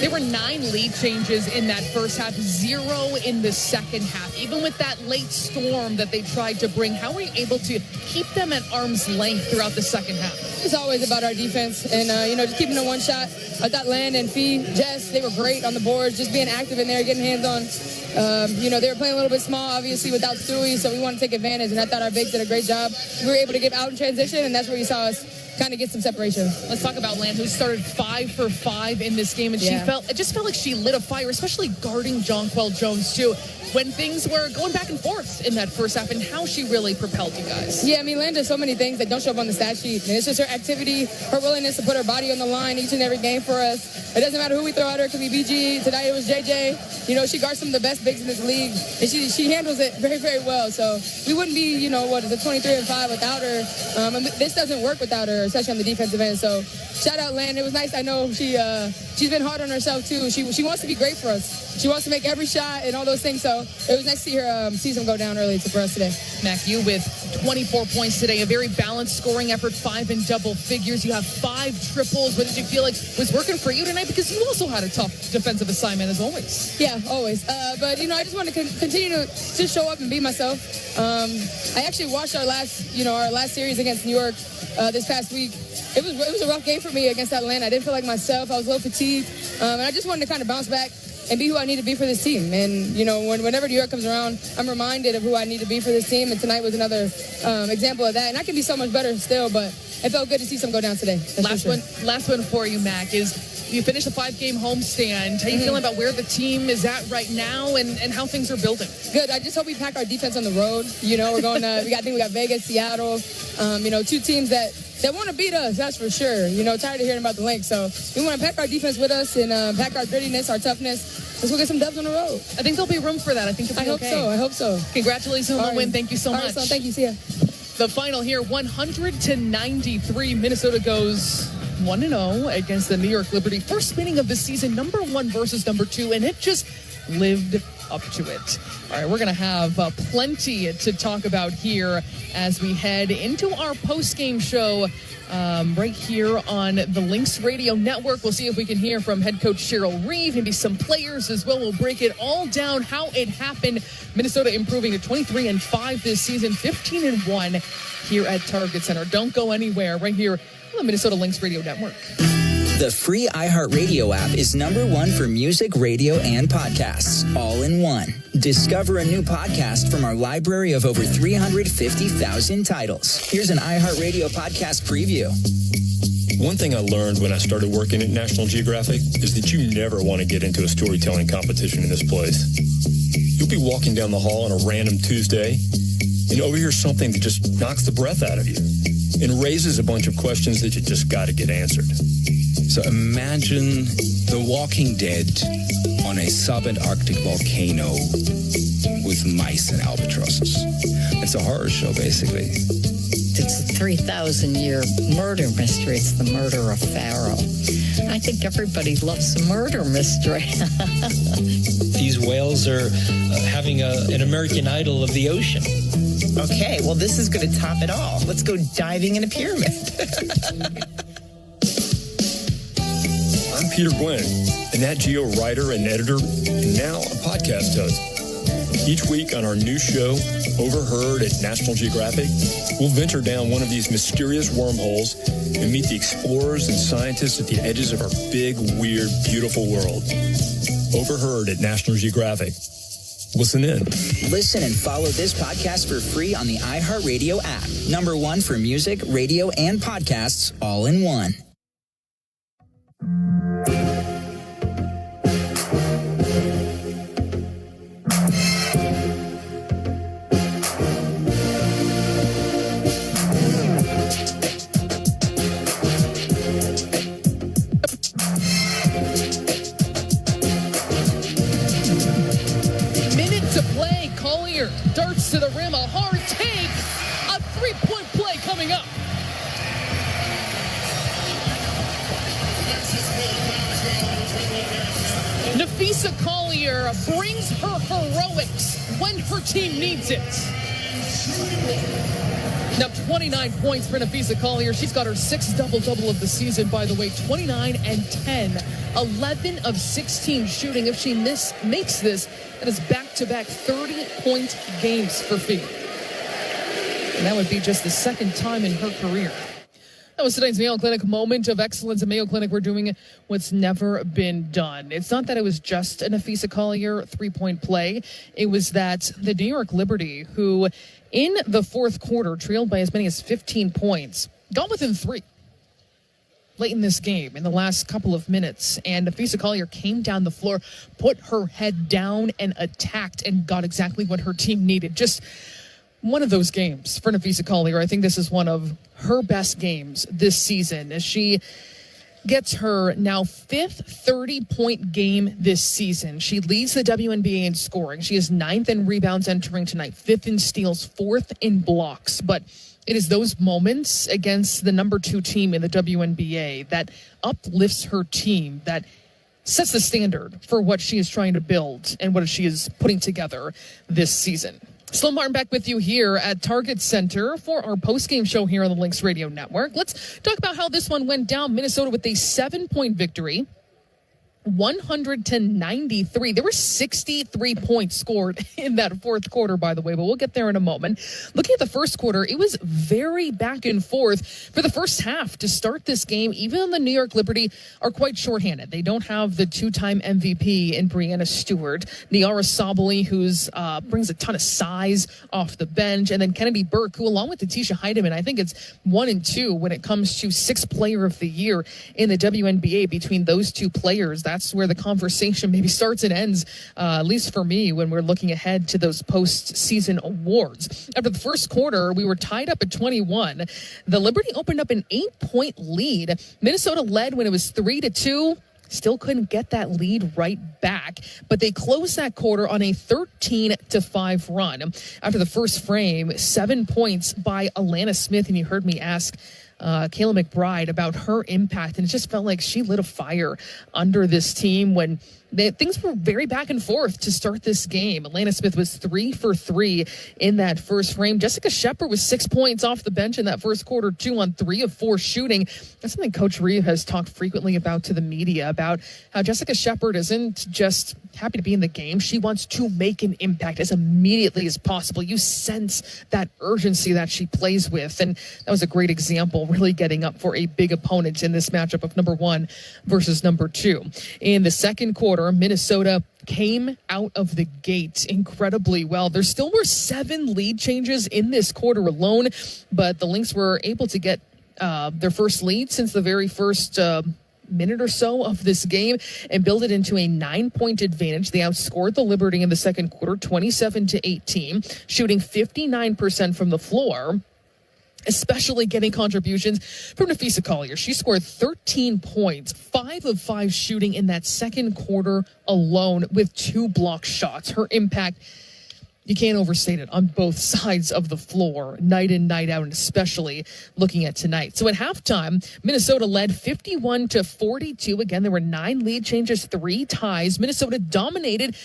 There were 9 lead changes in that first half, 0 in the second half. Even with that late storm that they tried to bring, how were you able to keep them at arm's length throughout the second half? It's always about our defense and, just keeping the one shot. I thought Land and Fee, Jess, they were great on the boards, just being active in there, getting hands on. They were playing a little bit small, obviously, without Stewie, so we wanted to take advantage, and I thought our bigs did a great job. We were able to get out in transition, and that's where you saw us kind of get some separation. Let's talk about Land, who started 5 for 5 in this game, and it just felt like she lit a fire, especially guarding Jonquel Jones too, when things were going back and forth in that first half, and how she really propelled you guys. Yeah, I mean, Land does so many things that don't show up on the stat sheet, and it's just her activity, her willingness to put her body on the line each and every game for us. It doesn't matter who we throw at her. It could be BG. Tonight it was JJ. She guards some of the best bigs in this league, and she handles it very, very well. So we wouldn't be, 23-5 without her. And this doesn't work without her, especially on the defensive end. So shout out Land. It was nice. I know she's been hard on herself too. She wants to be great for us. She wants to make every shot and all those things. So it was nice to see her season go down early for us today. Mac, you with 24 points today. A very balanced scoring effort, 5 in double figures. You have 5 triples. What did you feel like was working for you tonight? Because you also had a tough defensive assignment as always. Yeah, always. But, I just want to continue to show up and be myself. I actually watched our last series against New York this past week. It was a rough game for me against Atlanta. I didn't feel like myself. I was a little fatigued. And I just wanted to kind of bounce back and be who I need to be for this team. And, whenever New York comes around, I'm reminded of who I need to be for this team. And tonight was another example of that. And I can be so much better still, but it felt good to see some go down today. Last one for you, Mac, is you finished a 5-game homestand. How you feeling about where the team is at right now and how things are building? Good. I just hope we pack our defense on the road. We're going to, we got Vegas, Seattle, 2 teams that want to beat us, that's for sure. Tired of hearing about the Lynx. So we want to pack our defense with us and pack our grittiness, our toughness. Let's go get some dubs on the road. I think there'll be room for that. I think I hope so. Congratulations on the win. Thank you so much. Right, thank you. See ya. The final here, 100-93. Minnesota goes 1-0 against the New York Liberty. First meeting of the season, number 1 versus number 2, and it just lived up to it. All right, we're going to have plenty to talk about here as we head into our post-game show right here on the Lynx Radio Network. We'll see if we can hear from head coach Cheryl Reeve, maybe some players as well. We'll break it all down, how it happened. Minnesota improving to 23-5 this season, 15-1 here at Target Center. Don't go anywhere, right here on the Minnesota Lynx Radio Network. The free iHeartRadio app is number 1 for music, radio, and podcasts, all in one. Discover a new podcast from our library of over 350,000 titles. Here's an iHeartRadio podcast preview. One thing I learned when I started working at National Geographic is that you never want to get into a storytelling competition in this place. You'll be walking down the hall on a random Tuesday and overhear something that just knocks the breath out of you and raises a bunch of questions that you just got to get answered. So imagine The Walking Dead on a subantarctic volcano with mice and albatrosses. It's a horror show, basically. It's a 3,000-year murder mystery. It's the murder of Pharaoh. I think everybody loves a murder mystery. These whales are having an American Idol of the ocean. Okay, well, this is going to top it all. Let's go diving in a pyramid. I'm Peter Gwynn, a Nat Geo writer and editor, and now a podcast host. Each week on our new show, Overheard at National Geographic, we'll venture down one of these mysterious wormholes and meet the explorers and scientists at the edges of our big, weird, beautiful world. Overheard at National Geographic. Listen in. Listen and follow this podcast for free on the iHeartRadio app. Number 1 for music, radio, and podcasts, all in one. Darts to the rim, a hard take, a 3-point play coming up. Napheesa Collier brings her heroics when her team needs it. Now 29 points for Napheesa Collier. She's got her 6th double-double of the season, by the way, 29 and 10. 11 of 16 shooting. If she makes this, that is back-to-back 30-point games for Fee. And that would be just the 2nd time in her career. That was today's Mayo Clinic moment of excellence. At Mayo Clinic, we're doing what's never been done. It's not that it was just a Napheesa Collier 3-point play. It was that the New York Liberty, who in the 4th quarter trailed by as many as 15 points, got within 3 late in this game in the last couple of minutes. And Napheesa Collier came down the floor, put her head down, and attacked and got exactly what her team needed. Just one of those games for Napheesa Collier. I think this is one of her best games this season as she gets her now 5th 30-point game this season. She leads the WNBA in scoring. She is 9th in rebounds entering tonight, 5th in steals, 4th in blocks. But it is those moments against the number 2 team in the WNBA that uplifts her team, that sets the standard for what she is trying to build and what she is putting together this season. Sloan Martin back with you here at Target Center for our post-game show here on the Lynx Radio Network. Let's talk about how this one went down. Minnesota with a 7-point victory. 100-93. There were 63 points scored in that fourth quarter, by the way, but we'll get there in a moment. Looking at the first quarter, it was very back and forth for the first half to start this game. Even the New York Liberty are quite shorthanded. They don't have the two-time MVP in Breanna Stewart. Niara Sabally, who's brings a ton of size off the bench, and then Kennedy Burke, who along with Letitia Heidemann, I think it's 1 and 2 when it comes to Sixth Player of the Year in the WNBA between those two players. That's where the conversation maybe starts and ends, at least for me, when we're looking ahead to those postseason awards. After the first quarter, we were tied up at 21. The Liberty opened up an 8-point lead. Minnesota led when it was 3-2. Still couldn't get that lead right back, but they closed that quarter on a 13-5 run. After the first frame, 7 points by Alana Smith, and you heard me ask Kayla McBride about her impact, and it just felt like she lit a fire under this team when things were very back and forth to start this game. Alana Smith was 3 for 3 in that first frame. Jessica Shepard was 6 points off the bench in that first quarter, 2 on 3 of 4 shooting. That's something Coach Reeve has talked frequently about to the media, about how Jessica Shepard isn't just happy to be in the game. She wants to make an impact as immediately as possible. You sense that urgency that she plays with, and that was a great example, really getting up for a big opponent in this matchup of number 1 versus number 2. In the second quarter, Minnesota came out of the gate incredibly well. There still were 7 lead changes in this quarter alone, but the Lynx were able to get their first lead since the very first minute or so of this game and build it into a 9-point advantage. They outscored the Liberty in the second quarter, 27-18, shooting 59% from the floor, especially getting contributions from Nafisa Collier. She scored 13 points, 5 of 5 shooting in that second quarter alone with 2 block shots. Her impact, you can't overstate it, on both sides of the floor, night in, night out, and especially looking at tonight. So at halftime, Minnesota led 51-42. Again, there were 9 lead changes, 3 ties. Minnesota dominated.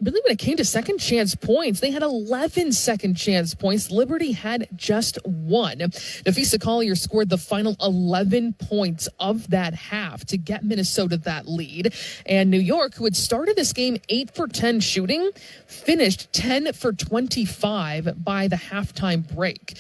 Really, when it came to second chance points, they had 11 second chance points. Liberty had just 1. Nafisa Collier scored the final 11 points of that half to get Minnesota that lead. And New York, who had started this game 8 for 10 shooting, finished 10 for 25 by the halftime break.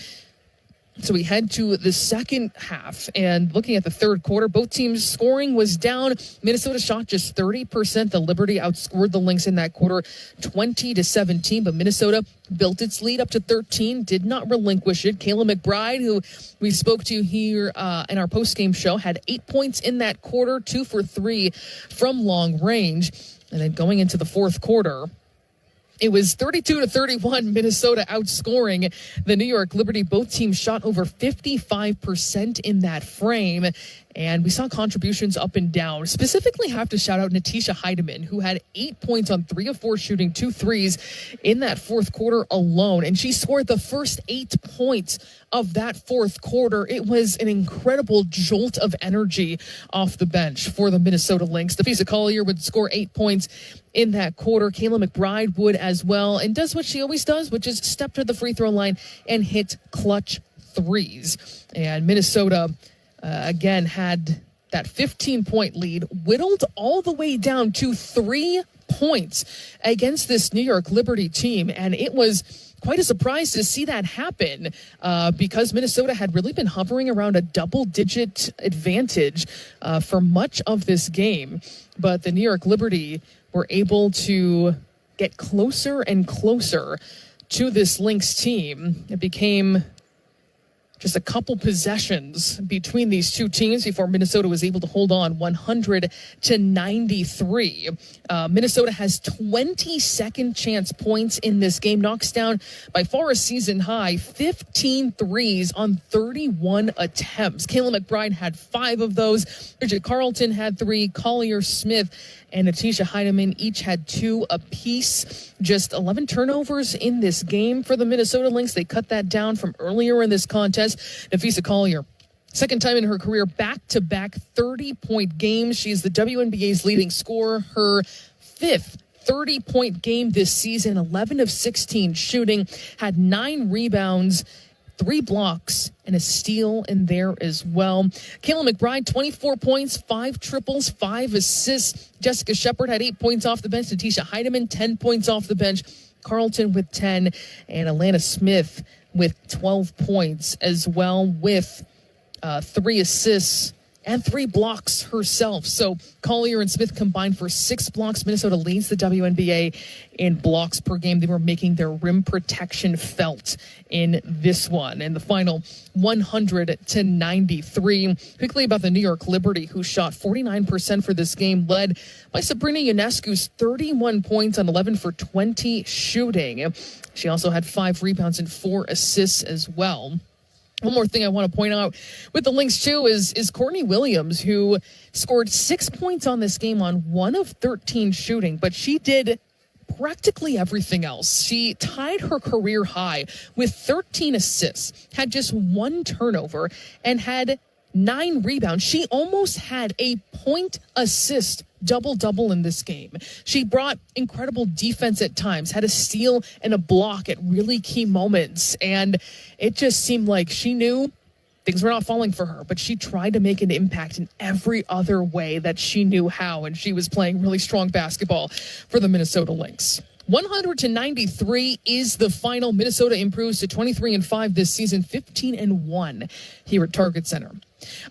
So we head to the second half, and looking at the third quarter, both teams' scoring was down. Minnesota shot just 30%. The Liberty outscored the Lynx in that quarter 20-17, but Minnesota built its lead up to 13, did not relinquish it. Kayla McBride, who we spoke to here in our postgame show, had 8 points in that quarter, 2 for 3 from long range. And then going into the fourth quarter, it was 32-31, Minnesota outscoring the New York Liberty. Both teams shot over 55% in that frame, and we saw contributions up and down. Specifically have to shout out Letitia Heidemann, who had 8 points on 3 of 4 shooting, 2 threes in that fourth quarter alone, and she scored the first 8 points of that fourth quarter. It was an incredible jolt of energy off the bench for the Minnesota Lynx. Nafisa Collier would score 8 points in that quarter. Kayla McBride would as well, and does what she always does, which is step to the free throw line and hit clutch threes. And Minnesota, again, had that 15-point lead, whittled all the way down to 3 points against this New York Liberty team. And it was quite a surprise to see that happen because Minnesota had really been hovering around a double-digit advantage for much of this game. But the New York Liberty were able to get closer and closer to this Lynx team. It became just a couple possessions between these two teams before Minnesota was able to hold on 100-93. Minnesota has 20 second chance points in this game, knocks down by far a season high 15 threes on 31 attempts. Kayla McBride had 5 of those. Bridget Carlton had 3. Collier, Smith, and Letitia Heidemann each had 2 apiece. Just 11 turnovers in this game for the Minnesota Lynx. They cut that down from earlier in this contest. Nafisa Collier, second time in her career, back-to-back 30-point games. She's the WNBA's leading scorer, her 5th 30-point game this season, 11 of 16 shooting, had 9 rebounds, 3 blocks, and a steal in there as well. Kayla McBride, 24 points, 5 triples, 5 assists. Jessica Shepard had 8 points off the bench. Natisha Heidemann, 10 points off the bench. Carlton with 10, and Alana Smith with 12 points as well, with 3 assists and 3 blocks herself. So Collier and Smith combined for 6 blocks. Minnesota leads the WNBA in blocks per game. They were making their rim protection felt in this one. And the final 100-93. Quickly about the New York Liberty, who shot 49% for this game, led by Sabrina Ionescu's 31 points on 11 for 20 shooting. She also had 5 rebounds and 4 assists as well. One more thing I want to point out with the Lynx, too, is Courtney Williams, who scored 6 points on this game on 1 of 13 shooting, but she did practically everything else. She tied her career high with 13 assists, had just 1 turnover, and had 9 rebounds. She almost had a point assist double-double in this game. She brought incredible defense at times, had a steal and a block at really key moments, and it just seemed like she knew things were not falling for her, but she tried to make an impact in every other way that she knew how, and she was playing really strong basketball for the Minnesota Lynx. 100-93 is the final. Minnesota improves to 23-5 this season, 15-1 here at Target Center.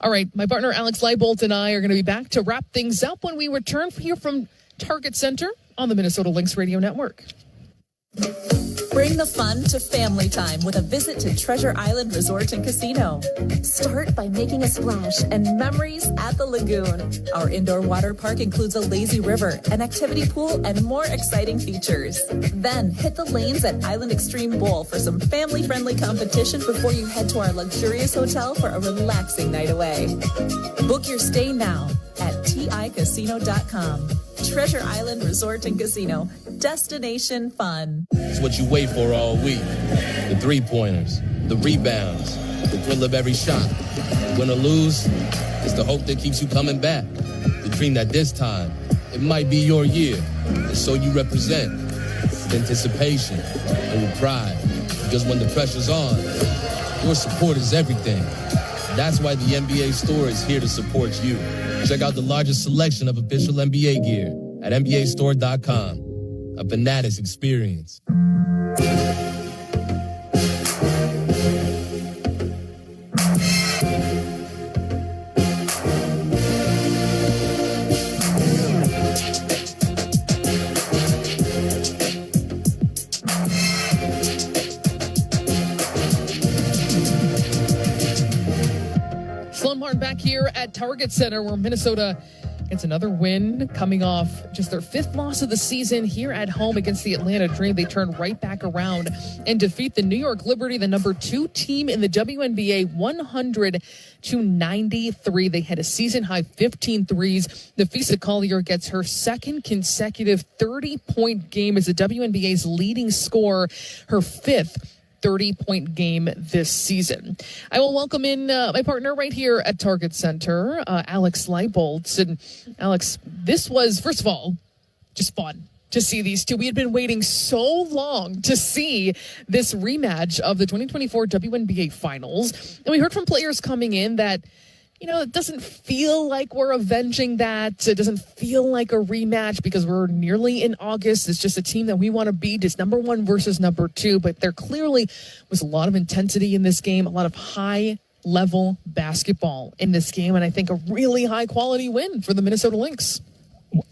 All right, my partner Alex Leibold and I are going to be back to wrap things up when we return here from Target Center on the Minnesota Lynx Radio Network. Bring the fun to family time with a visit to Treasure Island Resort and Casino. Start by making a splash and memories at the lagoon. Our indoor water park includes a lazy river, an activity pool, and more exciting features. Then hit the lanes at Island Extreme Bowl for some family-friendly competition before you head to our luxurious hotel for a relaxing night away. Book your stay now at ticasino.com. Treasure Island Resort and Casino. Destination fun. It's what you wait for all week. The 3-pointers, the rebounds, the thrill of every shot. Win or lose, it's the hope that keeps you coming back. The dream that this time, it might be your year. And so you represent with anticipation and with pride. Because when the pressure's on, your support is everything. That's why the NBA store is here to support you. Check out the largest selection of official NBA gear at NBAstore.com. A Fanatics experience. Sloan Martin back here at Target Center, where Minnesota gets another win, coming off just their 5th loss of the season here at home against the Atlanta Dream. They turn right back around and defeat the New York Liberty, the number 2 team in the WNBA, 100-93. They had a season-high 15 threes. Nafisa Collier gets her 2nd consecutive 30-point game as the WNBA's leading scorer, her 5th 30-point game this season. I will welcome in my partner right here at Target Center, Alex Leibold. And Alex, this was, first of all, just fun to see these two. We had been waiting so long to see this rematch of the 2024 WNBA Finals. And we heard from players coming in that, you know, it doesn't feel like we're avenging that. It doesn't feel like a rematch because we're nearly in August. It's just a team that we want to beat. It's number 1 versus number 2. But there clearly was a lot of intensity in this game, a lot of high-level basketball in this game, and I think a really high-quality win for the Minnesota Lynx.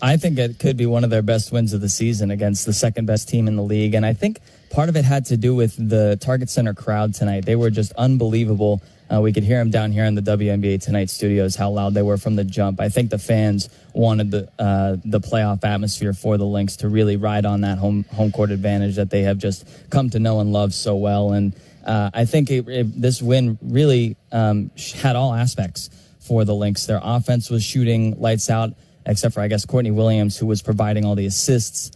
I think it could be one of their best wins of the season against the second-best team in the league. And I think part of it had to do with the Target Center crowd tonight. They were just unbelievable. We could hear them down here in the WNBA Tonight studios, how loud they were from the jump. I think the fans wanted the playoff atmosphere for the Lynx to really ride on that home court advantage that they have just come to know and love so well. And I think this win really had all aspects for the Lynx. Their offense was shooting lights out, except for, I guess, Courtney Williams, who was providing all the assists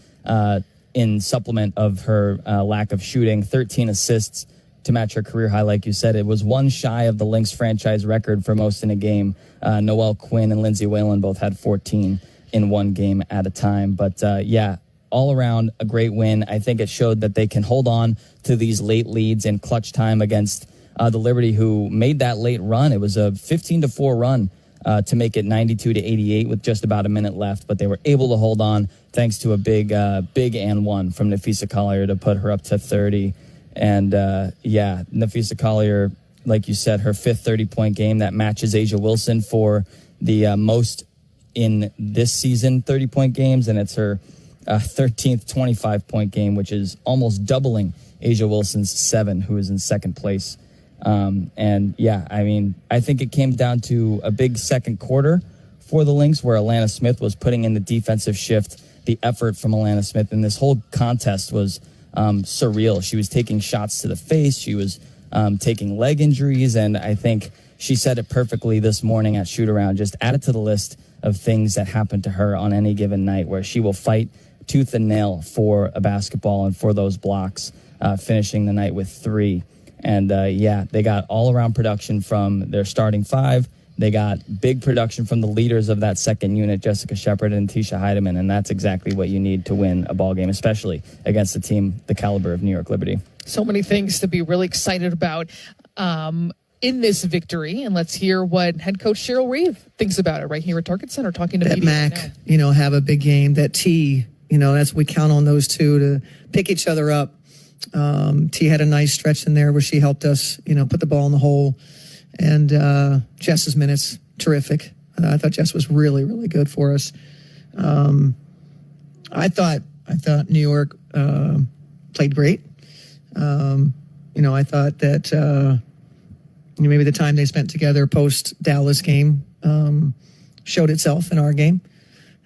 in supplement of her lack of shooting. 13 assists to match her career high, like you said. It was 1 shy of the Lynx franchise record for most in a game. Noelle Quinn and Lindsay Whalen both had 14 in one game at a time. But, all around a great win. I think it showed that they can hold on to these late leads in clutch time against the Liberty, who made that late run. It was a 15-4 run to make it 92-88 with just about a minute left, but they were able to hold on thanks to a big and one from Napheesa Collier to put her up to 30. And Napheesa Collier, like you said, her fifth 30-point game that matches A'ja Wilson for the most in this season 30-point games, and it's her 13th 25-point game, which is almost doubling A'ja Wilson's 7, who is in second place. I think it came down to a big second quarter for the Lynx where Alana Smith was putting in the defensive shift. The effort from Alana Smith in this whole contest was surreal. She was taking shots to the face. She was taking leg injuries. And I think she said it perfectly this morning at Shoot Around. Just add it to the list of things that happen to her on any given night where she will fight tooth and nail for a basketball and for those blocks, finishing the night with 3. And they got all-around production from their starting 5. They got big production from the leaders of that second unit, Jessica Shepard and Tisha Heidemann, and that's exactly what you need to win a ball game, especially against a team the caliber of New York Liberty. So many things to be really excited about in this victory, and let's hear what head coach Cheryl Reeve thinks about it right here at Target Center, talking to media Mac, right now. Have a big game. That T, that's we count on those two to pick each other up. T had a nice stretch in there where she helped us, put the ball in the hole. And Jess's minutes, terrific. I thought Jess was really, really good for us. I thought New York played great. I thought that maybe the time they spent together post Dallas game showed itself in our game,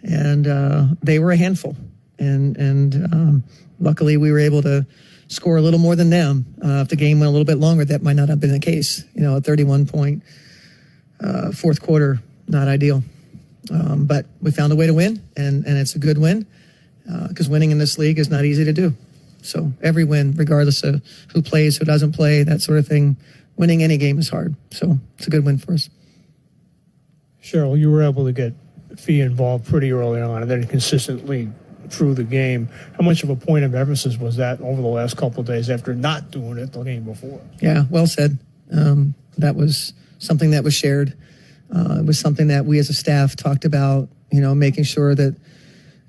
and they were a handful. And luckily we were able to score a little more than them. If the game went a little bit longer, that might not have been the case. A 31-point fourth quarter, not ideal. But we found a way to win, and it's a good win because winning in this league is not easy to do. So every win, regardless of who plays, who doesn't play, that sort of thing, winning any game is hard. So it's a good win for us. Cheryl, you were able to get Fee involved pretty early on and then consistently through the game. How much of a point of emphasis was that over the last couple of days after not doing it the game before? Yeah, well said. That was something that was shared. It was something that we as a staff talked about, making sure that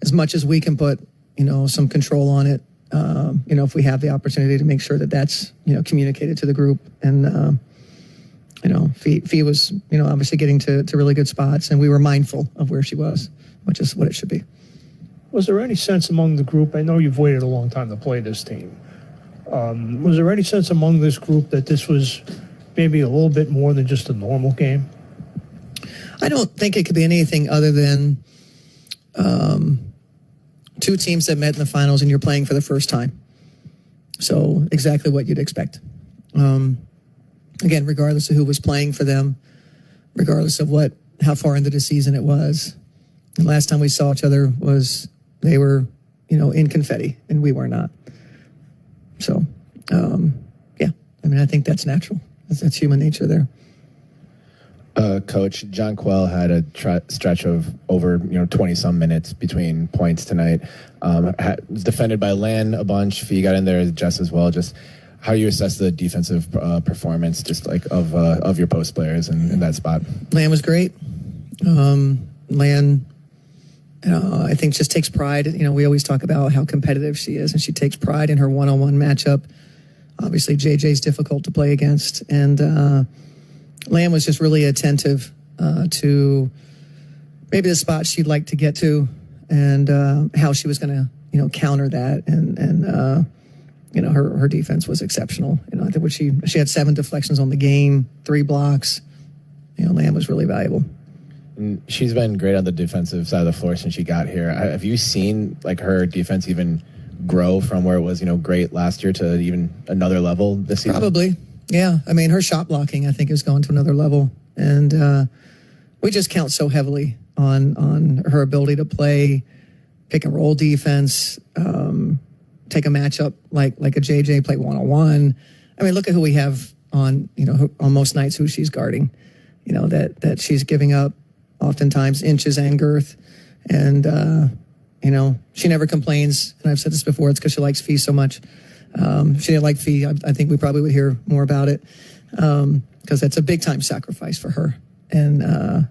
as much as we can put, some control on it, if we have the opportunity to make sure that that's, communicated to the group. And, Fee was, obviously getting to really good spots, and we were mindful of where she was, which is what it should be. Was there any sense among the group, I know you've waited a long time to play this team, was there any sense among this group that this was maybe a little bit more than just a normal game? I don't think it could be anything other than two teams that met in the finals and you're playing for the first time. So exactly what you'd expect. Again, regardless of who was playing for them, regardless of how far into the season it was. The last time we saw each other was they were, in confetti, and we were not. So, I think that's natural. That's human nature there. Coach, Jonquel had a stretch of over 20-some minutes between points tonight. Was defended by Lan a bunch. Fee got in there, Jess as well. Just how you assess the defensive performance, just like of your post players in that spot. Lan was great. Lan, I think just takes pride. We always talk about how competitive she is, and she takes pride in her one-on-one matchup. Obviously, JJ's difficult to play against, and Lan was just really attentive to maybe the spot she'd like to get to, and how she was going to, counter that. And her defense was exceptional. I think she had 7 deflections on the game, 3 blocks. Lan was really valuable. And she's been great on the defensive side of the floor since she got here. Have you seen her defense even grow from where it was, great last year to even another level this season? Probably. Yeah. Her shot blocking, I think, is going to another level. And we just count so heavily on her ability to play pick and roll defense, take a matchup like a JJ, play one-on-one. Look at who we have on most nights who she's guarding, that she's giving up oftentimes inches and girth. And, she never complains. And I've said this before, it's because she likes Fee so much. If she didn't like Fee, I think we probably would hear more about it, because that's a big time sacrifice for her. And,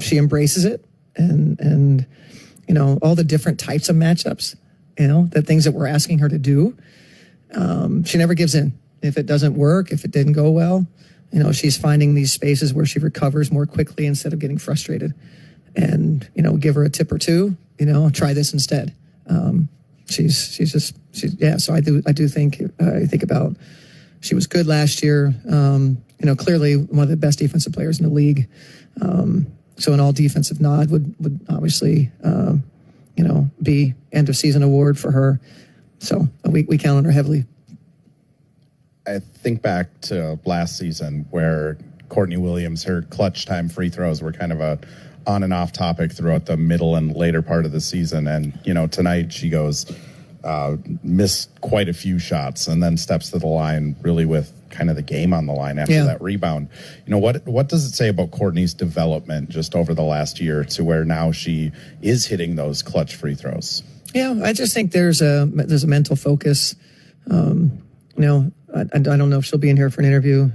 she embraces it, and all the different types of matchups, the things that we're asking her to do. She never gives in. If it doesn't work, if it didn't go well, she's finding these spaces where she recovers more quickly instead of getting frustrated. And, give her a tip or two, try this instead. So I do think, I think about, she was good last year. Clearly one of the best defensive players in the league. So an all defensive nod would obviously, be end of season award for her. So we count on her heavily. I think back to last season where Courtney Williams, her clutch time free throws were kind of a on and off topic throughout the middle and later part of the season. And, tonight she goes, missed quite a few shots and then steps to the line really with kind of the game on the line after that rebound. What does it say about Courtney's development just over the last year to where now she is hitting those clutch free throws? Yeah, I just think there's a mental focus. I don't know if she'll be in here for an interview,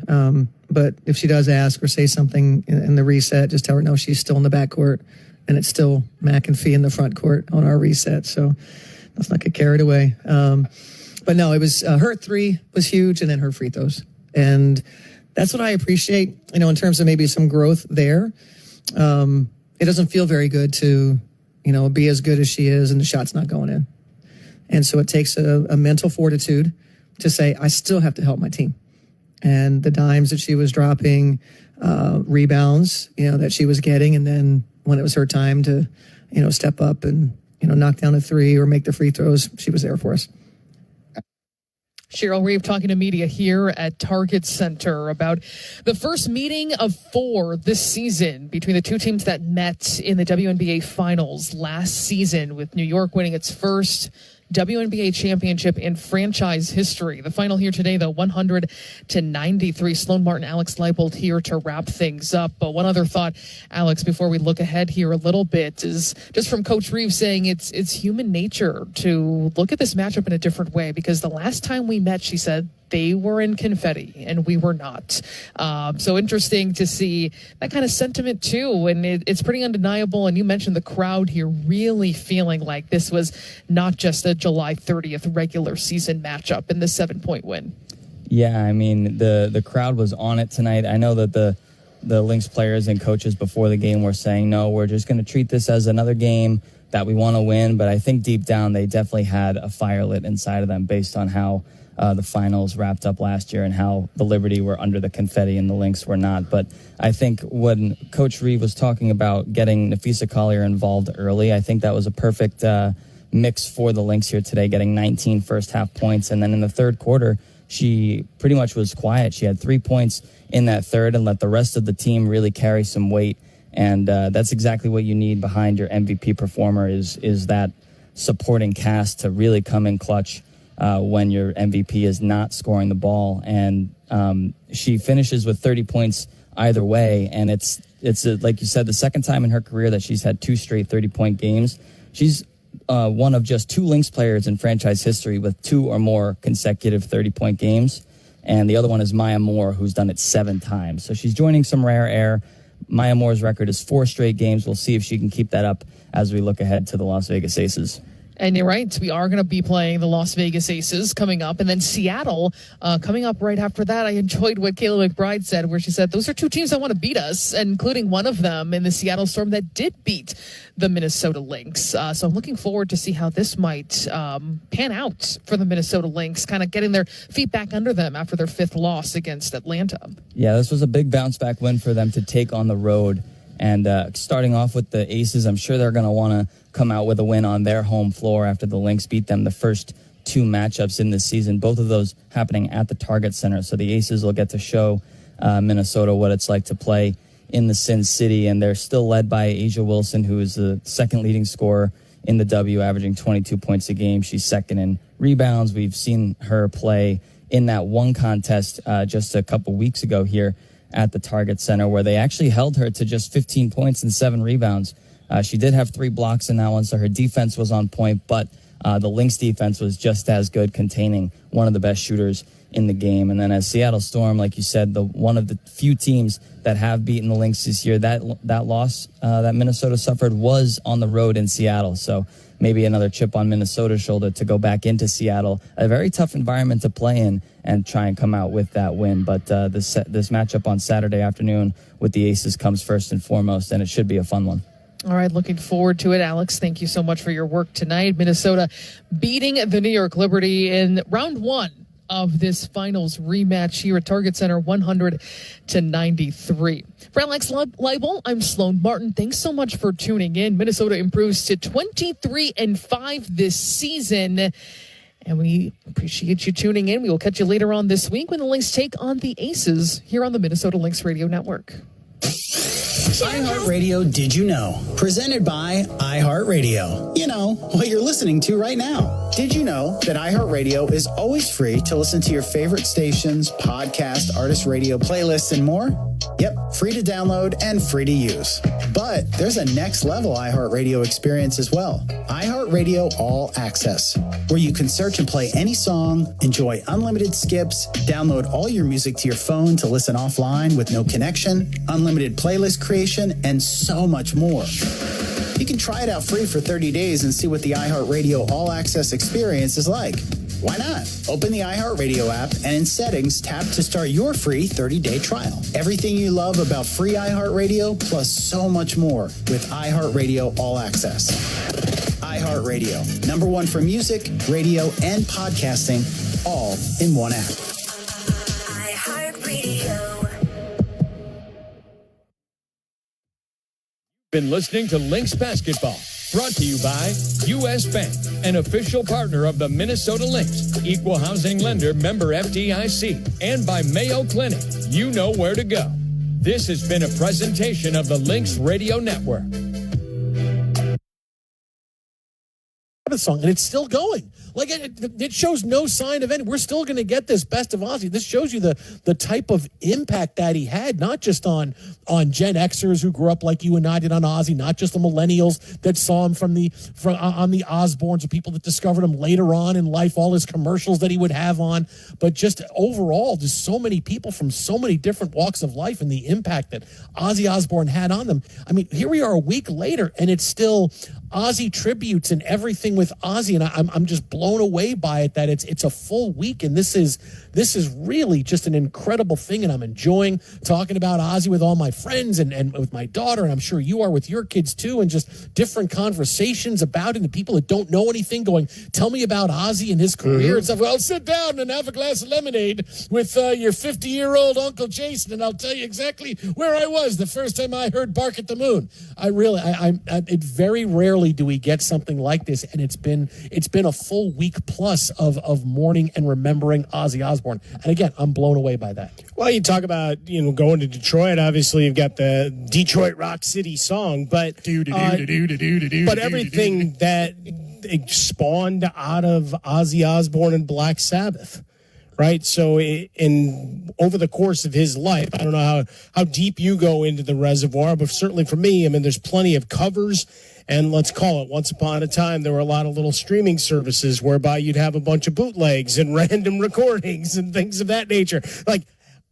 but if she does ask or say something in the reset, just tell her no, she's still in the backcourt, and it's still Mac and Fee in the front court on our reset. So let's not get carried away. But no, it was her three was huge, and then her free throws, and that's what I appreciate. In terms of maybe some growth there. It doesn't feel very good to be as good as she is, and the shot's not going in, and so it takes a mental fortitude to say, I still have to help my team. And the dimes that she was dropping, rebounds, that she was getting. And then when it was her time to, step up and, knock down a three or make the free throws, she was there for us. Cheryl Reeve talking to media here at Target Center about the first meeting of 4 this season between the two teams that met in the WNBA Finals last season, with New York winning its first WNBA championship in franchise history. The final here today, though, 100-93. Sloan Martin, Alex Leipold here to wrap things up. But one other thought, Alex, before we look ahead here a little bit, is just from Coach Reeves saying it's human nature to look at this matchup in a different way, because the last time we met, she said, they were in confetti and we were not. So interesting to see that kind of sentiment too. And it's pretty undeniable. And you mentioned the crowd here really feeling like this was not just a July 30th regular season matchup in the 7-point win. Yeah, I mean, the crowd was on it tonight. I know that the Lynx players and coaches before the game were saying, no, we're just going to treat this as another game that we want to win. But I think deep down they definitely had a fire lit inside of them based on how the finals wrapped up last year and how the Liberty were under the confetti and the Lynx were not. But I think when Coach Reeve was talking about getting Napheesa Collier involved early, I think that was a perfect mix for the Lynx here today, getting 19 first half points. And then in the third quarter, she pretty much was quiet. She had 3 points in that third and let the rest of the team really carry some weight. And that's exactly what you need behind your MVP performer is that supporting cast to really come in clutch when your MVP is not scoring the ball. And she finishes with 30 points either way. And it's like you said, the second time in her career that she's had 2 straight 30-point games. She's one of just 2 Lynx players in franchise history with 2 or more consecutive 30-point games. And the other one is Maya Moore, who's done it 7 times. So she's joining some rare air. Maya Moore's record is 4 straight games. We'll see if she can keep that up as we look ahead to the Las Vegas Aces. And you're right. We are going to be playing the Las Vegas Aces coming up. And then Seattle coming up right after that. I enjoyed what Kayla McBride said, where she said, those are 2 teams that want to beat us, including one of them in the Seattle Storm that did beat the Minnesota Lynx. So I'm looking forward to see how this might pan out for the Minnesota Lynx, kind of getting their feet back under them after their 5th loss against Atlanta. Yeah, this was a big bounce back win for them to take on the road. And starting off with the Aces, I'm sure they're going to want to come out with a win on their home floor after the Lynx beat them the first 2 matchups in this season, both of those happening at the Target Center. So the Aces will get to show Minnesota what it's like to play in the Sin City. And they're still led by Asia Wilson, who is the second leading scorer in the W, averaging 22 points a game. She's second in rebounds. We've seen her play in that one contest just a couple weeks ago here at the Target Center, where they actually held her to just 15 points and 7 rebounds. She did have 3 blocks in that one, so her defense was on point, but the Lynx defense was just as good, containing one of the best shooters in the game. And then as Seattle Storm, like you said, one of the few teams that have beaten the Lynx this year, that loss that Minnesota suffered was on the road in Seattle. So maybe another chip on Minnesota's shoulder to go back into Seattle, a very tough environment to play in, and try and come out with that win. But this matchup on Saturday afternoon with the Aces comes first and foremost, and it should be a fun one. All right, looking forward to it. Alex, thank you so much for your work tonight. Minnesota beating the New York Liberty in round 1 of this finals rematch here at Target Center, 100-93. For Alex Leibel, I'm Sloan Martin. Thanks so much for tuning in. Minnesota improves to 23-5 this season, and we appreciate you tuning in. We will catch you later on this week when the Lynx take on the Aces here on the Minnesota Lynx Radio Network. iHeartRadio Did You Know? Presented by iHeartRadio. You know, what you're listening to right now. Did you know that iHeartRadio is always free to listen to your favorite stations, podcast, artist radio playlists, and more? Yep, free to download and free to use. But there's a next level iHeartRadio experience as well. iHeartRadio All Access, where you can search and play any song, enjoy unlimited skips, download all your music to your phone to listen offline with no connection, unlimited playlist creation, and so much more. You can try it out free for 30 days and see what the iHeartRadio All Access experience is like. Why not? Open the iHeartRadio app and in settings, tap to start your free 30-day trial. Everything you love about free iHeartRadio plus so much more with iHeartRadio All Access. iHeartRadio, #1 for music, radio, and podcasting, all in one app. Been listening to Lynx Basketball, brought to you by U.S. Bank, an official partner of the Minnesota Lynx, equal housing lender, member FDIC, and by Mayo Clinic. You know where to go. This has been a presentation of the Lynx Radio Network. Song, and it's still going. Like it shows no sign of any. We're still going to get this Best of Ozzy. This shows you the type of impact that he had, not just on Gen Xers who grew up like you and I did on Ozzy, not just the millennials that saw him on the Osbournes, or people that discovered him later on in life, all his commercials that he would have on, but just overall, just so many people from so many different walks of life and the impact that Ozzy Osbourne had on them. I mean, here we are a week later, and it's still Ozzy tributes and everything with Ozzy, and I'm just blown away by it that it's a full week, and this is really just an incredible thing, and I'm enjoying talking about Ozzy with all my friends and with my daughter, and I'm sure you are with your kids too, and just different conversations about it, and people that don't know anything going, tell me about Ozzy and his career and stuff. Well, sit down and have a glass of lemonade with your 50-year-old Uncle Jason, and I'll tell you exactly where I was the first time I heard Bark at the Moon. It very rarely do we get something like this, and it's been a full week plus of mourning and remembering Ozzy Osbourne. And again, I'm blown away by that. Well, you talk about going to Detroit. Obviously, you've got the Detroit Rock City song, but everything that spawned out of Ozzy Osbourne and Black Sabbath. Right. So over the course of his life, I don't know how deep you go into the reservoir, but certainly for me, I mean, there's plenty of covers. And let's call it, once upon a time, there were a lot of little streaming services whereby you'd have a bunch of bootlegs and random recordings and things of that nature. Like,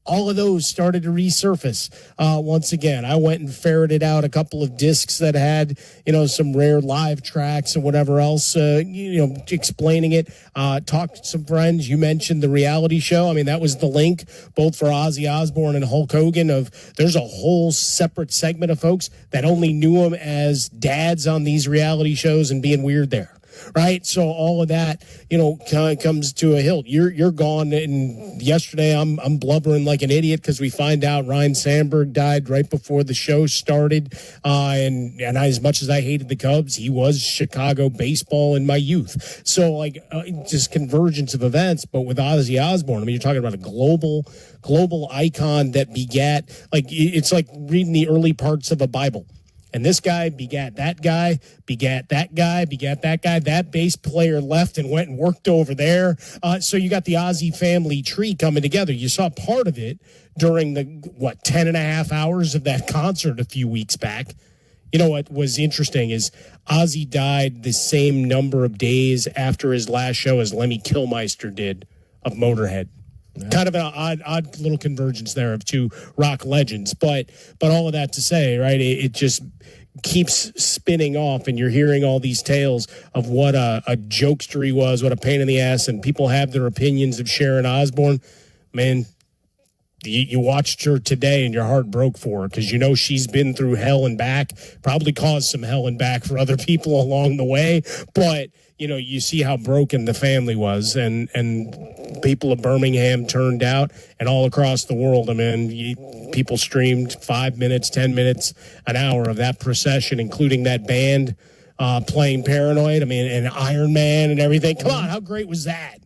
all of those started to resurface once again. I went and ferreted out a couple of discs that had, some rare live tracks and whatever else, explaining it. Talked to some friends. You mentioned the reality show. I mean, that was the link both for Ozzy Osbourne and Hulk Hogan there's a whole separate segment of folks that only knew him as dads on these reality shows and being weird there. Right. So all of that, kind of comes to a hilt. You're gone. And yesterday I'm blubbering like an idiot because we find out Ryan Sandberg died right before the show started. And as much as I hated the Cubs, he was Chicago baseball in my youth. So just convergence of events. But with Ozzy Osbourne, I mean, you're talking about a global icon that begat, it's like reading the early parts of a Bible. And this guy begat that guy, begat that guy, begat that guy. That bass player left and went and worked over there. So you got the Ozzy family tree coming together. You saw part of it during the, 10 and a half hours of that concert a few weeks back. You know what was interesting is Ozzy died the same number of days after his last show as Lemmy Kilmister did of Motorhead. Yeah. Kind of an odd little convergence there of two rock legends. But all of that to say, right, it just keeps spinning off, and you're hearing all these tales of what a jokester he was, what a pain in the ass, and people have their opinions of Sharon Osbourne. Man, you watched her today and your heart broke for her because you know she's been through hell and back, probably caused some hell and back for other people along the way. But, you know, you see how broken the family was, and people of Birmingham turned out, and all across the world, I mean, people streamed 5 minutes, 10 minutes, an hour of that procession, including that band playing Paranoid, I mean, and Iron Man and everything. Come on, how great was that?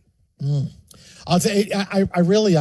I'll tell you, I really,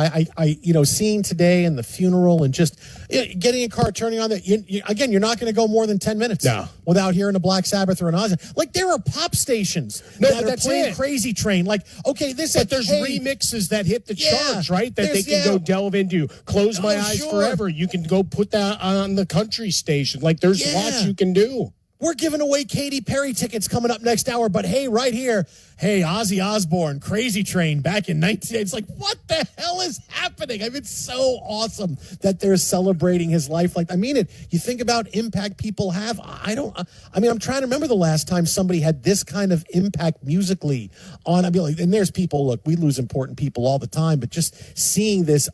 seeing today and the funeral and just getting a car, turning on that. Again, you're not going to go more than 10 minutes without hearing a Black Sabbath or an Ozzy. Like, there are pop stations that are playing Crazy Train. Like, okay, there's remixes that hit the charts, right? That they can go delve into. Close My Eyes Forever. You can go put that on the country station. Like, there's lots you can do. We're giving away Katy Perry tickets coming up next hour, but hey, right here, Ozzy Osbourne, Crazy Train, back in 19... It's like, what the hell is happening? I mean, it's so awesome that they're celebrating his life. Like, I mean it. You think about impact people have. I'm trying to remember the last time somebody had this kind of impact musically on. And there's people, look, we lose important people all the time, but just seeing this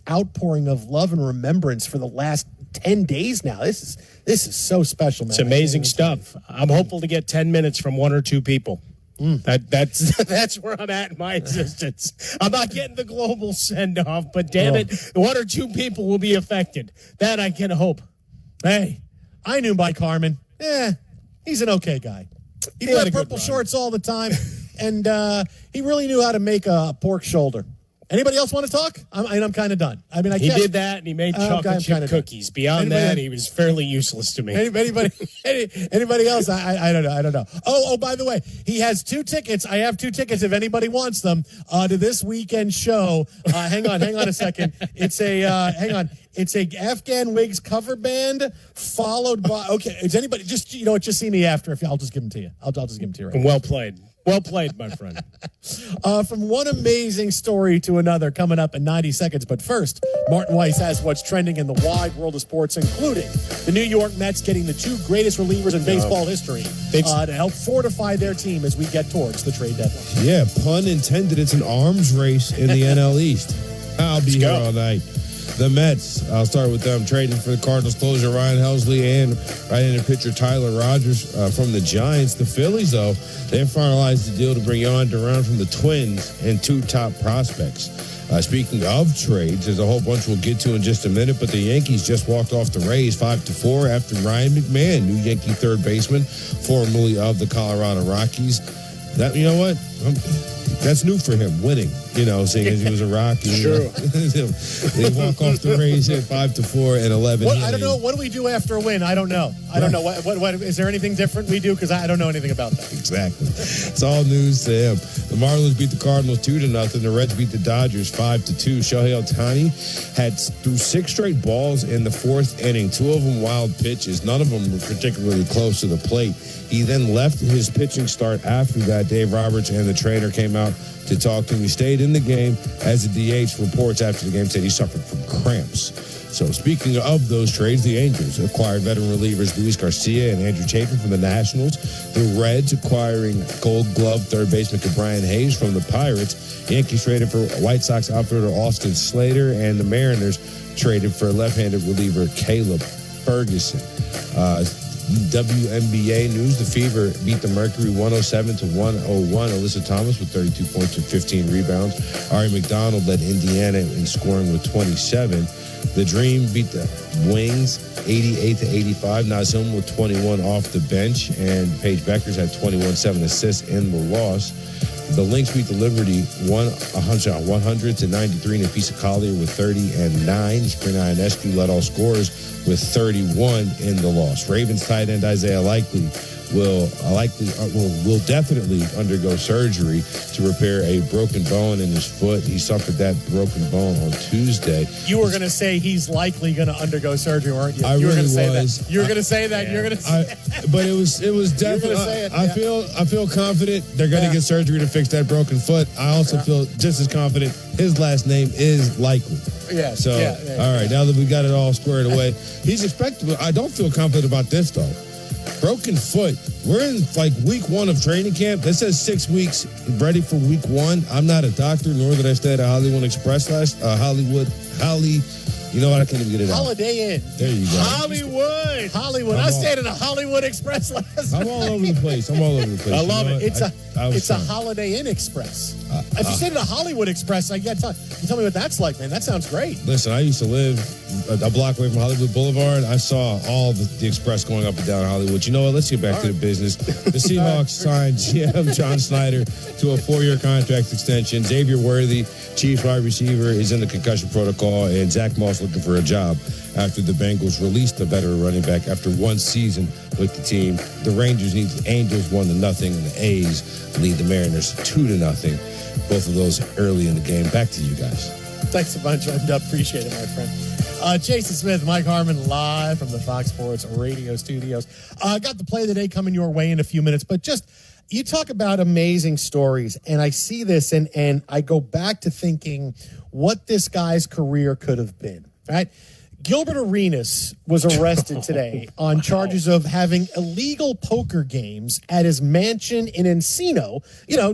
outpouring of love and remembrance for the last 10 days now, this is so special, man. It's amazing stuff. I'm hopeful to get 10 minutes from one or two people. That's where I'm at in my existence. I'm not getting the global send-off, but damn it, one or two people will be affected. That I can hope. Hey, I knew Mike Harmon. He's an okay guy. He wore purple shorts all the time, and he really knew how to make a pork shoulder. Anybody else want to talk? I'm kind of done. I mean, he did that, and he made chocolate chip cookies. Beyond that, he was fairly useless to me. Anybody else? I don't know. Oh, by the way, he has 2 tickets. I have 2 tickets if anybody wants them to this weekend show. Hang on a second. It's It's a Afghan Wigs cover band followed by. Okay, is anybody just see me after? I'll just give them to you. I'll just give them to you right now. Well played. Well played, my friend. From one amazing story to another coming up in 90 seconds. But first, Martin Weiss has what's trending in the wide world of sports, including the New York Mets getting the 2 greatest relievers in baseball history to help fortify their team as we get towards the trade deadline. Yeah, pun intended. It's an arms race in the NL East. I'll be here all night. The Mets, I'll start with them, trading for the Cardinals closer Ryan Helsley and right-handed pitcher Tyler Rogers from the Giants. The Phillies, though, they finalized the deal to bring Yohan Duran from the Twins and 2 top prospects. Speaking of trades, there's a whole bunch we'll get to in just a minute, but the Yankees just walked off the Rays 5-4 after Ryan McMahon, new Yankee third baseman, formerly of the Colorado Rockies. That, you know what? That's new for him, winning, seeing as he was a Rocky. Sure. They walk off the Rays at 5-4 and 11. I don't know. What do we do after a win? I don't know. I don't know. What is there anything different we do? Because I don't know anything about that. Exactly. It's all news to him. The Marlins beat the Cardinals 2-0. The Reds beat the Dodgers 5-2. Shohei Ohtani threw 6 straight balls in the 4th inning. 2 of them wild pitches. None of them were particularly close to the plate. He then left his pitching start after that. Dave Roberts and the trainer came out to talk to him. He stayed in the game as the DH. Reports after the game said he suffered from cramps. So speaking of those trades, the Angels acquired veteran relievers Luis Garcia and Andrew Chafin from the Nationals. The Reds acquiring Gold Glove third baseman Brian Hayes from the Pirates. Yankees traded for White Sox outfielder Austin Slater, and the Mariners traded for left-handed reliever Caleb Ferguson. WNBA news, the Fever beat the Mercury 107-101. Alyssa Thomas with 32 points and 15 rebounds. Ari McDonald led Indiana in scoring with 27. The Dream beat the Wings 88-85. Naz Hillman with 21 off the bench, and Paige Beckers had 21, 7 assists in the loss. The Lynx beat the Liberty 100 to 93 in a piece of Collier with 30 and 9. Spring Ionescu led all scorers with 31 in the loss. Ravens tight end Isaiah Likely will definitely undergo surgery to repair a broken bone in his foot. He suffered that broken bone on Tuesday. You were going to say he's likely going to undergo surgery, weren't you? I You were really going to say was. that. You were going to say that. You're going to say But it was definitely. say it, I feel confident they're going to get surgery to fix that broken foot. I also feel just as confident his last name is Likely. Yeah. So all right, now that we got it all squared away, he's expected. I don't feel confident about this though. Broken foot. We're in like week 1 of training camp. That says 6 weeks ready for week 1. I'm not a doctor, nor did I stay at a Hollywood Express you know what? I can't even get it out. Holiday Inn. There you go. Hollywood. I stayed at a Hollywood Express last I'm all over the place. I love You know it. what? It's a Holiday Inn Express. If you stayed at a Hollywood Express, you tell me what that's like, man. That sounds great. Listen, I used to live a block away from Hollywood Boulevard. I saw all the express going up and down Hollywood. You know what? Let's get back to the business. The Seahawks signed GM John Snyder to a 4-year contract extension. Xavier Worthy, Chiefs wide receiver, is in the concussion protocol, and Zach Moss looking for a job after the Bengals released a veteran running back after 1 season with the team. The Rangers need the Angels 1-0, and the A's lead the Mariners 2-0. Both of those early in the game. Back to you guys. Thanks a bunch. I appreciate it, my friend. Jason Smith, Mike Harmon, live from the Fox Sports Radio studios. Got the play of the day coming your way in a few minutes, but just you talk about amazing stories, and I see this, and I go back to thinking what this guy's career could have been, right? Gilbert Arenas was arrested today on charges of having illegal poker games at his mansion in Encino,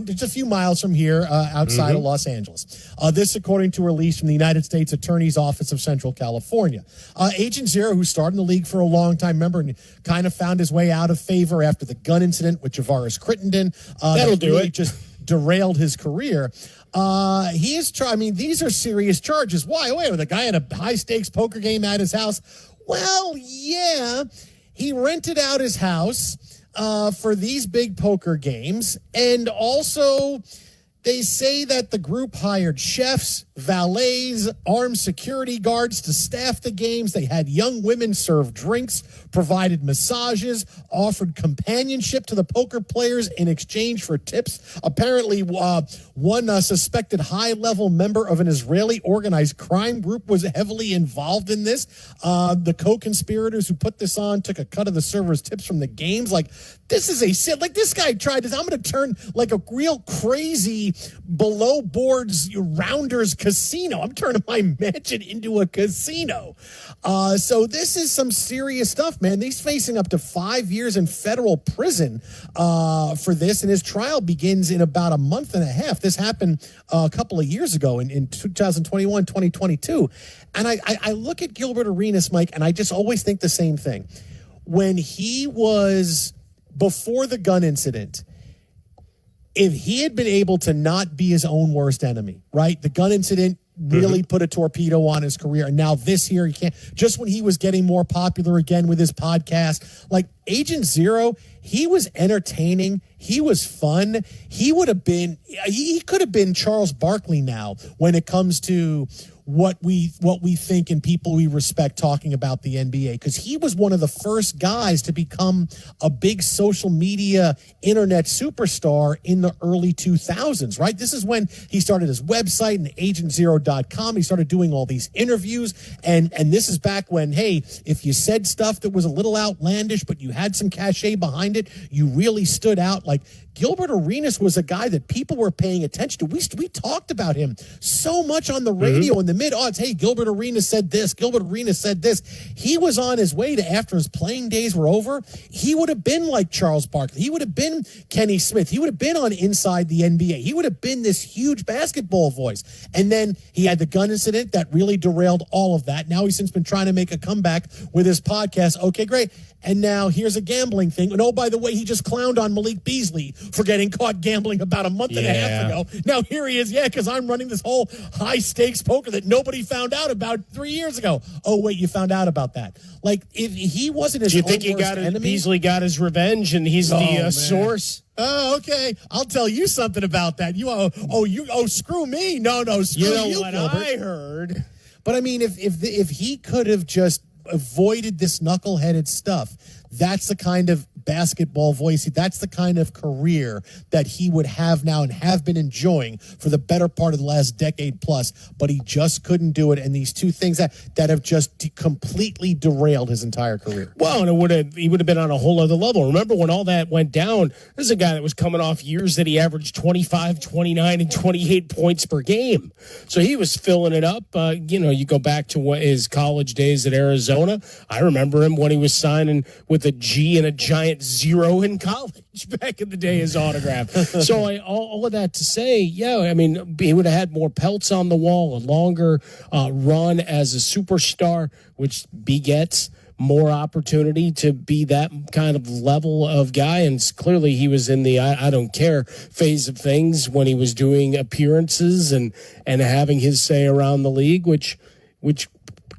just a few miles from here outside of Los Angeles. This, according to a release from the United States Attorney's Office of Central California. Agent Zero, who started in the league for a long time, remember, and kind of found his way out of favor after the gun incident with Javaris Crittenden. That'll do really it. Just derailed his career. He is these are serious charges. Why? Wait, the guy had a high stakes poker game at his house. Well, yeah, he rented out his house for these big poker games, and also they say that the group hired chefs, valets, armed security guards to staff the games. They had young women serve drinks, provided massages, offered companionship to the poker players in exchange for tips. Apparently, one suspected high-level member of an Israeli organized crime group was heavily involved in this. The co-conspirators who put this on took a cut of the servers' tips from the games. This is this guy tried this. I'm going to turn like a real crazy below boards rounders casino. I'm turning my mansion into a casino. So this is some serious stuff, man. He's facing up to 5 years in federal prison for this, and his trial begins in about a month and a half. This happened a couple of years ago in 2021, 2022. And I look at Gilbert Arenas, Mike, and I just always think the same thing. When he was before the gun incident, if he had been able to not be his own worst enemy, right? The gun incident really put a torpedo on his career. And now this year, he can't. Just when he was getting more popular again with his podcast, like Agent Zero, he was entertaining. He was fun. He could have been Charles Barkley now when it comes to what we think and people we respect talking about the NBA, because he was one of the first guys to become a big social media internet superstar in the early 2000s, right? This is when he started his website and agentzero.com. He started doing all these interviews, and this is back when, hey, if you said stuff that was a little outlandish but you had some cachet behind it, you really stood out. Like Gilbert Arenas was a guy that people were paying attention to. We talked about him so much on the radio in the mid-aughts. Hey, Gilbert Arenas said this. Gilbert Arenas said this. He was on his way to, after his playing days were over, he would have been like Charles Barkley. He would have been Kenny Smith. He would have been on Inside the NBA. He would have been this huge basketball voice. And then he had the gun incident that really derailed all of that. Now he's since been trying to make a comeback with his podcast. Okay, great. And now here's a gambling thing. And oh, by the way, he just clowned on Malik Beasley for getting caught gambling about a month and a half ago. Now here he is, because I'm running this whole high-stakes poker that nobody found out about 3 years ago. Oh, wait, you found out about that. Like, if he wasn't his own worst enemy. Beasley got his revenge and he's the source? Oh, okay. I'll tell you something about that. Screw me. No, screw you. You know what Gilbert. I heard? But I mean, if he could have just avoided this knuckleheaded stuff, that's the kind of basketball voice. That's the kind of career that he would have now and have been enjoying for the better part of the last decade plus. But he just couldn't do it. And these two things that have just completely derailed his entire career. Well, and he would have been on a whole other level. Remember when all that went down, there's a guy that was coming off years that he averaged 25, 29, and 28 points per game. So he was filling it up. You go back to his college days at Arizona. I remember him when he was signing with a G and a giant zero in college back in the day, his autograph. So all of that to say, he would have had more pelts on the wall, a longer run as a superstar, which begets more opportunity to be that kind of level of guy. And clearly he was in the I don't care phase of things when he was doing appearances and having his say around the league, which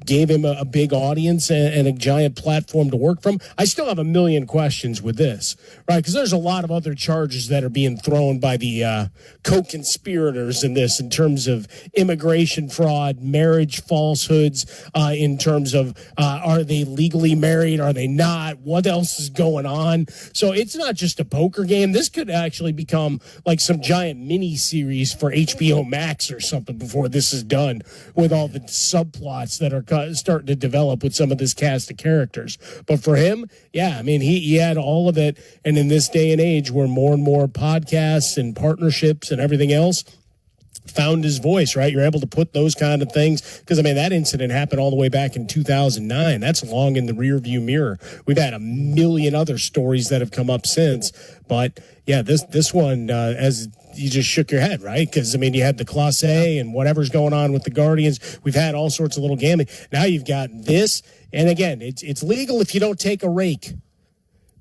gave him a big audience and a giant platform to work from. I still have a million questions with this, right? Because there's a lot of other charges that are being thrown by the co-conspirators in this in terms of immigration fraud, marriage falsehoods, in terms of are they legally married, are they not, what else is going on? So it's not just a poker game. This could actually become like some giant mini series for HBO Max or something before this is done, with all the subplots that are starting to develop with some of this cast of characters. But for him, he had all of it. And in this day and age where more and more podcasts and partnerships and everything else found his voice, right? You're able to put those kind of things, because that incident happened all the way back in 2009. That's long in the rearview mirror. We've had a million other stories that have come up since, but this one, as you just shook your head, right? Because you had the Class A and whatever's going on with the Guardians. We've had all sorts of little gambling. Now you've got this, and again, it's legal if you don't take a rake.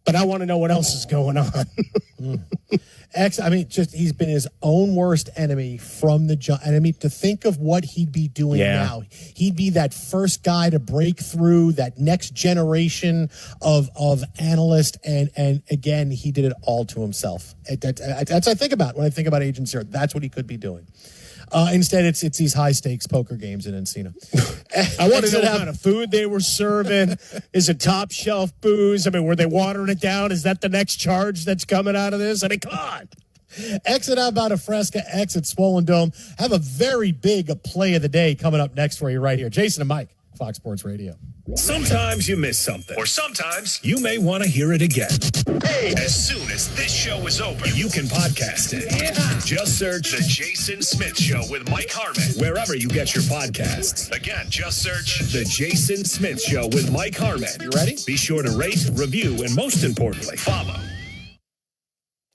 But I want to know what else is going on. He's been his own worst enemy from the jump. And to think of what he'd be doing now. He'd be that first guy to break through, that next generation of analyst. And again, he did it all to himself. That's what I think about when I think about Agent Zero. That's what he could be doing. Instead, it's these high-stakes poker games in Encino. I want to know what kind of food they were serving. Is it top-shelf booze? Were they watering it down? Is that the next charge that's coming out of this? Come on. Exit Alberta Fresca, exit Swollen Dome. Have a very big play of the day coming up next for you right here. Jason and Mike, Fox Sports Radio. Sometimes you miss something, or sometimes you may want to hear it again. Hey, as soon as this show is over, you can podcast it. Yeah. Just search The Jason Smith Show with Mike Harmon wherever you get your podcasts. Again, just search The Jason Smith Show with Mike Harmon. You ready? Be sure to rate, review, and most importantly, follow.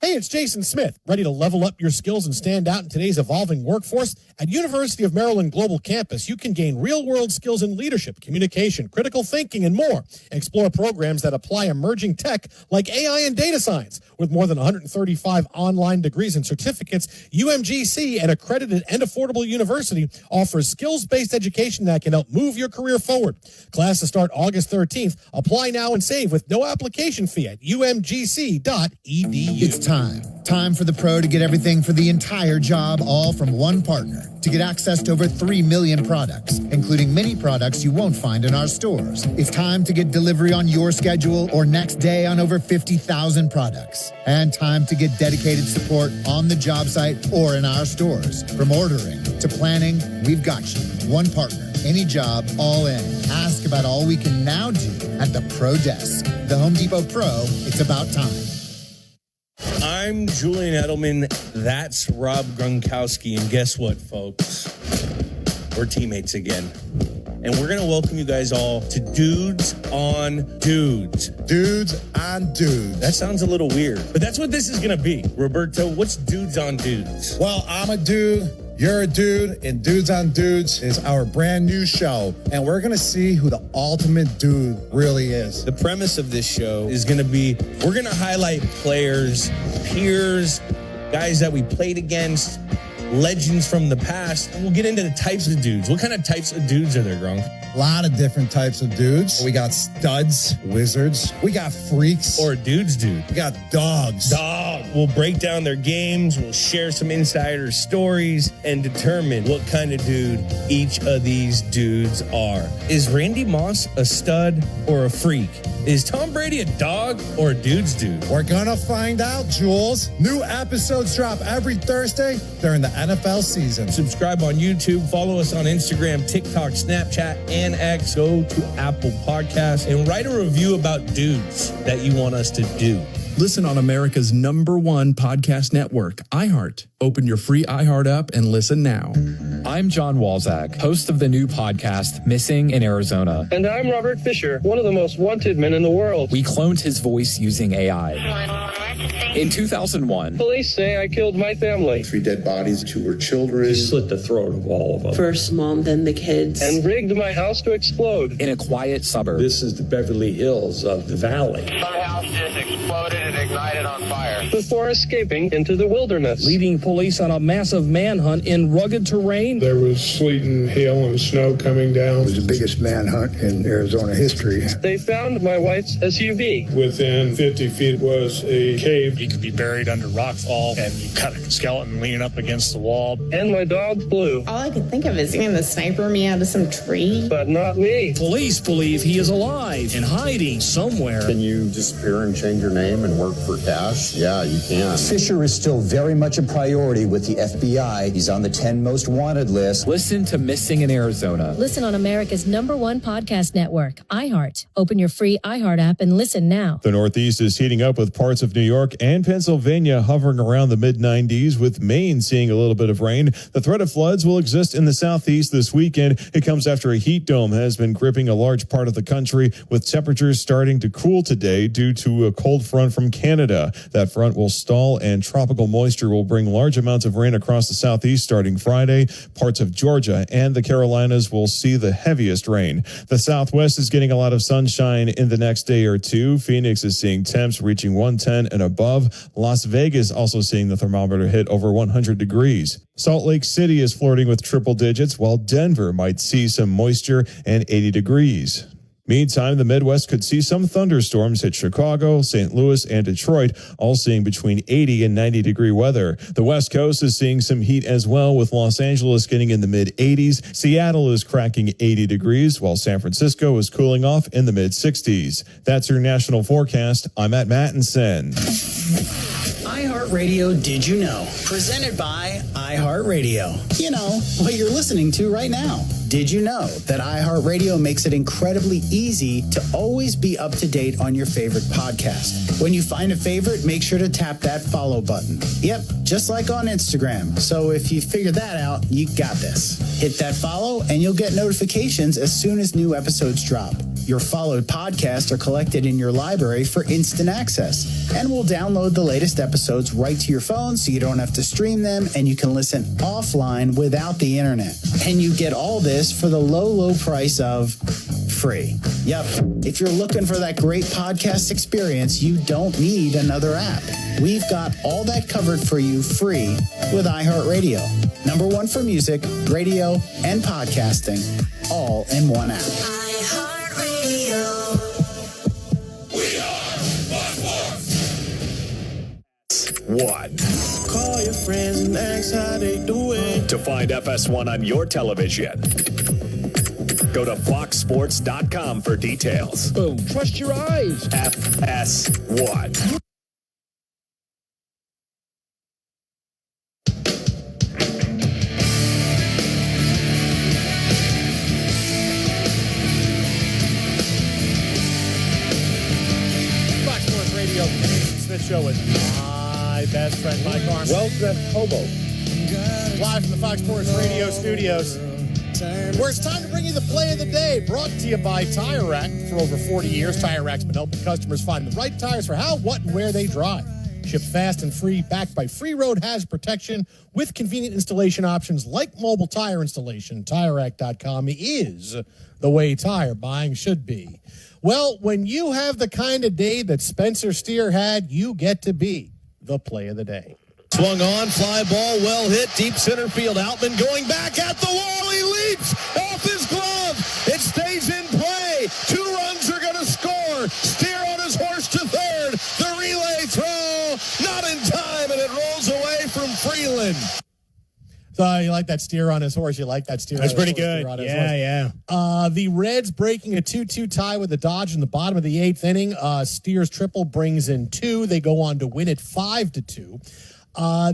Hey, it's Jason Smith, ready to level up your skills and stand out in today's evolving workforce? At University of Maryland Global Campus, you can gain real-world skills in leadership, communication, critical thinking, and more. Explore programs that apply emerging tech like AI and data science. With more than 135 online degrees and certificates, UMGC, an accredited and affordable university, offers skills-based education that can help move your career forward. Classes start August 13th. Apply now and save with no application fee at umgc.edu. It's time for the pro to get everything for the entire job, all from one partner. To get access to over 3 million products, including many products you won't find in our stores. It's time to get delivery on your schedule or next day on over 50,000 products. And time to get dedicated support on the job site or in our stores. From ordering to planning, we've got you. One partner, any job, all in. Ask about all we can now do at the Pro Desk. The Home Depot Pro, it's about time. I'm Julian Edelman. That's Rob Gronkowski. And guess what, folks? We're teammates again. And we're going to welcome you guys all to Dudes on Dudes. Dudes on Dudes. That sounds a little weird, but that's what this is going to be. Roberto, what's Dudes on Dudes? Well, I'm a dude. You're a dude, and Dudes on Dudes is our brand new show, and we're going to see who the ultimate dude really is. The premise of this show is going to be, we're going to highlight players, peers, guys that we played against, legends from the past, and we'll get into the types of dudes. What kind of types of dudes are there, Gronk? A lot of different types of dudes. We got studs, wizards. We got freaks. Or dudes, dude. We got dogs. We'll break down their games. We'll share some insider stories and determine what kind of dude each of these dudes are. Is Randy Moss a stud or a freak? Is Tom Brady a dog or a dude's dude? We're gonna find out, Jules. New episodes drop every Thursday during the NFL season. Subscribe on YouTube, follow us on Instagram, TikTok, Snapchat, and X. Go to Apple Podcasts and write a review about dudes that you want us to do. Listen on America's #1 podcast network, iHeart. Open your free iHeart app and listen now. I'm John Walzak, host of the new podcast, Missing in Arizona. And I'm Robert Fisher, one of the most wanted men in the world. We cloned his voice using AI. In 2001, police say I killed my family. 3 dead bodies, 2 were children. He slit the throat of all of them. First mom, then the kids. And rigged my house to explode. In a quiet suburb. This is the Beverly Hills of the valley. My house just exploded and ignited on fire. Before escaping into the wilderness. Leading police on a massive manhunt in rugged terrain. There was sleet and hail and snow coming down. It was the biggest manhunt in Arizona history. They found my wife's SUV. Within 50 feet was a cave. You could be buried under rockfall, and you cut a skeleton leaning up against the wall. And my dog Blue. All I could think of is getting the sniper me out of some tree. But not me. Police believe he is alive and hiding somewhere. Can you disappear and change your name and work for cash? Yeah, you can. Fisher is still very much a priority with the FBI. He's on the 10 most wanted list. Listen to Missing in Arizona. Listen on America's #1 podcast network, iHeart. Open your free iHeart app and listen now. The Northeast is heating up with parts of New York and Pennsylvania hovering around the mid-90s, with Maine seeing a little bit of rain. The threat of floods will exist in the Southeast this weekend. It comes after a heat dome has been gripping a large part of the country, with temperatures starting to cool today due to a cold front from Canada. That front will stall, and tropical moisture will bring large amounts of rain across the Southeast starting Friday. Parts of Georgia and the Carolinas will see the heaviest rain. The Southwest is getting a lot of sunshine in the next day or two. Phoenix is seeing temps reaching 110 and above. Las Vegas also seeing the thermometer hit over 100 degrees. Salt Lake City is flirting with triple digits, while Denver might see some moisture and 80 degrees. Meantime, the Midwest could see some thunderstorms hit Chicago, St. Louis, and Detroit, all seeing between 80 and 90 degree weather. The West Coast is seeing some heat as well, with Los Angeles getting in the mid-80s. Seattle is cracking 80 degrees, while San Francisco is cooling off in the mid-60s. That's your national forecast. I'm Matt Mattinson. iHeartRadio Did You Know? Presented by iHeartRadio. You know, what you're listening to right now. Did you know that iHeartRadio makes it incredibly easy to always be up to date on your favorite podcast? When you find a favorite, make sure to tap that follow button. Yep, just like on Instagram. So if you figure that out, you got this. Hit that follow and you'll get notifications as soon as new episodes drop. Your followed podcasts are collected in your library for instant access. And we'll download the latest episodes right to your phone so you don't have to stream them, and you can listen offline without the internet. And you get all this for the low, low price of free. Yep. If you're looking for that great podcast experience, you don't need another app. We've got all that covered for you free with iHeartRadio. #1 for music, radio, and podcasting, all in one app. One. Call your friends and ask how they doing. To find FS1 on your television, go to foxsports.com for details. Boom. Trust your eyes. FS1. Fox Sports Radio, the Jason Smith Show with my best friend, Mike Harmon. Well-dressed hobo. Live from the Fox Sports Radio studios, where it's time to bring you the play of the day, brought to you by Tire Rack. For over 40 years, Tire Rack's been helping customers find the right tires for how, what, and where they drive. Shipped fast and free, backed by free road hazard protection with convenient installation options like mobile tire installation. TireRack.com is the way tire buying should be. Well, when you have the kind of day that Spencer Steer had, you get to be the play of the day. Swung on, fly ball, well hit, deep center field. Outman going back at the wall. He leaps off his glove. It stays Not in time, and it rolls away from Freeland. So you like that steer on his horse? You like that steer? That's on his pretty horse, good. Yeah. The Reds breaking a 2-2 tie with the Dodgers in the bottom of the 8th inning. Steer's triple brings in 2. They go on to win it 5-2.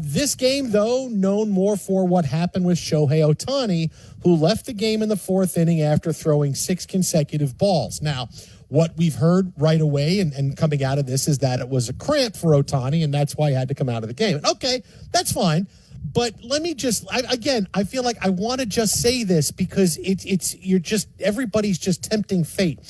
This game, though, known more for what happened with Shohei Ohtani, who left the game in the 4th inning after throwing 6 consecutive balls. Now, what we've heard right away and coming out of this is that it was a cramp for Ohtani, and that's why he had to come out of the game. Okay, that's fine. But let me just, I feel like I want to just say this because everybody's just tempting fate.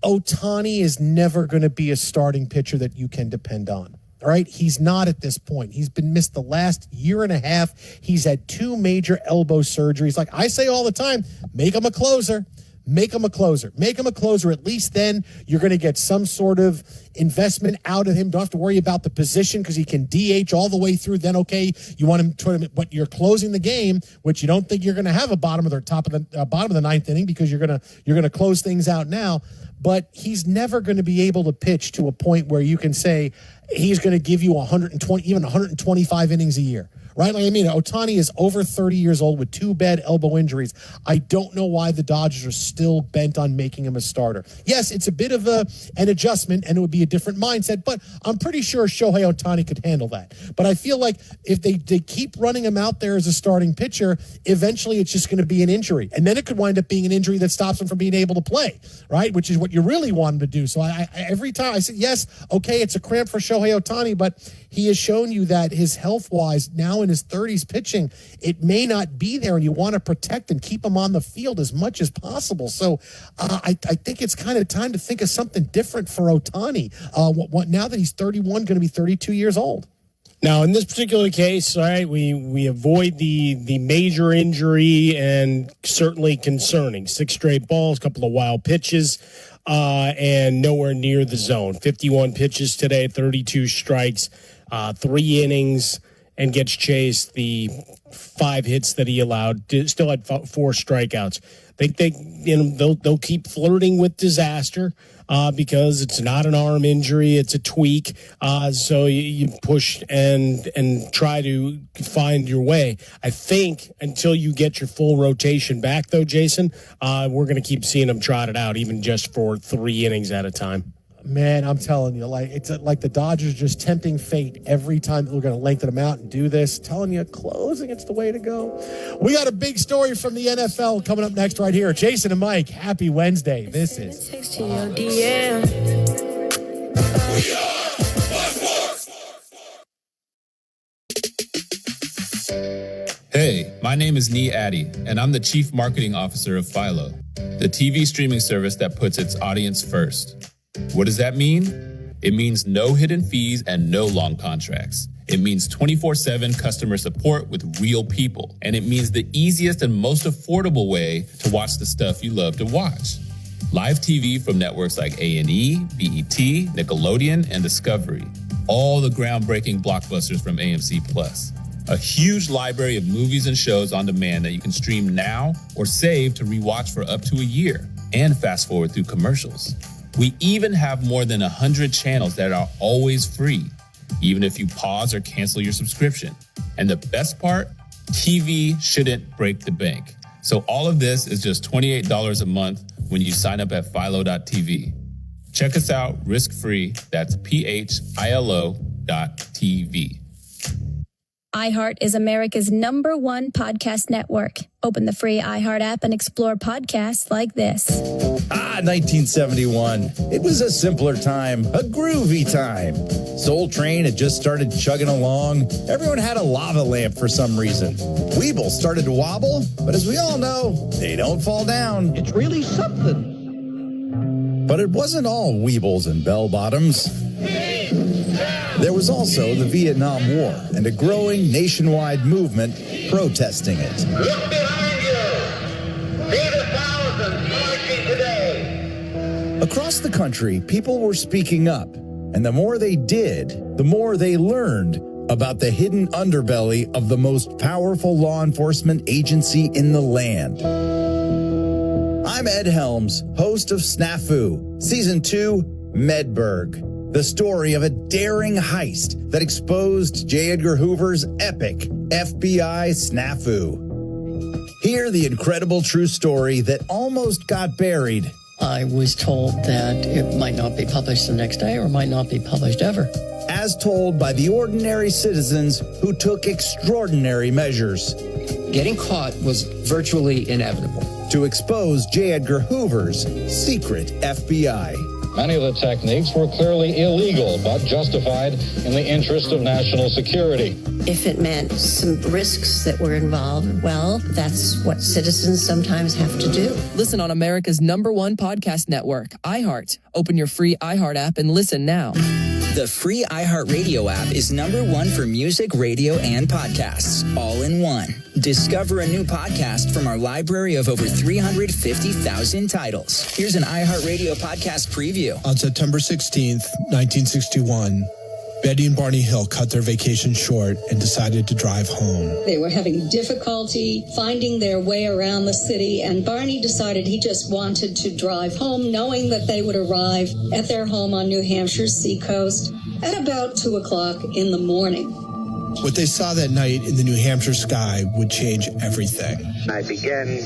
Ohtani is never going to be a starting pitcher that you can depend on. All right, he's not at this point. He's been missed the last year and a half. He's had 2 major elbow surgeries. Like I say all the time, make him a closer. Make him a closer. Make him a closer. At least then you're going to get some sort of investment out of him. Don't have to worry about the position because he can DH all the way through. Then, okay, you want him to, but you're closing the game, which you don't think you're going to have a bottom of the 9th inning because you're going to close things out now. But he's never going to be able to pitch to a point where you can say he's going to give you 120, even 125 innings a year. Right? Like, I mean, Ohtani is over 30 years old with 2 bad elbow injuries. I don't know why the Dodgers are still bent on making him a starter. Yes, it's a bit of an adjustment, and it would be a different mindset, but I'm pretty sure Shohei Ohtani could handle that. But I feel like if they keep running him out there as a starting pitcher, eventually it's just going to be an injury. And then it could wind up being an injury that stops him from being able to play, right? Which is what you really want him to do. So every time I said, yes, okay, it's a cramp for Shohei Ohtani, but he has shown you that his health-wise, now in his 30s pitching, it may not be there, and you want to protect and keep him on the field as much as possible. So I think it's kind of time to think of something different for Ohtani. Now that he's 31, going to be 32 years old. Now, in this particular case, all right, we avoid the major injury and certainly concerning. 6 straight balls, a couple of wild pitches, and nowhere near the zone. 51 pitches today, 32 strikes, 3 innings, and gets chased. The 5 hits that he allowed, still had 4 strikeouts. They'll keep flirting with disaster because it's not an arm injury, it's a tweak. So you push and try to find your way. I think until you get your full rotation back, though, Jason, we're going to keep seeing them trot it out, even just for 3 innings at a time. Man, I'm telling you, it's like the Dodgers just tempting fate every time that we're going to lengthen them out and do this. Telling you, closing, it's the way to go. We got a big story from the NFL coming up next right here. Jason and Mike, happy Wednesday. This is Hey, my name is Nee Addy, and I'm the Chief Marketing Officer of Philo, the TV streaming service that puts its audience first. What does that mean? It means no hidden fees and no long contracts. It means 24/7 customer support with real people. And it means the easiest and most affordable way to watch the stuff you love to watch. Live TV from networks like A&E, BET, Nickelodeon, and Discovery. All the groundbreaking blockbusters from AMC+. A huge library of movies and shows on demand that you can stream now or save to rewatch for up to a year. And fast forward through commercials. We even have more than 100 channels that are always free, even if you pause or cancel your subscription. And the best part, TV shouldn't break the bank. So all of this is just $28 a month when you sign up at philo.tv. Check us out risk-free. That's philo.tv. iHeart is America's #1 podcast network. Open the free iHeart app and explore podcasts like this. 1971. It was a simpler time, a groovy time. Soul Train had just started chugging along. Everyone had a lava lamp for some reason. Weeble started to wobble, but as we all know, they don't fall down. It's really something. But it wasn't all Weebles and bell-bottoms. There was also the Vietnam War and a growing nationwide movement protesting it. Look behind you. See the thousands marching today. Across the country, people were speaking up, and the more they did, the more they learned about the hidden underbelly of the most powerful law enforcement agency in the land. I'm Ed Helms, host of Snafu, Season 2, Medberg. the story of a daring heist that exposed J. Edgar Hoover's epic FBI snafu. Hear the incredible true story that almost got buried. I was told that it might not be published the next day or might not be published ever. As told by the ordinary citizens who took extraordinary measures. Getting caught was virtually inevitable. To expose J. Edgar Hoover's secret FBI. Many of the techniques were clearly illegal, but justified in the interest of national security. If it meant some risks that were involved, well, that's what citizens sometimes have to do. Listen on America's #1 podcast network, iHeart. Open your free iHeart app and listen now. The free iHeartRadio app is #1 for music, radio, and podcasts, all in one. Discover a new podcast from our library of over 350,000 titles. Here's an iHeartRadio podcast preview. On September 16th, 1961, Betty and Barney Hill cut their vacation short and decided to drive home. They were having difficulty finding their way around the city, and Barney decided he just wanted to drive home, knowing that they would arrive at their home on New Hampshire's seacoast at about 2 o'clock in the morning. What they saw that night in the New Hampshire sky would change everything. I began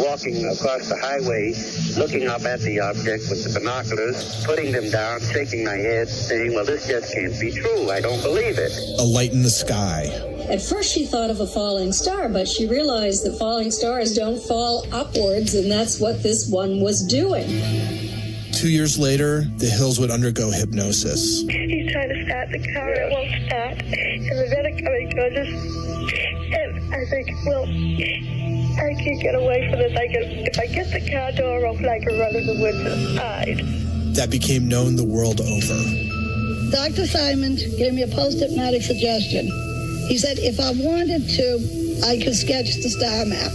walking across the highway, looking up at the object with the binoculars, putting them down, shaking my head, saying, well, this just can't be true. I don't believe it. A light in the sky. At first she thought of a falling star, but she realized that falling stars don't fall upwards, and that's what this one was doing. 2 years later, the Hills would undergo hypnosis. He's trying to start the car, it won't start. And the medic coming towards us. And I think, well, I can't get away from this. If I get the car door open, I can run in the woods and hide. That became known the world over. Dr. Simon gave me a post-hypnotic suggestion. He said if I wanted to, I could sketch the star map.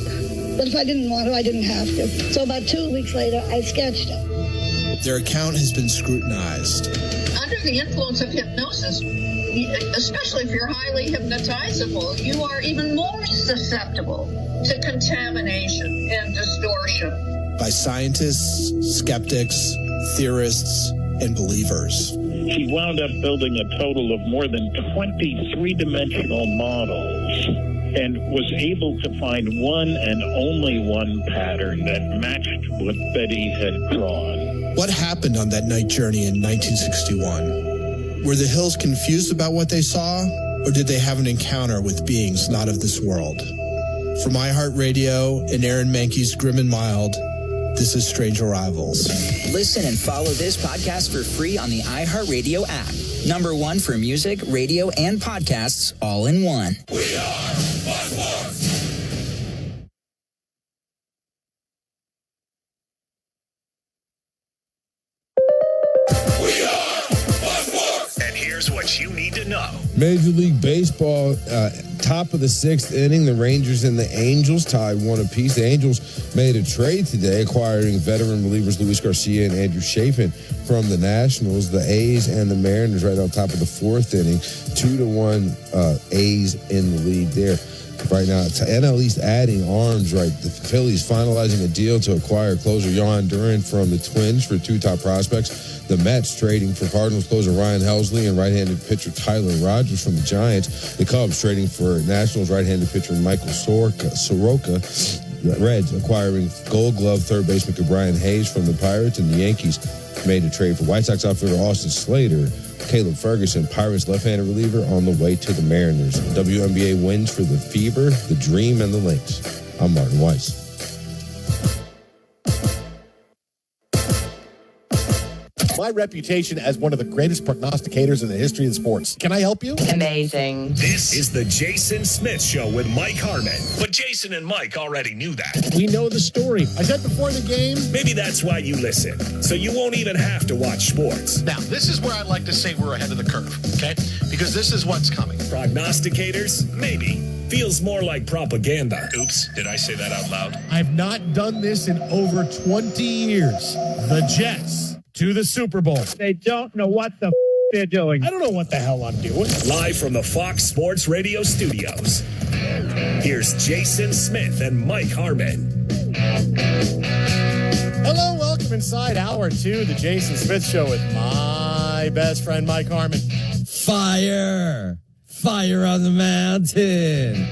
But if I didn't want to, I didn't have to. So about 2 weeks later, I sketched it. Their account has been scrutinized. Under the influence of hypnosis, especially if you're highly hypnotizable, you are even more susceptible to contamination and distortion. By scientists, skeptics, theorists, and believers. He wound up building a total of more than 20 three-dimensional models and was able to find one and only one pattern that matched what Betty had drawn. What happened on that night journey in 1961? Were the Hills confused about what they saw, or did they have an encounter with beings not of this world? From iHeartRadio and Aaron Mahnke's Grim and Mild, this is Strange Arrivals. Listen and follow this podcast for free on the iHeartRadio app. #1 for music, radio, and podcasts, all in one. We are Fox Sports. What you need to know. Major League Baseball, top of the 6th inning, the Rangers and the Angels tied 1 apiece. The Angels made a trade today, acquiring veteran relievers Luis Garcia and Andrew Chafin from the Nationals. The A's and the Mariners right on top of the 4th inning, 2-1 A's in the lead there. Right now, NL East adding arms, right? The Phillies finalizing a deal to acquire closer Yohan Duran from the Twins for 2 top prospects. The Mets trading for Cardinals closer Ryan Helsley and right-handed pitcher Tyler Rogers from the Giants. The Cubs trading for Nationals right-handed pitcher Michael Soroka. The Reds acquiring Gold Glove third baseman Brian Hayes from the Pirates. And the Yankees made a trade for White Sox outfielder Austin Slater. Caleb Ferguson, Pirates left-handed reliever, on the way to the Mariners. WNBA wins for the Fever, the Dream, and the Lynx. I'm Martin Weiss. My reputation as one of the greatest prognosticators in the history of sports. Can I help you? Amazing. This is the Jason Smith Show with Mike Harmon. But Jason and Mike already knew that. We know the story. I said before the game. Maybe that's why you listen, so you won't even have to watch sports. Now, this is where I'd like to say we're ahead of the curve, okay? Because this is what's coming. Prognosticators? Maybe. Feels more like propaganda. Oops, did I say that out loud? I've not done this in over 20 years. The Jets to the Super Bowl. They don't know what the they're doing. I don't know what the hell I'm doing. Live from the Fox Sports Radio studios. Here's Jason Smith and Mike Harmon. Hello, welcome inside hour 2, the Jason Smith Show with Mike my best friend, Mike Harmon. Fire on the mountain.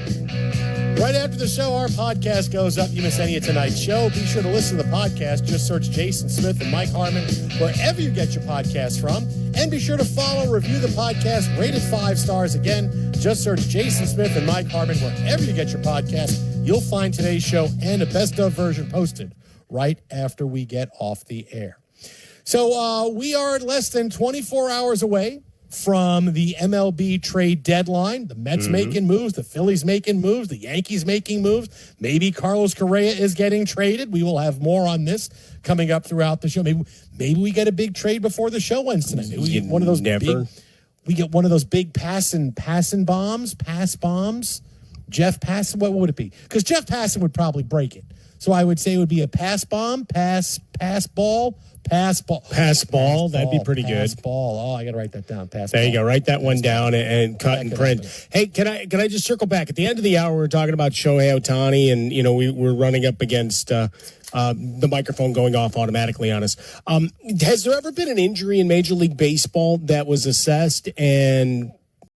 Right after the show, our podcast goes up. You miss any of tonight's show, be sure to listen to the podcast. Just search Jason Smith and Mike Harmon wherever you get your podcast from. And be sure to follow, review the podcast, rate it 5 stars. Again, just search Jason Smith and Mike Harmon wherever you get your podcast. You'll find today's show and a best of version posted right after we get off the air. So we are less than 24 hours away from the MLB trade deadline. The Mets making moves, the Phillies making moves, the Yankees making moves. Maybe Carlos Correa is getting traded. We will have more on this coming up throughout the show. Maybe we get a big trade before the show ends tonight. Maybe we get one of those big pass bombs. Jeff Passan, what would it be? Because Jeff Passan would probably break it. So I would say it would be a pass bomb, pass ball. That'd be pretty good. Pass ball. Oh, I got to write that down. There you go. Write that one down and cut and print. Hey, can I just circle back? At the end of the hour, we're talking about Shohei Ohtani, and we're running up against the microphone going off automatically on us. Has there ever been an injury in Major League Baseball that was assessed and